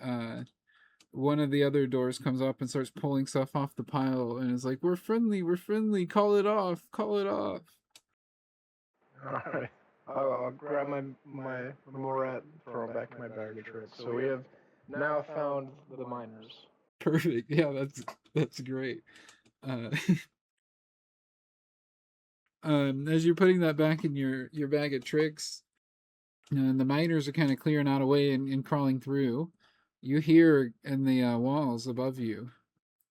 one of the other doors comes up and starts pulling stuff off the pile, and is like, we're friendly, call it off, call it off. All right. I'll grab my Morat, throw him back in my bag of tricks. So we have now found the miners. Perfect. Yeah, that's great. As you're putting that back in your bag of tricks, and the miners are kind of clearing out a way and crawling through, you hear in the walls above you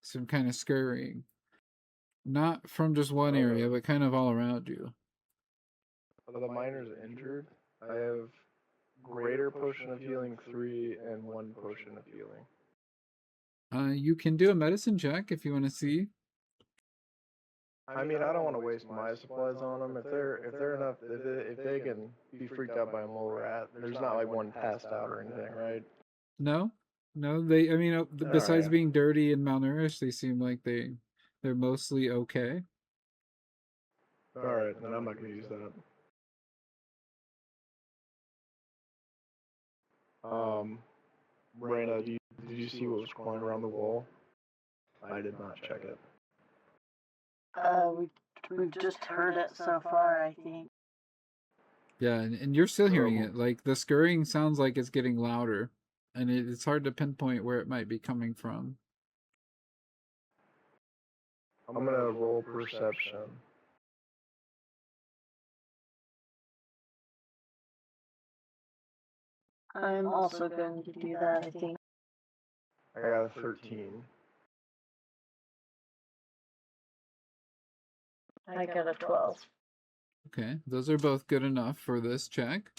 some kind of scurrying. Not from just one area, but kind of all around you. Are the miners injured? I have greater potion of healing 3 and 1 potion of healing. You can do a medicine check if you want to see. I mean, I don't want to waste my supplies on them. If they can be freaked out by a mole rat, there's not like one passed out or anything, right? No, they. I mean, besides being dirty and malnourished, they seem like they're mostly okay. All right, then I'm not gonna use that. Brenda, did you see what was crawling around the wall? I did not check it. We've just heard it so far, I think. Yeah, and you're still hearing it. Like the scurrying sounds like it's getting louder, and it's hard to pinpoint where it might be coming from. I'm gonna roll perception. I'm also going to do that, I think. I got a 13. I got a 12. Okay, those are both good enough for this check.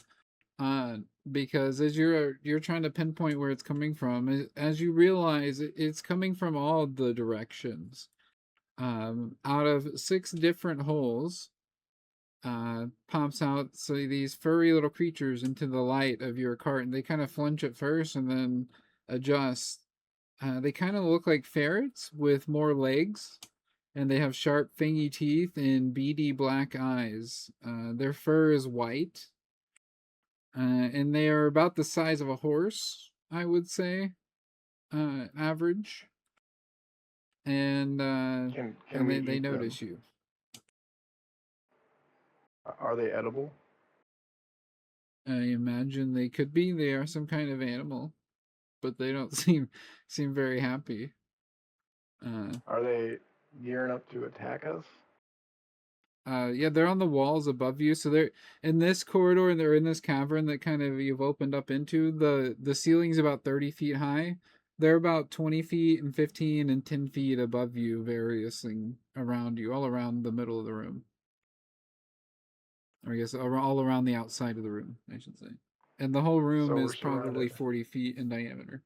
Because as you're trying to pinpoint where it's coming from, as you realize it's coming from all the directions. Out of 6 different holes, pops out these furry little creatures into the light of your cart, and they kind of flinch at first and then adjust. They kind of look like ferrets with more legs, and they have sharp, fangy teeth and beady black eyes. Their fur is white, and they are about the size of a horse, I would say, average. And they notice you. Are they edible? I imagine they could be. They are some kind of animal, but they don't seem very happy. Are they gearing up to attack us? Yeah, they're on the walls above you. So they're in this corridor, and they're in this cavern that kind of you've opened up into. The ceiling's about 30 feet high. They're about 20 feet and 15 and 10 feet above you, variously around you, all around the middle of the room. Or I guess all around the outside of the room, I should say. And the whole room is probably 40 feet in diameter.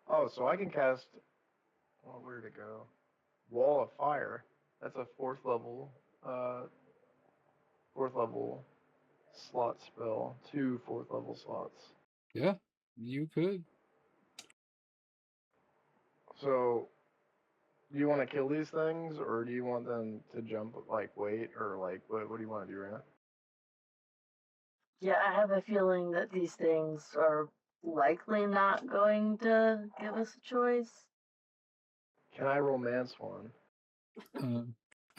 Oh, so I can cast... Oh, where'd it go? Wall of Fire. That's a 4th level slot spell. 2 4th level slots. Yeah, you could. So, do you want to kill these things, or do you want them to jump, like, wait, or, like, what do you want to do right now? Yeah, I have a feeling that these things are likely not going to give us a choice. Can I romance one?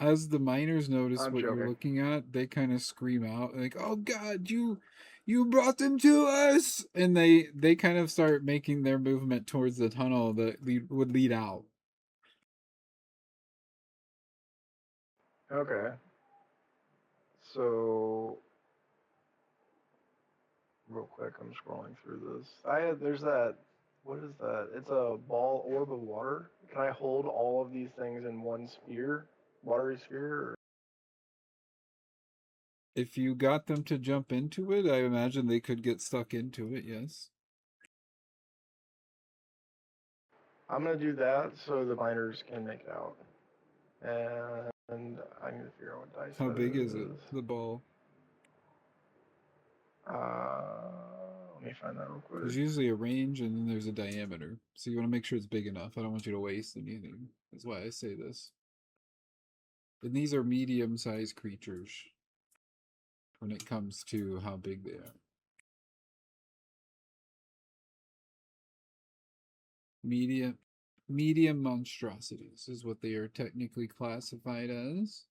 As the miners notice what you're looking at, they kind of scream out like, "Oh God, you brought them to us!" And they kind of start making their movement towards the tunnel that would lead out. Okay. So, real quick, I'm scrolling through this. There's that what is that? It's a ball orb of water. Can I hold all of these things in one sphere, watery sphere? Or... If you got them to jump into it, I imagine they could get stuck into it, yes. I'm gonna do that so the miners can make it out. And I need to figure out what dice How that big is it, is. the ball? Let me find that real quick. There's usually a range and then there's a diameter. So you want to make sure it's big enough. I don't want you to waste anything. That's why I say this. And these are medium-sized creatures when it comes to how big they are. Medium monstrosities is what they are technically classified as.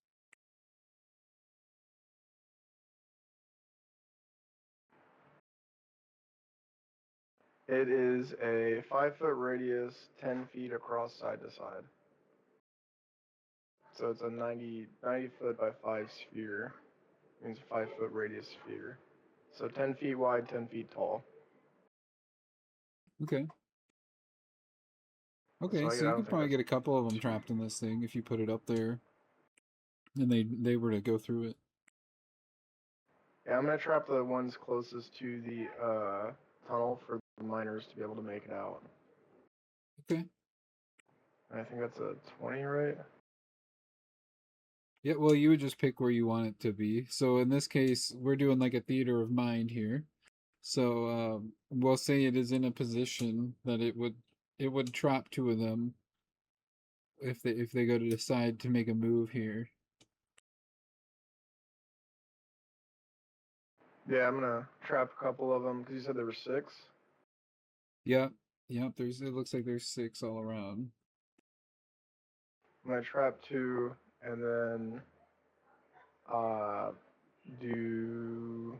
It is a 5-foot radius, 10 feet across side to side. So it's a 90 foot by 5 sphere. Means 5-foot radius sphere. So 10 feet wide, 10 feet tall. Okay. Okay, So so I you don't could think probably that's get a couple of them trapped in this thing if you put it up there. And they were to go through it. Yeah, I'm gonna trap the ones closest to the tunnel for the miners to be able to make it out. Okay. And I think that's a 20, right? Yeah, well, you would just pick where you want it to be. So in this case, we're doing like a theater of mind here. So we'll say it is in a position that it would trap two of them if they go to decide to make a move here. Yeah, I'm gonna trap a couple of them because you said there were 6. Yep, yep. It looks like there's 6 all around. I'm gonna trap 2 and then uh do.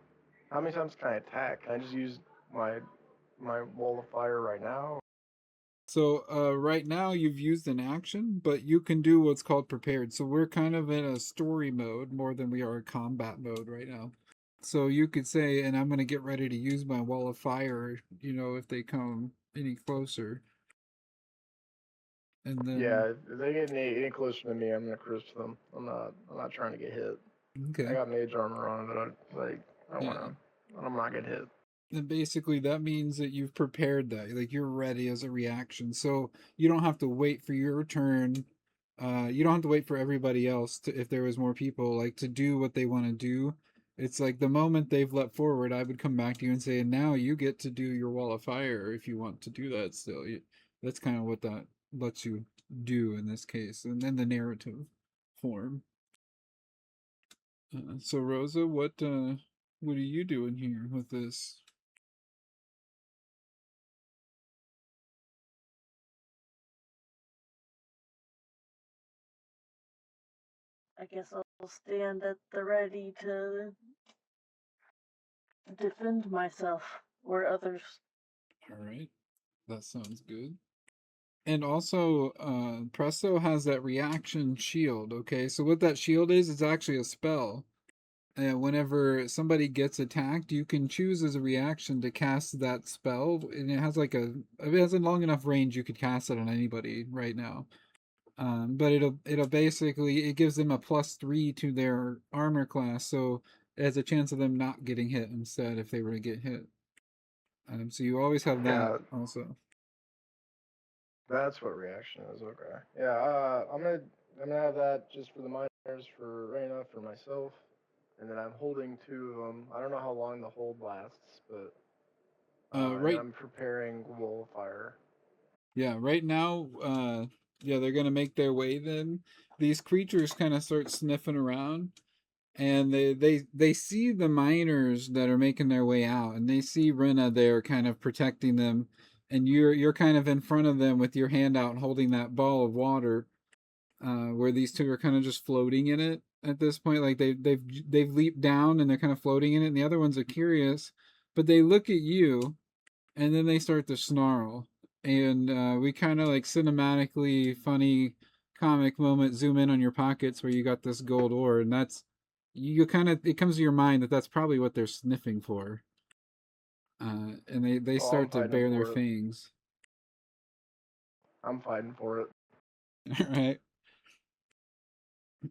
How many times can I attack? Can I just use my wall of fire right now? So right now you've used an action, but you can do what's called prepared. So we're kind of in a story mode more than we are a combat mode right now. So you could say, and I'm going to get ready to use my wall of fire, if they come any closer. And then Yeah, if they get any closer to me, I'm gonna crisp them. I'm not trying to get hit. okay. I got mage armor on, but I Yeah. wanna. I'm not get hit. And basically that means that you've prepared that, like you're ready as a reaction. So you don't have to wait for your turn. You don't have to wait for everybody else to, if there was more people, like to do what they want to do. It's like the moment they've leapt forward, I would come back to you and say, now you get to do your wall of fire if you want to do that still. That's kind of what that lets you do in this case, and then the narrative form. So Rosa, what are you doing here with this? I guess I'll stand at the ready to defend myself or others. All right, that sounds good. And also, Presto has that reaction shield. Okay, so what that shield is, it's actually a spell. And whenever somebody gets attacked, you can choose as a reaction to cast that spell, and it has it has a long enough range you could cast it on anybody right now. But it'll basically, it gives them a +3 to their armor class, so it has a chance of them not getting hit instead if they were to get hit. So you always have that Yeah, also. that's what reaction is. Okay. Yeah. I'm gonna have that just for the miners for Reyna for myself, and then I'm holding 2 of them. I don't know how long the hold lasts, but and Right I'm preparing wall of fire. Yeah, right now, yeah, they're gonna make their way then. These creatures kind of start sniffing around, and they see the miners that are making their way out, and they see Rena there kind of protecting them, and you're kind of in front of them with your hand out holding that ball of water, where these two are kind of just floating in it at this point. Like they've leaped down and they're kind of floating in it, and the other ones are curious, but they look at you and then they start to snarl, and we kind of like cinematically funny comic moment zoom in on your pockets where you got this gold ore, and that's you kind of, it comes to your mind that that's probably what they're sniffing for, and they Oh, I'm start to fighting them bare their for it. fangs. I'm fighting for it.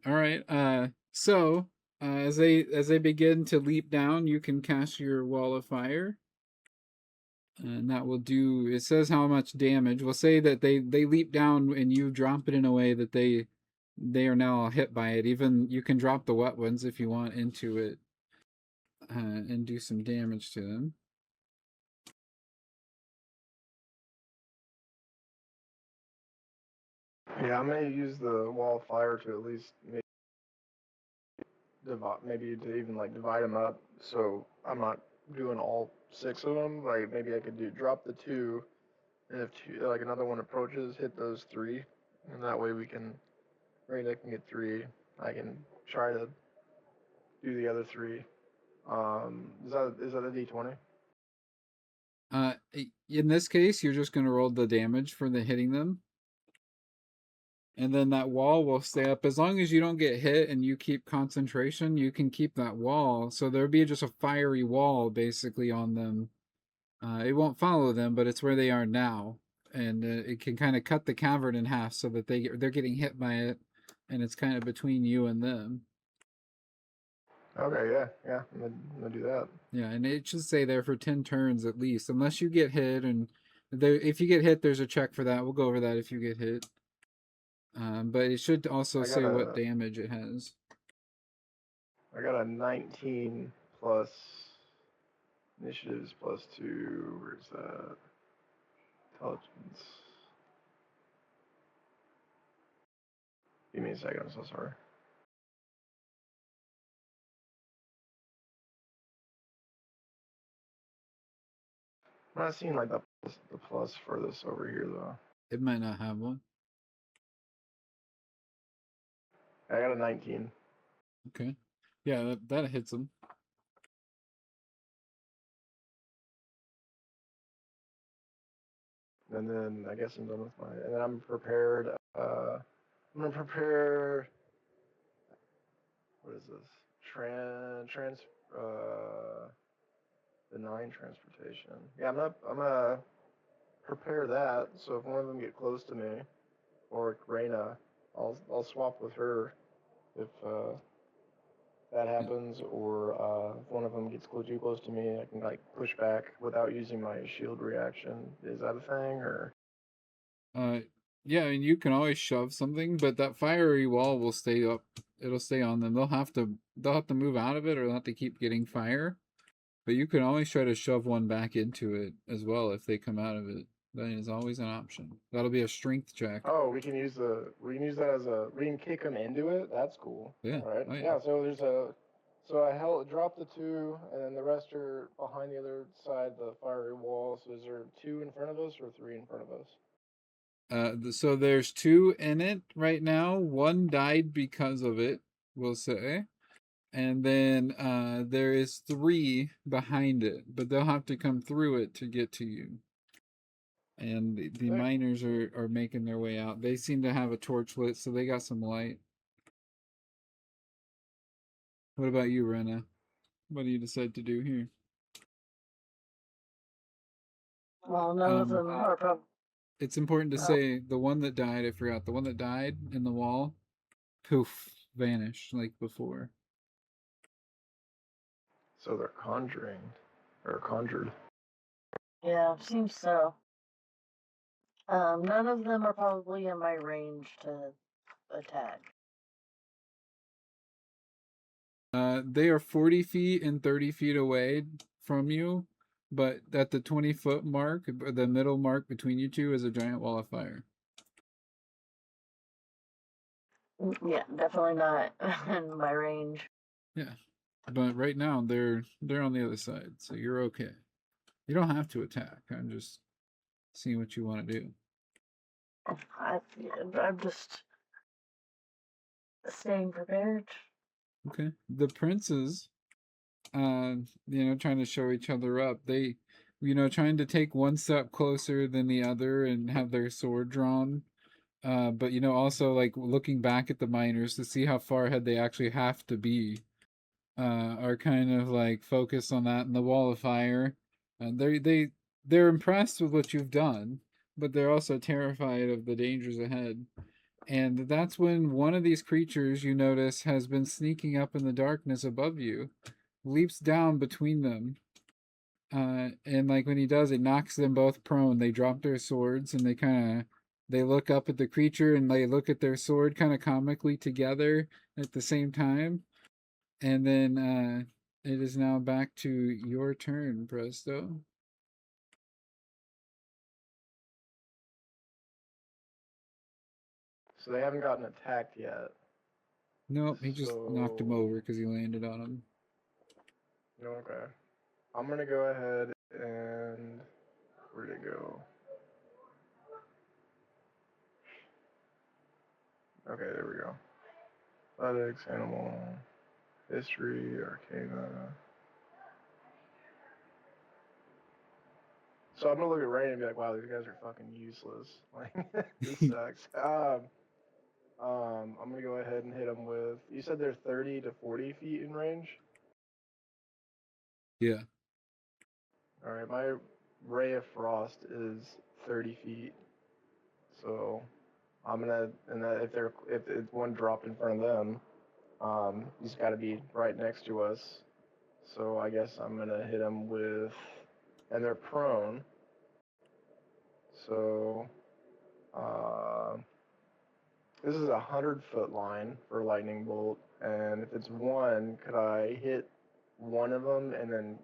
All right. All right. So as they begin to leap down, you can cast your wall of fire, and that will do. It says how much damage. We'll say that they leap down, and you drop it in a way that they are now hit by it. Even you can drop the wet ones if you want into it, and do some damage to them. Yeah, I'm gonna use the wall of fire to at least maybe to even like divide them up, so I'm not doing all 6 of them. Like maybe I could drop the 2, and if like another one approaches, hit those 3, and that way we can. Right, I can get 3. I can try to do the other 3. Is that a D20? In this case, you're just going to roll the damage for the hitting them. And then that wall will stay up. As long as you don't get hit and you keep concentration, you can keep that wall. So there'll be just a fiery wall basically on them. It won't follow them, but it's where they are now. And it can kind of cut the cavern in half so that they're getting hit by it. And it's kind of between you and them. Okay, yeah, I'm gonna do that. Yeah, and it should stay there for 10 turns at least, unless you get hit. And if you get hit, there's a check for that. We'll go over that if you get hit. But it should also say what damage it has. I got a 19 plus initiatives plus 2. Where's that? Intelligence. Give me a second. I'm so sorry. I'm not seeing like the plus for this over here though. It might not have one. I got a 19. Okay. Yeah, that hits him. And then I guess I'm done with and then I'm prepared. I'm gonna prepare. What is this? The 9 transportation. Yeah, I'm gonna prepare that. So if one of them get close to me, or Reyna, I'll swap with her if that happens, or if one of them gets too close to me, I can like push back without using my shield reaction. Is that a thing, or? Yeah, and you can always shove something, but that fiery wall will stay up. It'll stay on them. They'll have to move out of it, or they'll have to keep getting fire. But you can always try to shove one back into it as well if they come out of it. That is always an option. That'll be a strength check. Oh, we can use that as we can kick them into it. That's cool. Yeah. All right. Oh, yeah. Yeah. So I dropped the 2, and then the rest are behind the other side, the fiery wall. So is there 2 in front of us or 3 in front of us? So there's 2 in it right now. One died because of it, we'll say. And then there is 3 behind it, but they'll have to come through it to get to you. And the miners are making their way out. They seem to have a torch lit, so they got some light. What about you, Rena? What do you decide to do here? Well, none of them are probably. It's important to say the one that died, I forgot, the one that died in the wall, poof, vanished like before. So they're conjured. Yeah, seems so. None of them are probably in my range to attack. They are 40 feet and 30 feet away from you, but at the 20-foot mark, the middle mark between you two, is a giant wall of fire. Yeah, definitely not in my range. Yeah, but right now they're on the other side, so you're okay. You don't have to attack. I'm just seeing what you want to do. I'm just staying prepared. Okay. The princes, trying to show each other up. They, trying to take one step closer than the other and have their sword drawn. But also like looking back at the miners to see how far ahead they actually have to be. Are kind of like focused on that and the wall of fire. And they're impressed with what you've done. but they're also terrified of the dangers ahead. And that's when one of these creatures you notice has been sneaking up in the darkness above you, leaps down between them. And like when he does, it knocks them both prone. They drop their swords and they look up at the creature and they look at their sword kind of comically together at the same time. And then it is now back to your turn, Presto. So they haven't gotten attacked yet. Nope, he just knocked him So over because he landed on him. okay. I'm gonna go ahead and where'd it go? Okay, there we go. Athletics, animal, history, arcana. So I'm gonna look at Rain and be like, wow, these guys are fucking useless. Like, this sucks. I'm gonna go ahead and hit them with. You said they're 30 to 40 feet in range. Yeah. All right, my ray of frost is 30 feet. So I'm gonna, and that if it's one drop in front of them, he's got to be right next to us. So I guess I'm gonna hit him with, and they're prone. So this is 100-foot line for lightning bolt, and if it's one, could I hit one of them and then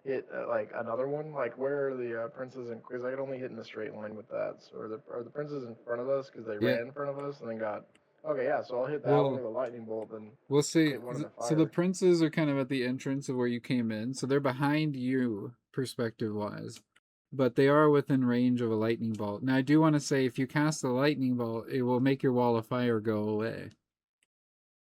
hit like another one? Like where are the princes? And because I could only hit in a straight line with that. So are the princes in front of us because they Yeah. ran in front of us and then got? Okay, yeah. So I'll hit that one Well, with a lightning bolt, then we'll see. hit one in the So the fire. princes are kind of at the entrance of where you came in, so they're behind you perspective-wise, but they are within range of a lightning bolt. Now, I do want to say, if you cast a lightning bolt, it will make your wall of fire go away.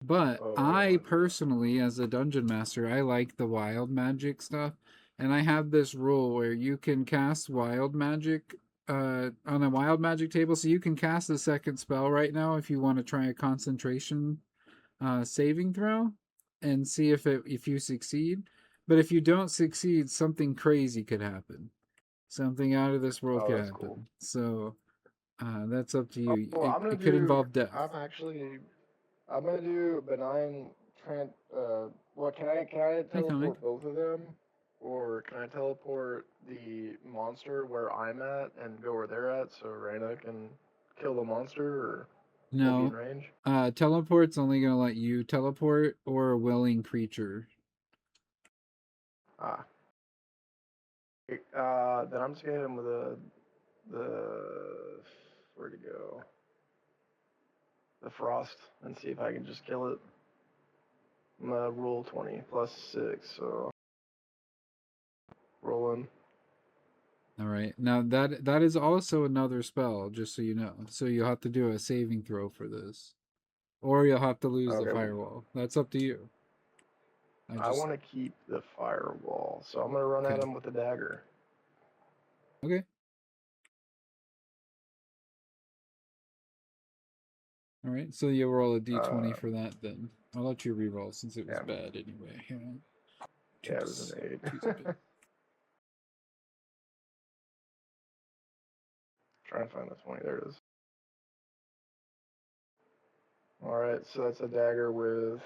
But Oh, I don't I want to do that. personally, as a dungeon master, I like the wild magic stuff, and I have this rule where you can cast wild magic on a wild magic table, so you can cast a second spell right now if you want to try a concentration saving throw and see if you succeed. But if you don't succeed, something crazy could happen. Something out of this world Oh, could that's happen. cool. So that's up to you. Oh, I'm gonna It could do. involve death. I'm gonna do benign. What can I Hey, comic. teleport both of them, or can I teleport the monster where I'm at and go where they're at, so Reyna can kill the monster, or we'll be in No. range? Teleport's only gonna let you teleport or a willing creature. Ah. Then I'm just gonna hit him with the where'd it go? The frost, and see if I can just kill it. I'm gonna roll 20 plus 6, so rolling. All right. Now that is also another spell, just so you know. So you'll have to do a saving throw for this, or you'll have to lose the Okay. firewall. That's up to you. I want to keep the firewall, so I'm gonna run at Okay. him with the dagger. Okay. All right. So you roll a d20 for that then. I'll let you reroll since it was Yeah. bad anyway. Yeah, it was an 8. Trying to find the 20. There it is. All right, so that's a dagger with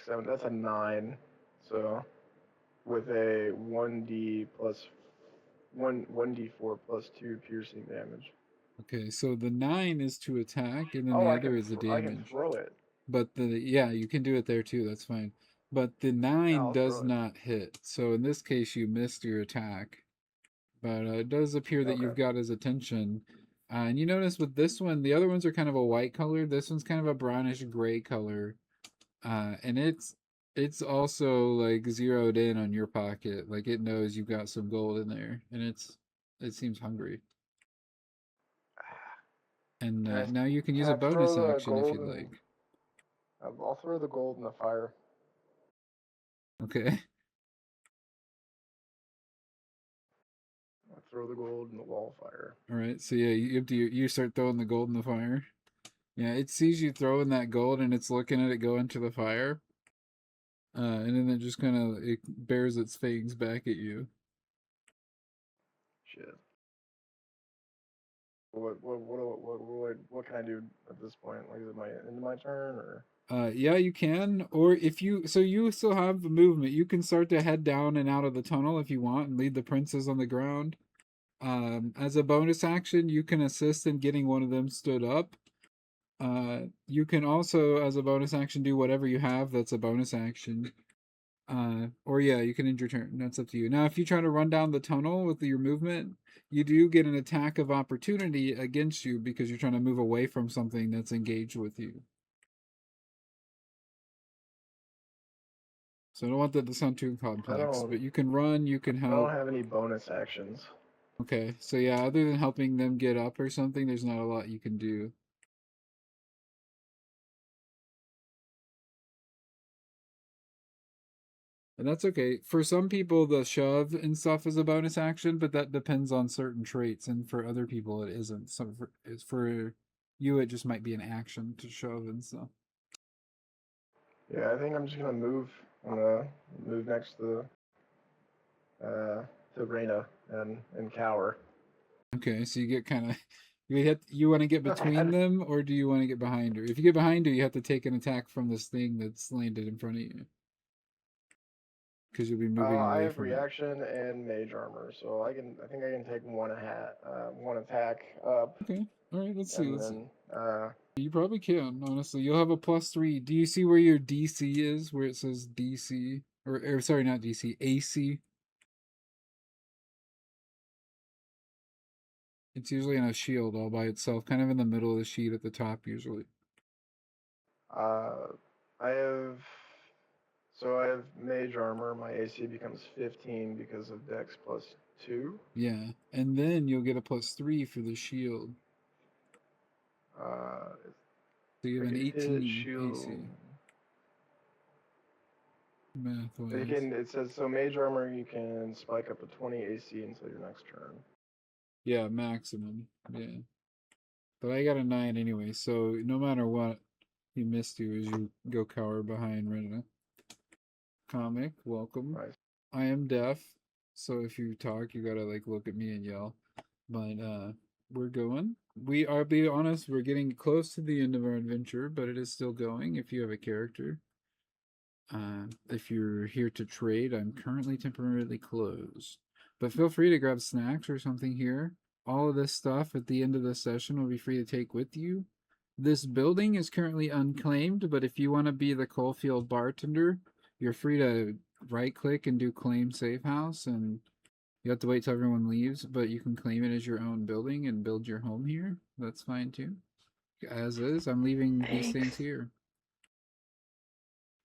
7. That's a 9. So with a 1d plus 1d4 plus 2 piercing damage. Okay, so the 9 is to attack, and then Oh, the other is the I can damage. throw it. But yeah, you can do it there too. That's fine. But the Yeah, 9 I'll does throw it. not hit. So in this case, you missed your attack. But it does appear that Okay. you've got his attention. And you notice with this one, the other ones are kind of a white color. This one's kind of a brownish gray color. And it's also like zeroed in on your pocket. Like it knows you've got some gold in there, and it seems hungry. And now you can use Can a I throw bonus the action if gold you'd and like. I'll throw the gold in the fire. Okay. I'll throw the gold in the wall fire. All right. So yeah, you start throwing the gold in the fire. Yeah, it sees you throwing that gold and it's looking at it go into the fire. And then it just kind of it bears its fangs back at you. Shit. What can I do at this point? Like, is it my turn or? Yeah, you can. Or if you, so you still have the movement. You can start to head down and out of the tunnel if you want and leave the princes on the ground. As a bonus action, you can assist in getting one of them stood up. You can also, as a bonus action, do whatever you have that's a bonus action. Or yeah, you can end your turn. That's up to you. Now, if you try to run down the tunnel with your movement, you do get an attack of opportunity against you because you're trying to move away from something that's engaged with you. So I don't want that to sound too complex, but you can run, you can I help. don't have any bonus actions. Okay, so yeah, other than helping them get up or something, there's not a lot you can do. And that's okay. For some people, the shove and stuff is a bonus action, but that depends on certain traits, and for other people, it isn't. So for you, it just might be an action to shove and stuff. Yeah, I think I'm just gonna move. I'm gonna move next to Reyna and cower. Okay, so you get kind of you want to get between them, or do you want to get behind her? If you get behind her, you have to take an attack from this thing that's landed in front of you, because you'll be moving I away have from it. reaction and mage armor, so I think I can take one attack up. Okay, all right. Let's see. And then You probably can. Honestly, you'll have a +3. Do you see where your DC is? Where it says DC, or sorry, not DC, AC. It's usually on a shield all by itself, kind of in the middle of the sheet at the top, usually. I have mage armor. My AC becomes 15 because of Dex +2. Yeah, and then you'll get a +3 for the shield. So you have an 18 AC. Math wise. It says so mage armor you can spike up to 20 AC until your next turn. Yeah, maximum. Yeah. But I got a 9 anyway, so no matter what, he missed you as you go cower behind Rena. Comic, welcome. Nice. I am deaf, so if you talk, you gotta like look at me and yell. But we're going. I'll be honest, we're getting close to the end of our adventure, but it is still going if you have a character. If you're here to trade, I'm currently temporarily closed. But feel free to grab snacks or something here. All of this stuff at the end of the session will be free to take with you. This building is currently unclaimed, but if you want to be the Coalfield bartender, you're free to right click and do claim safe house, and you have to wait till everyone leaves, but you can claim it as your own building and build your home here. That's fine too. As is, I'm leaving these things here.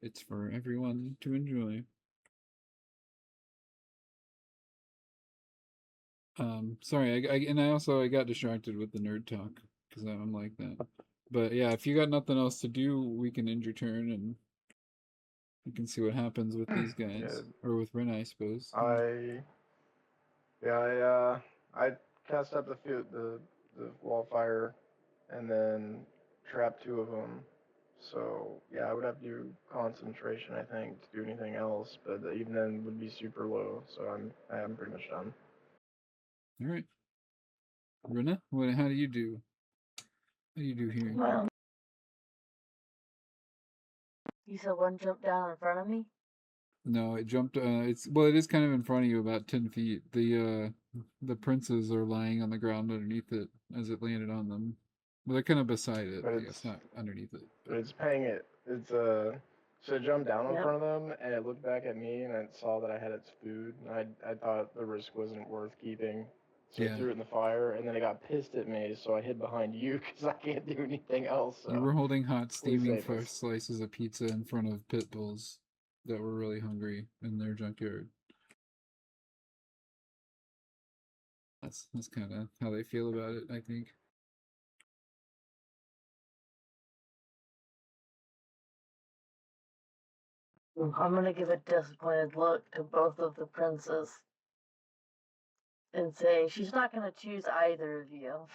It's for everyone to enjoy. Sorry, I got distracted with the nerd talk because I'm like that. But yeah, if you got nothing else to do, we can end your turn and you can see what happens with these guys, or with Ren, I suppose. I cast up the wallfire, and then trap 2 of them. So yeah, I would have to do concentration, I think, to do anything else. But even then, would be super low. So I am pretty much done. All right, Rena, how do you do? What do you do here? Well, you said one jumped down in front of me? No, it jumped. It is kind of in front of you, about 10 feet. The princes are lying on the ground underneath it as it landed on them. Well, they're kind of beside it. I guess not underneath it. But it's paying it. So it jumped down in front of them, and it looked back at me, and it saw that I had its food, and I thought the risk wasn't worth keeping. So I threw it in the fire, and then it got pissed at me, so I hid behind you because I can't do anything else. So. You were holding hot, steaming fresh slices of pizza in front of pit bulls that were really hungry in their junkyard. That's kind of how they feel about it, I think. I'm gonna give a disappointed look to both of the princes and say, she's not gonna choose either of you.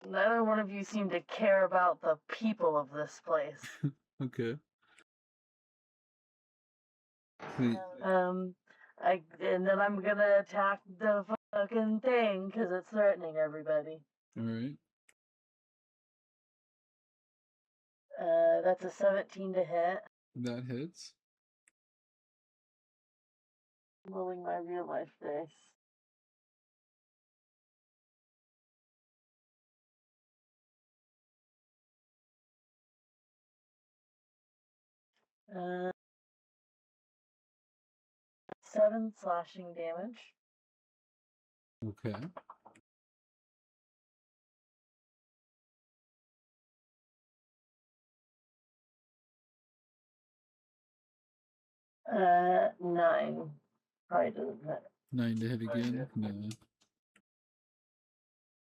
Neither one of you seem to care about the people of this place. Okay. And then I'm gonna attack the fucking thing because it's threatening everybody. All right. That's a 17 to hit. That hits. Rolling my real life dice. Uh, 7 slashing damage. Okay. Uh, 9. Probably doesn't hit. 9 to hit again? No.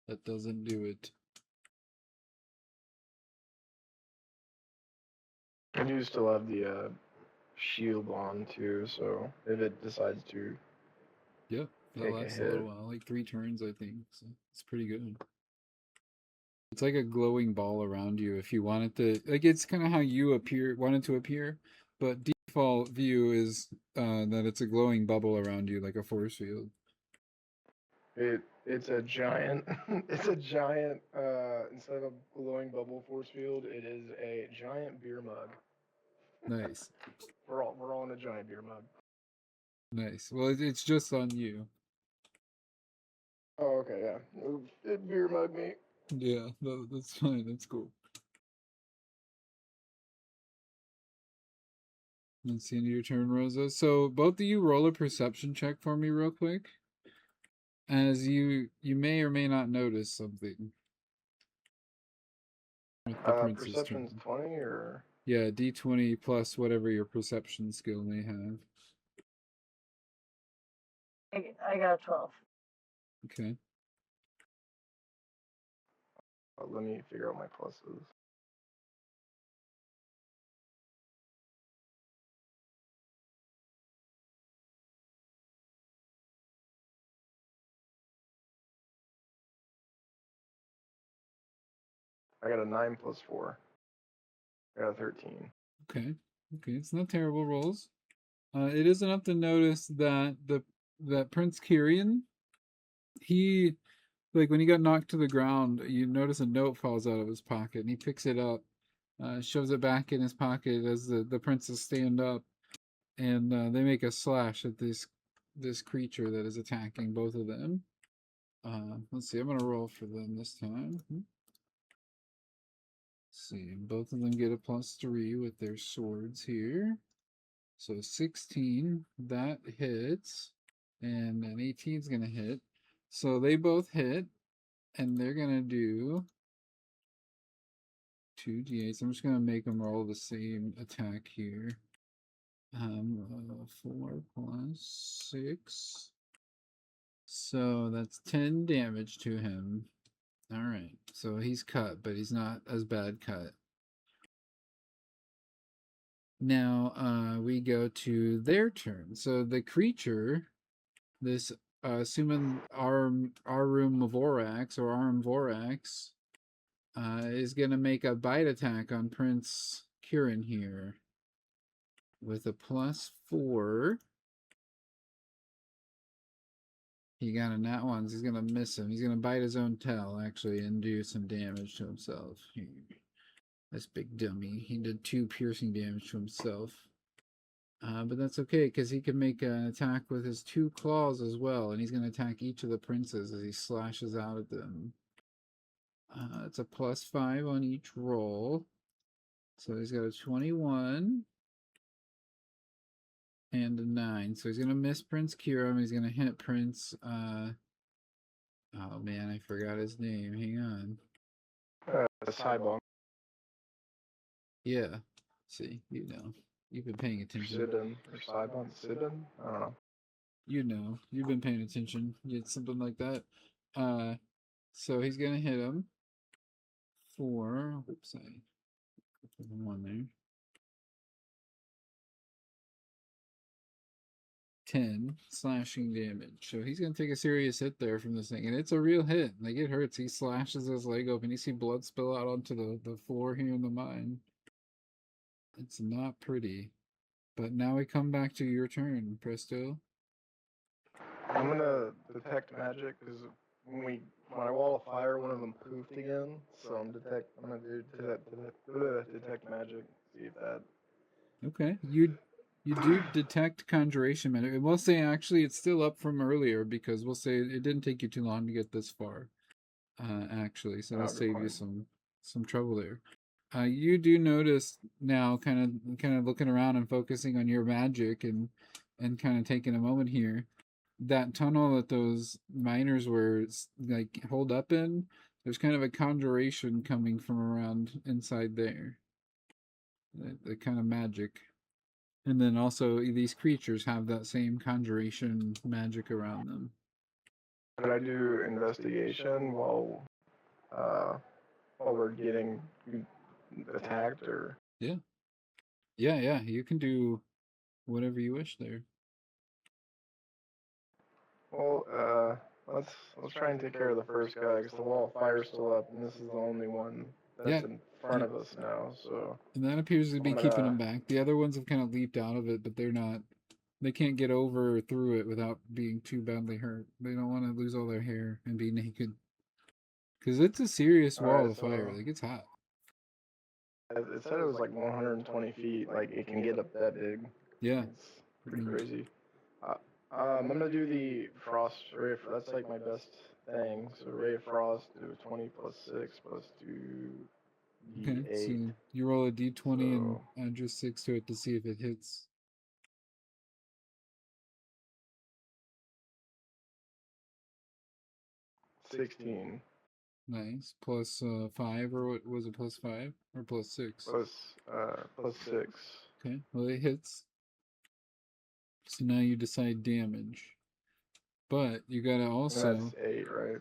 That doesn't do it. And you still have the shield on too, so if it decides to Yep. That take a lasts a little hit. while, like 3 turns, I think. So it's pretty good. It's like a glowing ball around you if you want it to, like, it's kind of how you want it to appear, but default view is that it's a glowing bubble around you, like a force field. It's a giant it's a giant instead of a glowing bubble force field, it is a giant beer mug. Nice. We're all in a giant beer mug. Nice. Well, it's just on you. Oh, okay, yeah. It beer mug me. Yeah, that's fine. That's cool. That's the end of your turn, Rosa. So both of you roll a perception check for me real quick. As you may or may not notice something. With the prince's Perception's turn. 20 or Yeah, D20 plus whatever your perception skill may have. I got a 12. Okay. let me figure out my pluses. I got a 9 plus 4. I got a 13. Okay. Okay, it's not terrible rolls. It is enough to notice that that Prince Kyrian, he, like, when he got knocked to the ground, you notice a note falls out of his pocket, and he picks it up, shoves it back in his pocket as the princes stand up, and they make a slash at this creature that is attacking both of them. Let's see, I'm gonna roll for them this time. Let's see, both of them get a +3 with their swords here. So 16, that hits, and an 18 is gonna hit. So they both hit, and they're gonna do 2d8s. I'm just gonna make them roll the same attack here. 4 plus 6. So that's 10 damage to him. All right. So he's cut, but he's not as bad cut. Now we go to their turn. So the creature, this Suman Arum Vorax or Arum Vorax, is gonna make a bite attack on Prince Kieran here with a +4. He got a nat 1. He's gonna miss him. He's gonna bite his own tail actually and do some damage to himself. This big dummy. He did 2 piercing damage to himself. But that's okay, because he can make an attack with his 2 claws as well, and he's going to attack each of the princes as he slashes out at them. It's a +5 on each roll. So he's got a 21 and a 9. So he's going to miss Prince Kiram. He's going to hit Prince... oh man, I forgot his name. Hang on. Cybon. Yeah. See, you know. You've been paying attention. Sidon or Cybon? Sidon? I don't know. You know. You've been paying attention. It's something like that. So he's going to hit him for... Oops, I put the 1 there. 10 slashing damage. So he's going to take a serious hit there from this thing. And it's a real hit. Like, it hurts. He slashes his leg open. You see blood spill out onto the floor here in the mine. It's not pretty. But now we come back to your turn, Presto. I'm gonna detect magic because when I wall a fire, one of them poofed again. So I'm gonna do detect magic. See if that. Okay, you do detect conjuration magic. We'll say actually it's still up from earlier because we'll say it didn't take you too long to get this far. Actually, so it'll Good save you point. some trouble there. You do notice now, kind of looking around and focusing on your magic and kind of taking a moment here. That tunnel that those miners were like holed up in, there's kind of a conjuration coming from around inside there. The kind of magic. And then also these creatures have that same conjuration magic around them. Could I do investigation uh while we're getting attacked or? Yeah. Yeah, you can do whatever you wish there. Well, let's try and take care of the first guy because the wall of fire's still up, and this is the only one that's Yeah. in front of us now. So And that appears to be I'm keeping them gonna. back. The other ones have kind of leaped out of it, but they're not. They can't get over or through it without being too badly hurt. They don't want to lose all their hair and be naked. Because it's a serious All wall right, of fire. so Like, it's hot. it said it was like 120 feet. Like it can get up that big. Yeah. It's pretty crazy. I'm gonna do the frost ray. That's like my best thing. So ray of frost, do 20 plus 6 plus 2 Okay. So d8. you roll a d20 and So add your 6 to it to see if it hits. 16 Nice. Plus 5, or what was it? Plus 5 or plus 6? plus 6. Okay. Well, it hits. So now you decide damage. But you gotta And also. that's 8, right?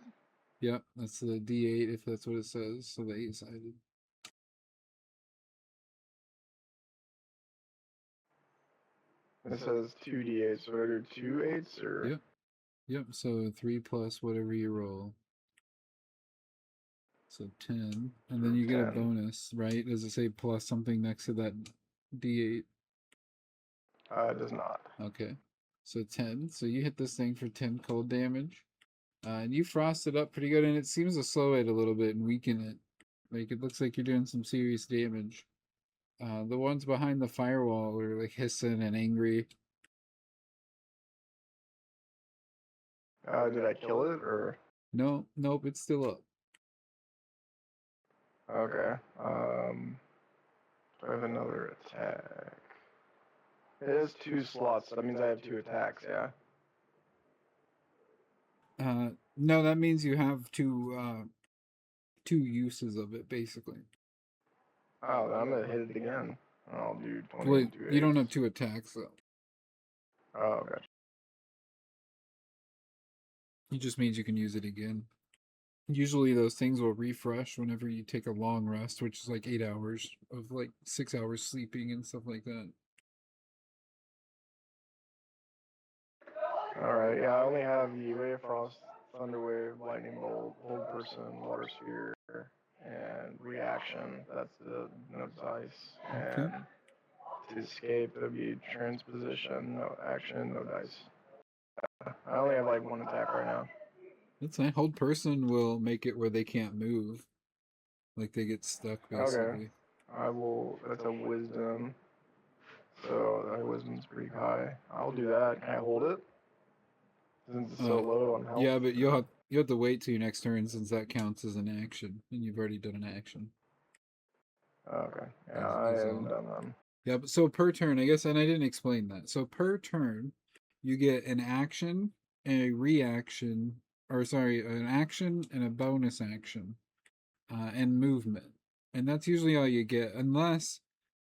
Yep, that's the D8 if that's what it says. So the 8-sided. It says 2d8, so I do 2 eights or? Yep. Yep. So 3 plus whatever you roll. So 10. And then you get a 10. bonus, right? Does it say plus something next to that D8? It does not. Okay. So 10. So you hit this thing for 10 cold damage. And you frost it up pretty good, and it seems to slow it a little bit and weaken it. Like, it looks like you're doing some serious damage. The ones behind the firewall are like hissing and angry. Did I kill it or? No, nope, it's still up. Okay. Do I have another attack? It has 2 slots. That means I have 2 attacks. Yeah. No, that means you have two uses of it basically. Oh, then I'm gonna hit it again. I'll do 20 Well, and 2 you don't eights. have 2 attacks though. Oh, gotcha. It just means you can use it again. Usually those things will refresh whenever you take a long rest, which is like 8 hours of like 6 hours sleeping and stuff like that. Alright, yeah, I only have the Ray of Frost, Thunder Wave, Lightning Bolt, Hold Person, Water Sphere, and Reaction. That's the no dice. Okay. And to escape, there'll be Transposition, no action, no dice. I only have like 1 attack right now. That's fine. Hold person will make it where they can't move. Like they get stuck basically. Okay. I will, that's a Wisdom. So that Wisdom's pretty high. I'll do that. Can I hold it? Since it's so low on health. Yeah, but you have to wait till your next turn since that counts as an action, and you've already done an action. Okay. Yeah, I haven't done that. Yeah, but so per turn, I guess, and I didn't explain that. So per turn, you get an action, a reaction, or sorry, an action and a bonus action, and movement, and that's usually all you get, unless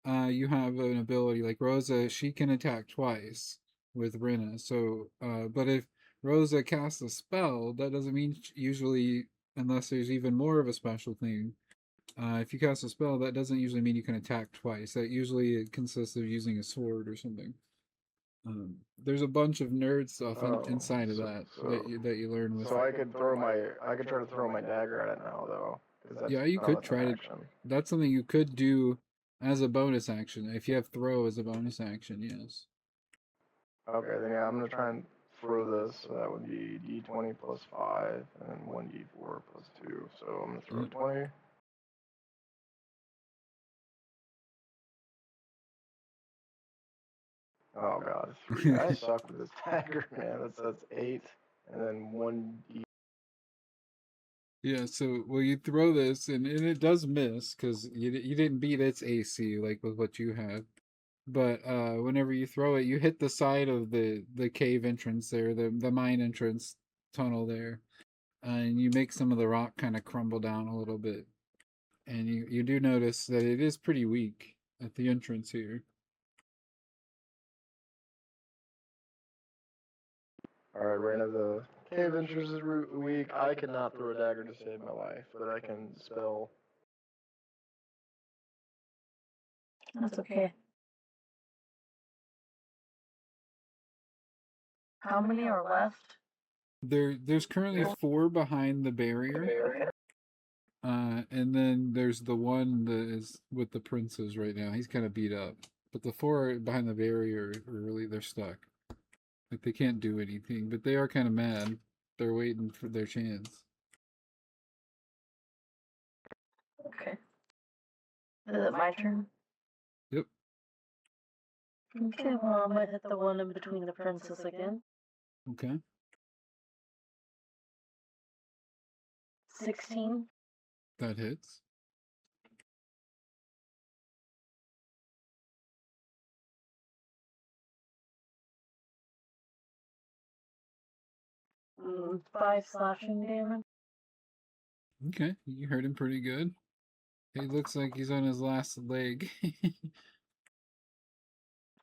you have an ability like Rosa. She can attack twice with Rinna. So, but if Rosa casts a spell, that doesn't mean usually, unless there's even more of a special thing. If you cast a spell, that doesn't usually mean you can attack twice. That usually it consists of using a sword or something. There's a bunch of nerd stuff inside of that you learn with. So I could try to throw my dagger at it now though. Yeah, you could try to. That's something you could do as a bonus action. If you have throw as a bonus action, yes. Okay, then yeah, I'm gonna try and throw this. So that would be d20 plus 5, and then 1d4 plus 2. So I'm going to throw 20. Oh god, 3. I suck with this dagger, man. That's 8, and then 1d. Yeah, so well, you throw this, and it does miss because you didn't beat its AC like with what you have. But whenever you throw it, you hit the side of the cave entrance there, the mine entrance tunnel there, and you make some of the rock kind of crumble down a little bit. And you do notice that it is pretty weak at the entrance here. Alright, Raina, the cave entrance is weak. I cannot throw a dagger to save my life, but I can spell. That's okay. How many are left? There's currently 4 behind the barrier. And then there's the one that is with the princes right now. He's kind of beat up. But the 4 behind the barrier are really, they're stuck. Like they can't do anything, but they are kind of mad. They're waiting for their chance. Okay. Is it my turn? Yep. Okay, well, I might hit the one in between the princes again. Okay. 16. That hits. Mm, 5 slashing damage. Okay, you hurt him pretty good. He looks like he's on his last leg.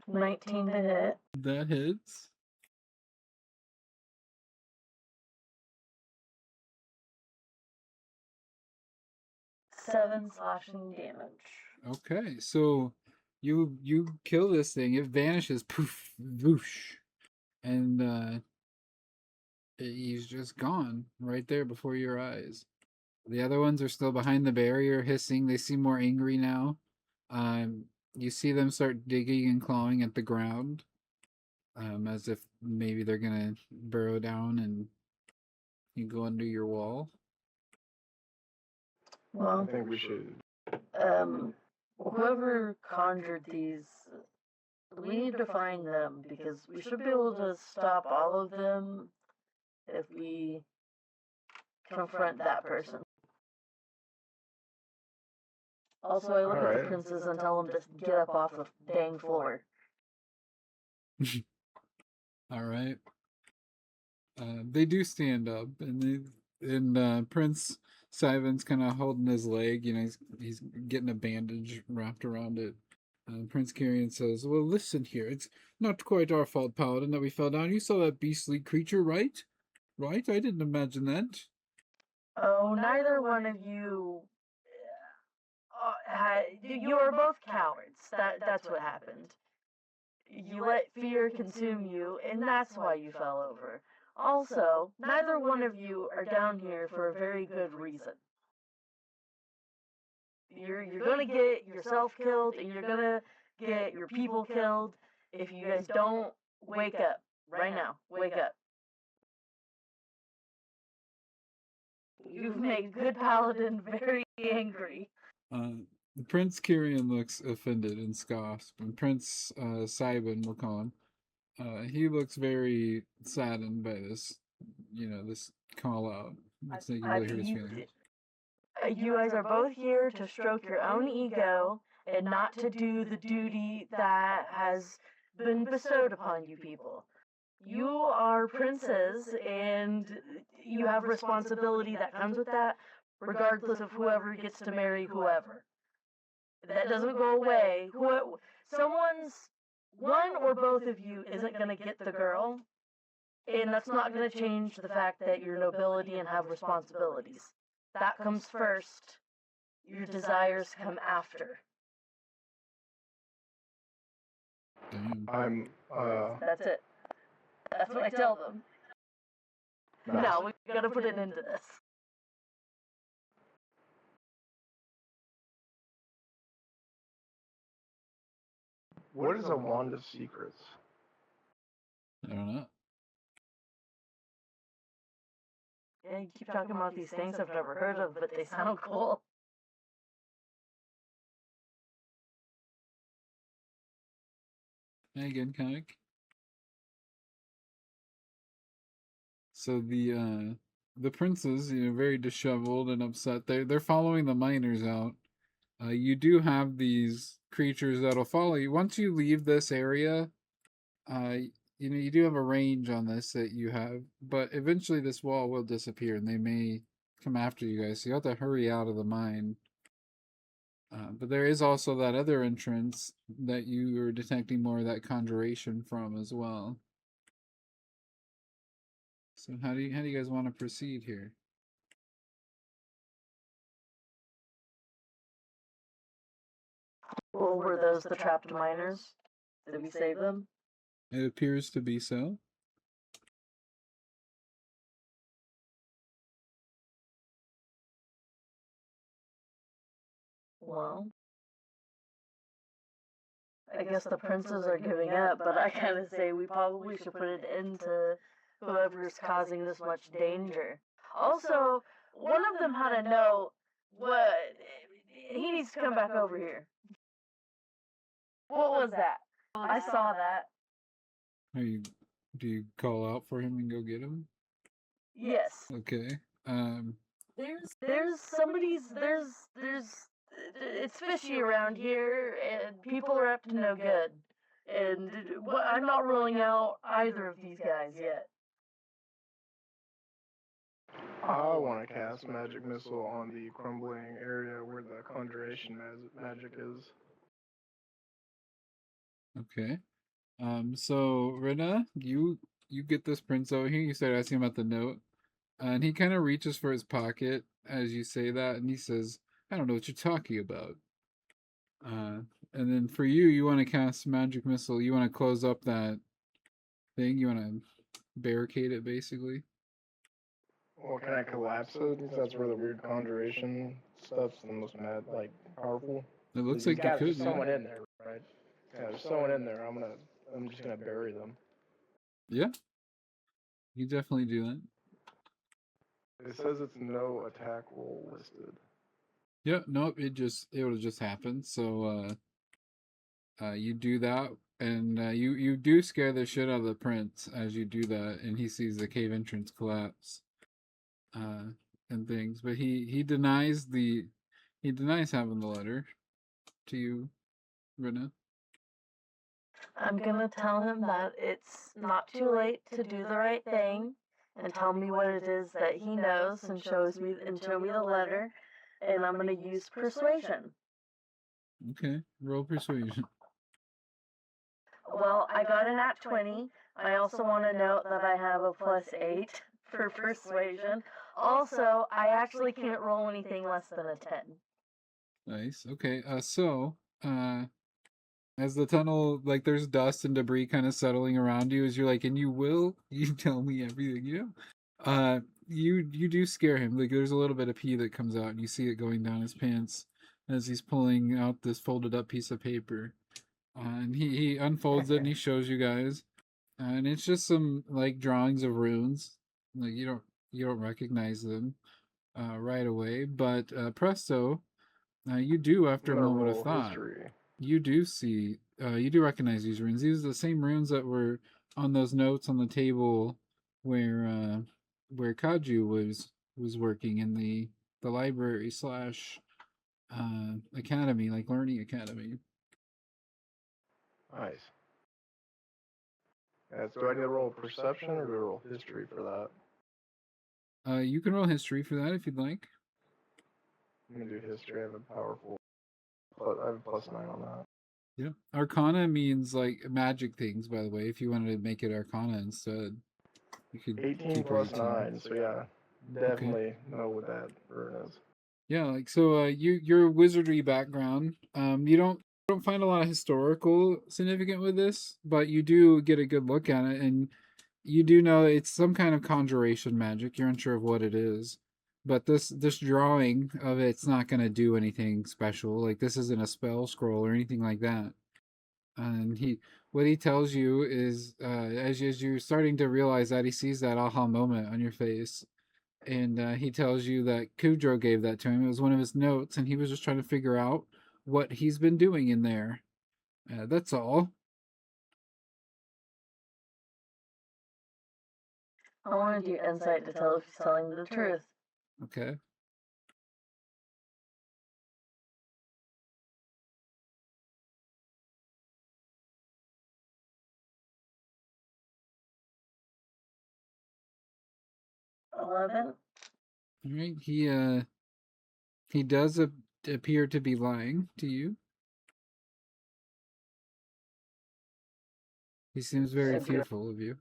19 to hit. That hits. Seven slashing damage. Okay, so you kill this thing. It vanishes. Poof, whoosh, and he's just gone right there before your eyes. The other ones are still behind the barrier, hissing. They seem more angry now. You see them start digging and clawing at the ground, as if maybe they're gonna burrow down and you go under your wall. Well, I think we should. Whoever conjured these, we need to find them because we should be able to stop all of them if we confront that person. Also, I look at the princes and tell them to get up off the dang floor. All right. They do stand up, and Prince Sivan's kind of holding his leg. You know, he's getting a bandage wrapped around it. Prince Kyrian says, "Well, listen here. It's not quite our fault, Paladin, that we fell down. You saw that beastly creature, right? Right? I didn't imagine that." Oh, neither one of you. You are both cowards. That's what happened. You let fear consume you, and that's why you fell over. Also, neither one of you are down here for a very good reason. You're gonna get yourself killed, and you're gonna get your people killed if you guys don't wake up right now. Wake up. You've made good paladin very angry. Prince Kyrian looks offended and scoffs, and Prince Sivan, we'll call him, he looks very saddened by this, this call out. Looks like he really hurt his feelings. You guys are both here to stroke your own ego and not to do the duty that has been bestowed upon you people. You are princes and you have responsibility that comes with that, regardless of whoever gets to marry whoever. That doesn't go away. One or both of you isn't going to get the girl, and that's not going to change the fact that you're nobility and have responsibilities. That comes first. Your desires come after. Damn. That's it. That's what I tell them. No, we gotta put it into this. What is a wand of secrets? I don't know. Yeah, you keep talking about these things I've never heard of, but they sound cool. Again, comic. So the princes, very disheveled and upset. They're following the miners out. You do have these creatures that'll follow you once you leave this area. Uh, you do have a range on this that you have, but eventually this wall will disappear, and they may come after you guys. So you have to hurry out of the mine. But there is also that other entrance that you are detecting more of that conjuration from as well. So how do you guys want to proceed here? Well, were those the trapped miners? Did we save them? It appears to be so. Well, I guess the princes are giving up, but I kind of say we probably should put an end to whoever's causing this much danger. Also, one of them had to know what he needs to come back over here. What was that? I saw that. Do you call out for him and go get him? Yes. Okay. There's it's fishy around here, and people are up to no good. And I'm not ruling out either of these guys yet. I want to cast magic missile on the crumbling area where the conjuration magic is. Okay. So Rena, you get this prince over here. You start asking him about the note, and he kind of reaches for his pocket as you say that, and he says, "I don't know what you're talking about." And then for you, you want to cast magic missile. You want to close up that thing. You want to barricade it, basically. Well, can I collapse it? Because that's where the weird conjuration stuff's the most powerful. It looks like you could. There's someone in there, right? Yeah, there's someone in there. I'm just gonna bury them. Yeah. You definitely do that. It says it's no attack roll listed. Yeah, nope, it'll just happen. So you do that, and you do scare the shit out of the prince as you do that, and he sees the cave entrance collapse. And things, but he denies having the letter to you, Rena. I'm gonna tell him that it's not too late to do the right thing, and tell me what it is that he knows, and show me the letter, and I'm gonna use persuasion. Okay, roll persuasion. Well, I got an at 20. I also want to note that I have a +8 for persuasion. Also, I actually can't roll anything less than a 10. Nice. Okay. As the tunnel, like, there's dust and debris kind of settling around you, as you're like, and you tell me everything you know. You do scare him. Like, there's a little bit of pee that comes out, and you see it going down his pants as he's pulling out this folded up piece of paper. And he unfolds it and he shows you guys, and it's just some like drawings of runes. Like, you don't recognize them right away, but presto, you do, after a moment of thought. History. You do see, you do recognize these runes. These are the same runes that were on those notes on the table where Kaju was working in the library slash academy, like learning academy. Nice. Yeah, so do I need to roll perception or do I roll history for that? You can roll history for that if you'd like. I'm gonna do history. I have a +9 on that. Yeah. Arcana means like magic things, by the way. If you wanted to make it Arcana instead, you could 18 keep plus 18. 9, so yeah, definitely know what that rune is. Yeah, like so your wizardry background, you don't find a lot of historical significance with this, but you do get a good look at it, and you do know it's some kind of conjuration magic. You're unsure of what it is. But this drawing of it's not going to do anything special. Like, this isn't a spell scroll or anything like that. And what he tells you is, as you're starting to realize that, he sees that aha moment on your face, And he tells you that Kudro gave that to him. It was one of his notes, and he was just trying to figure out what he's been doing in there. That's all. I want to do insight to tell if he's telling the truth. Okay. $11. All right. He does appear to be lying to you. He seems very Okay. fearful of you.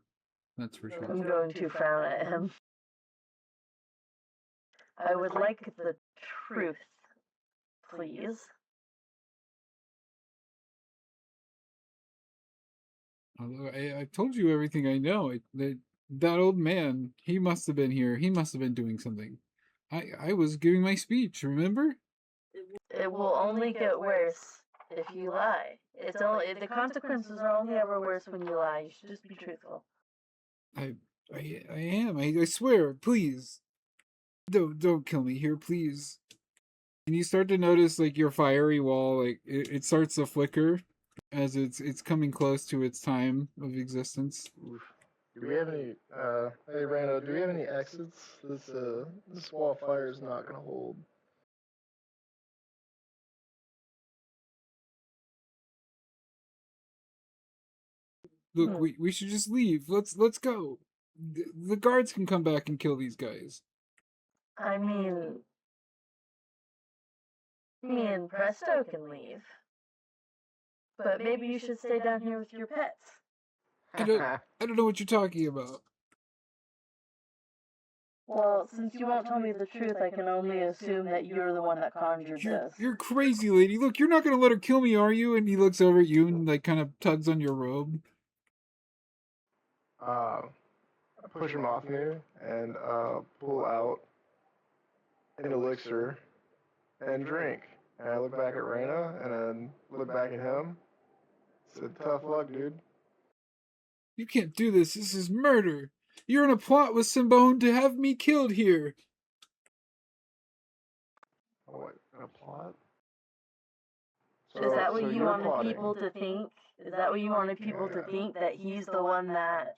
That's for sure. I'm going to frown at him. I would like the truth, please. Although I told you everything I know. That old man, he must have been here. He must have been doing something. I was giving my speech, remember? It will only get worse if you lie. It's only the consequences are only ever worse when you lie. You should just be truthful. I am. I swear, please. Don't kill me here, please. And you start to notice like your fiery wall, like it starts to flicker as it's coming close to its time of existence. Oof. Do we have any, hey Rando, do we have any exits? This wall of fire is not gonna hold. Look, we should just leave. Let's go. The guards can come back and kill these guys. I mean, me and Presto can leave. But maybe you should stay down here with your pets. I don't know what you're talking about. Well, since you won't tell me the truth, I can only assume that you're the one that conjured this. You're crazy, lady. Look, you're not gonna let her kill me, are you? And he looks over at you and like kind of tugs on your robe. I push him off me and pull out an elixir and drink. And I look back at Reyna and then look back at him. Said, tough luck, dude. You can't do this. This is murder. You're in a plot with Simbone to have me killed here. What, a plot? Is that what you wanted people to think? Is that what you wanted people to think, that he's the one that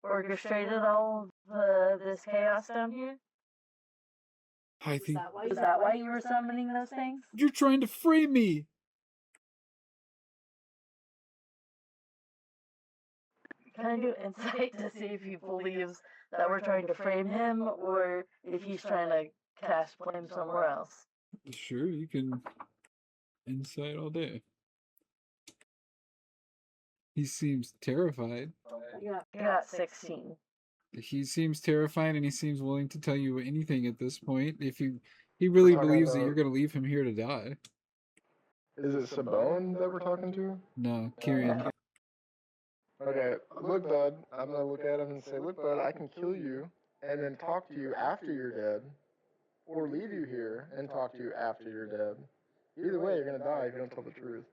orchestrated all this chaos down here? I think. Is that why you were summoning those things? You're trying to frame me. Can I do insight to see if he believes that we're trying to frame him, or if he's trying to cast blame somewhere else? Sure, you can insight all day. He seems terrified. I got 16. He seems terrified, and he seems willing to tell you anything at this point. If he really believes that you're going to leave him here to die. Is it Sabone that we're talking to? No, Kyrian. Okay, look, bud. I'm gonna look at him and say, look, bud, I can kill you and then talk to you after you're dead, or leave you here and talk to you after you're dead. Either way, you're gonna die if you don't tell the truth.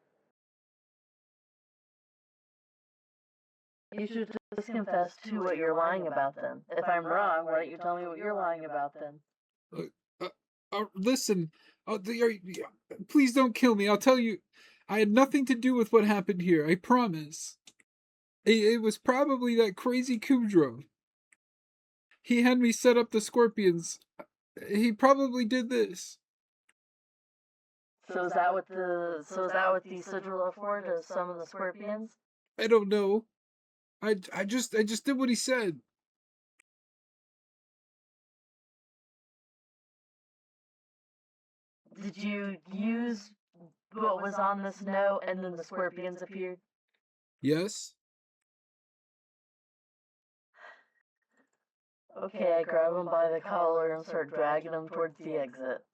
You should just confess to what you're lying about then. If I'm wrong, why don't you tell me what you're lying about then? Listen, please don't kill me. I'll tell you, I had nothing to do with what happened here. I promise. It was probably that crazy Kudro. He had me set up the scorpions. He probably did this. So is that what the sigil are for, to summon the scorpions? I don't know. I just did what he said. Did you use what was on this note and then the scorpions appeared? Yes. Okay, I grab him by the collar and start dragging him towards the exit.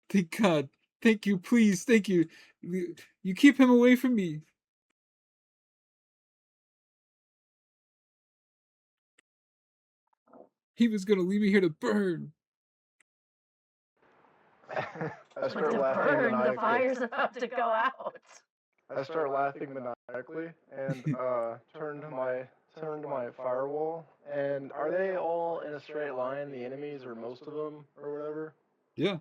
Thank God. Thank you, please. Thank you. You keep him away from me. He was gonna leave me here to burn. I start to laughing burn, maniacally. the fire's about to go out. I start laughing maniacally and turn to my turn to my firewall. And are they all in a straight line, the enemies, or most of them, or whatever? Yeah.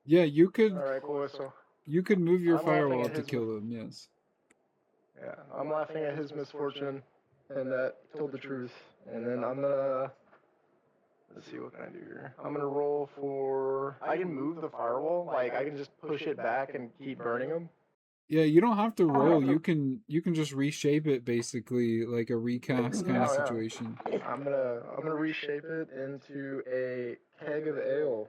Yeah, you could Alright, cool. So move your I'm laughing firewall at to his kill them, yes. yeah, I'm laughing at his misfortune, and that told the truth. And then I'm gonna let's see what can I do here. I'm gonna roll for. I can move the firewall, like I can just push it back and keep burning them. Yeah, you don't have to roll. You can just reshape it basically like a recast kind of Oh, yeah. situation. I'm gonna reshape it into a keg of ale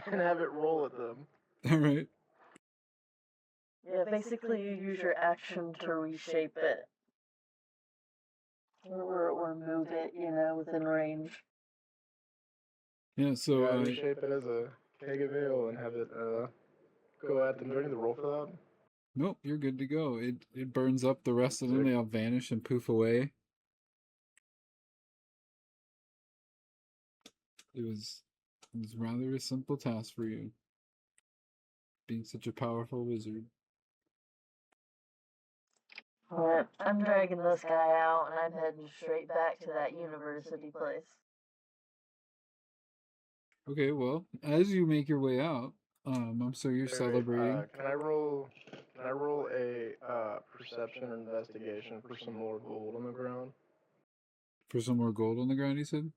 and have it roll at them. All right. Yeah, basically you use your action to reshape it. Or move it, within range. Yeah, so Yeah, reshape it as a keg of ale and have it go at them. Do I need to roll for that? nope, you're good to go. It burns up the rest of them. Sick. They all vanish and poof away. It was rather a simple task for you, being such a powerful wizard. Alright, I'm dragging this guy out and I'm heading straight back to that university place. Okay, well, as you make your way out, so you're Wait, celebrating. can I roll? Can I roll a perception or investigation for some more gold on the ground? For some more gold on the ground, you said?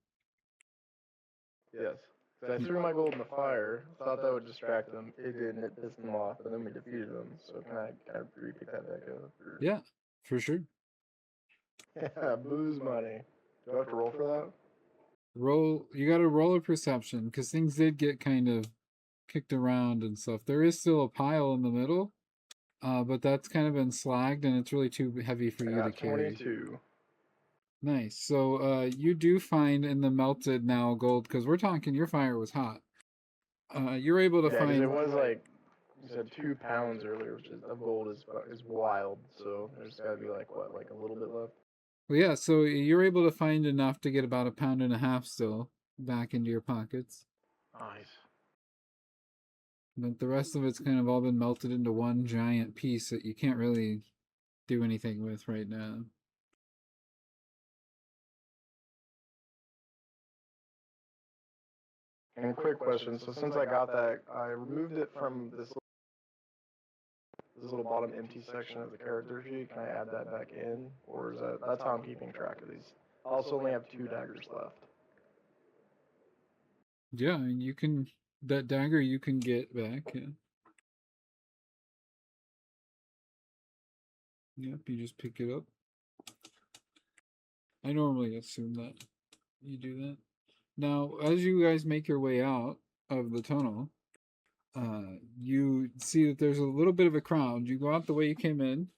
Yes. 'Cause I threw my gold in the fire. Thought that would distract them. It didn't. It pissed them off, and then we defeated them. So can I repick that back up? Or... Yeah, for sure. Yeah, booze money. Do I have to roll for that? You gotta roll a perception, because things did get kind of kicked around and stuff. There is still a pile in the middle, but that's kind of been slagged, and it's really too heavy for you to carry. 22. Nice. So you do find in the melted now gold, because we're talking your fire was hot. You're able to Yeah, 'cause find. it was like you said 2 pounds earlier, which is of gold is wild. So there's got to be like what, like a little bit left. Well, yeah, so you're able to find enough to get about 1.5 pounds still back into your pockets. Nice. But the rest of it's kind of all been melted into one giant piece that you can't really do anything with right now. And quick question. So since I got that, I removed it from this little bottom empty section of the character sheet. Can I add that back in, or is that's how I'm keeping track of these? I also only have 2 daggers left. Yeah, and you can, that dagger you can get back, yeah. Yep, you just pick it up. I normally assume that you do that. Now, as you guys make your way out of the tunnel, you see that there's a little bit of a crowd. You go out the way you came in,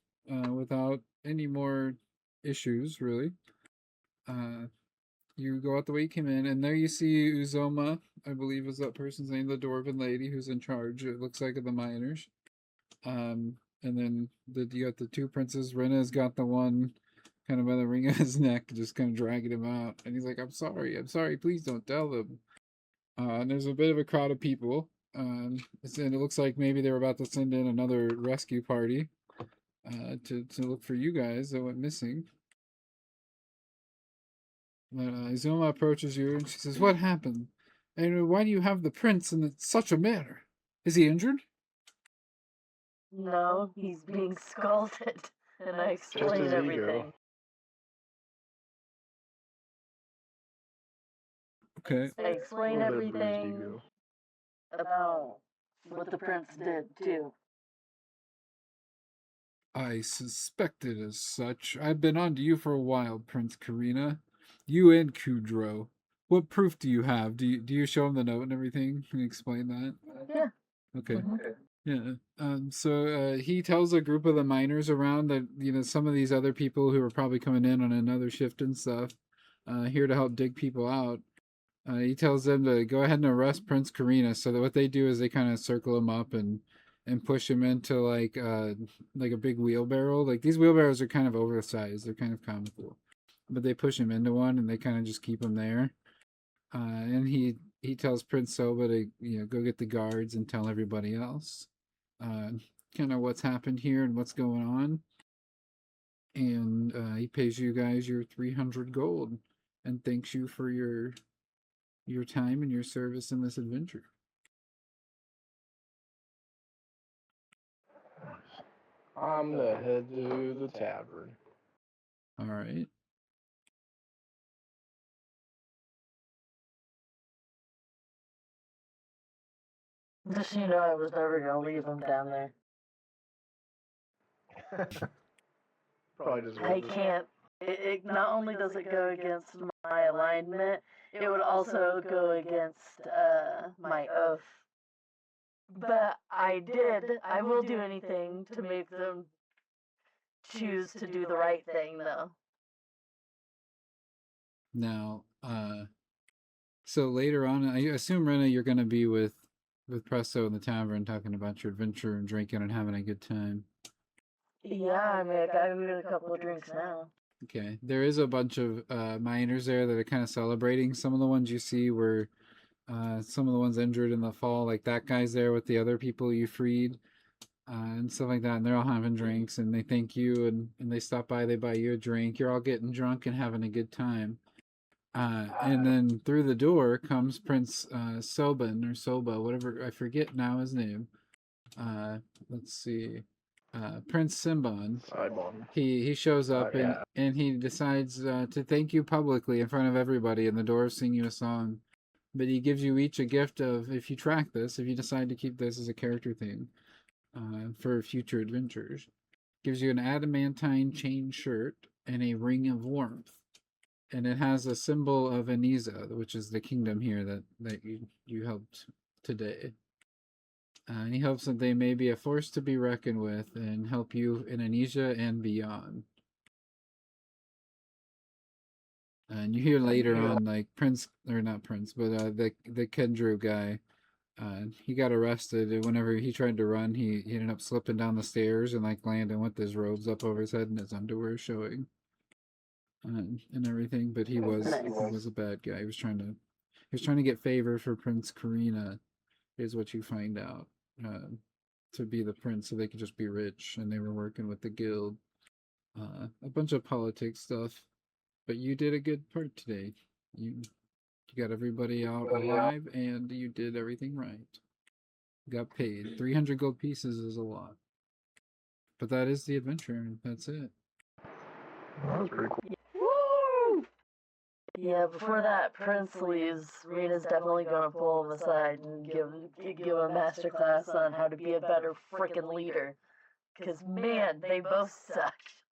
without any more issues, really. You go out the way you came in, and there you see Uzoma, I believe is that person's name, the dwarven lady who's in charge, it looks like, of the miners. And then you got the 2 princes. Rena's got the one kind of by the ring of his neck, just kind of dragging him out. And he's like, I'm sorry, please don't tell them. And there's a bit of a crowd of people. And it looks like maybe they were about to send in another rescue party to look for you guys that went missing. Izuma approaches you and she says, what happened? And why do you have the prince in such a manner? Is he injured? No, he's being scalded. And I explain his everything. ego. Okay. I explain A little bit of bruised everything ego. about what the prince did, too. I suspected as such. I've been on to you for a while, Prince Karina. You and Kudro. What proof do you have? Do you show him the note and everything? Can you explain that? Yeah. Okay. Mm-hmm. Yeah. So he tells a group of the miners around that, some of these other people who are probably coming in on another shift and stuff, here to help dig people out. He tells them to go ahead and arrest Prince Karina. So that what they do is they kind of circle him up and push him into like a big wheelbarrow. Like these wheelbarrows are kind of oversized. They're kind of comical, but they push him into one and they kind of just keep him there. And he tells Prince Soba to go get the guards and tell everybody else kind of what's happened here and what's going on. and he pays you guys your 300 gold and thanks you for your time and your service in this adventure. I'm gonna head to the tavern. All right. Just so you know, I was never gonna leave him down there. Probably just I wasn't. can't. It not only does it go against my alignment, it would also go against my oath. But I did. I will do anything to make them choose to do the right thing, though. Now, so later on, I assume, Rena, you're going to be with Presto in the tavern talking about your adventure and drinking and having a good time. Yeah, I mean, I got a couple of drinks now. Okay. There is a bunch of miners there that are kind of celebrating. Some of the ones you see were some of the ones injured in the fall, like that guy's there with the other people you freed and stuff like that. And they're all having drinks and they thank you and they stop by, they buy you a drink. You're all getting drunk and having a good time. And then through the door comes Prince Soban or Soba, whatever, I forget now his name. Let's see. Prince Simbon. Sidebon. He shows up Yeah. and he decides to thank you publicly in front of everybody, and the dwarves sing you a song. But he gives you each a gift of, if you track this, if you decide to keep this as a character thing for future adventures, gives you an adamantine chain shirt and a ring of warmth. And it has a symbol of Aniza, which is the kingdom here that you helped today. And he hopes that they may be a force to be reckoned with and help you in Anesia and beyond. And you hear later on, like Prince, or not Prince, but the Kendrew guy, he got arrested. And whenever he tried to run, he ended up slipping down the stairs and like landing with his robes up over his head and his underwear showing, and everything. But he was a bad guy. He was trying to get favor for Prince Karina, is what you find out. To be the prince so they could just be rich, and they were working with the guild. A bunch of politics stuff, but you did a good part today. You got everybody out alive, and you did everything right. Got paid. 300 gold pieces is a lot. But that is the adventure, and that's it. That was pretty cool. Woo! Yeah, before that Prince leaves, Rena's definitely gonna pull him aside and give a master class on how to be a better freaking leader. Cause man, they both suck.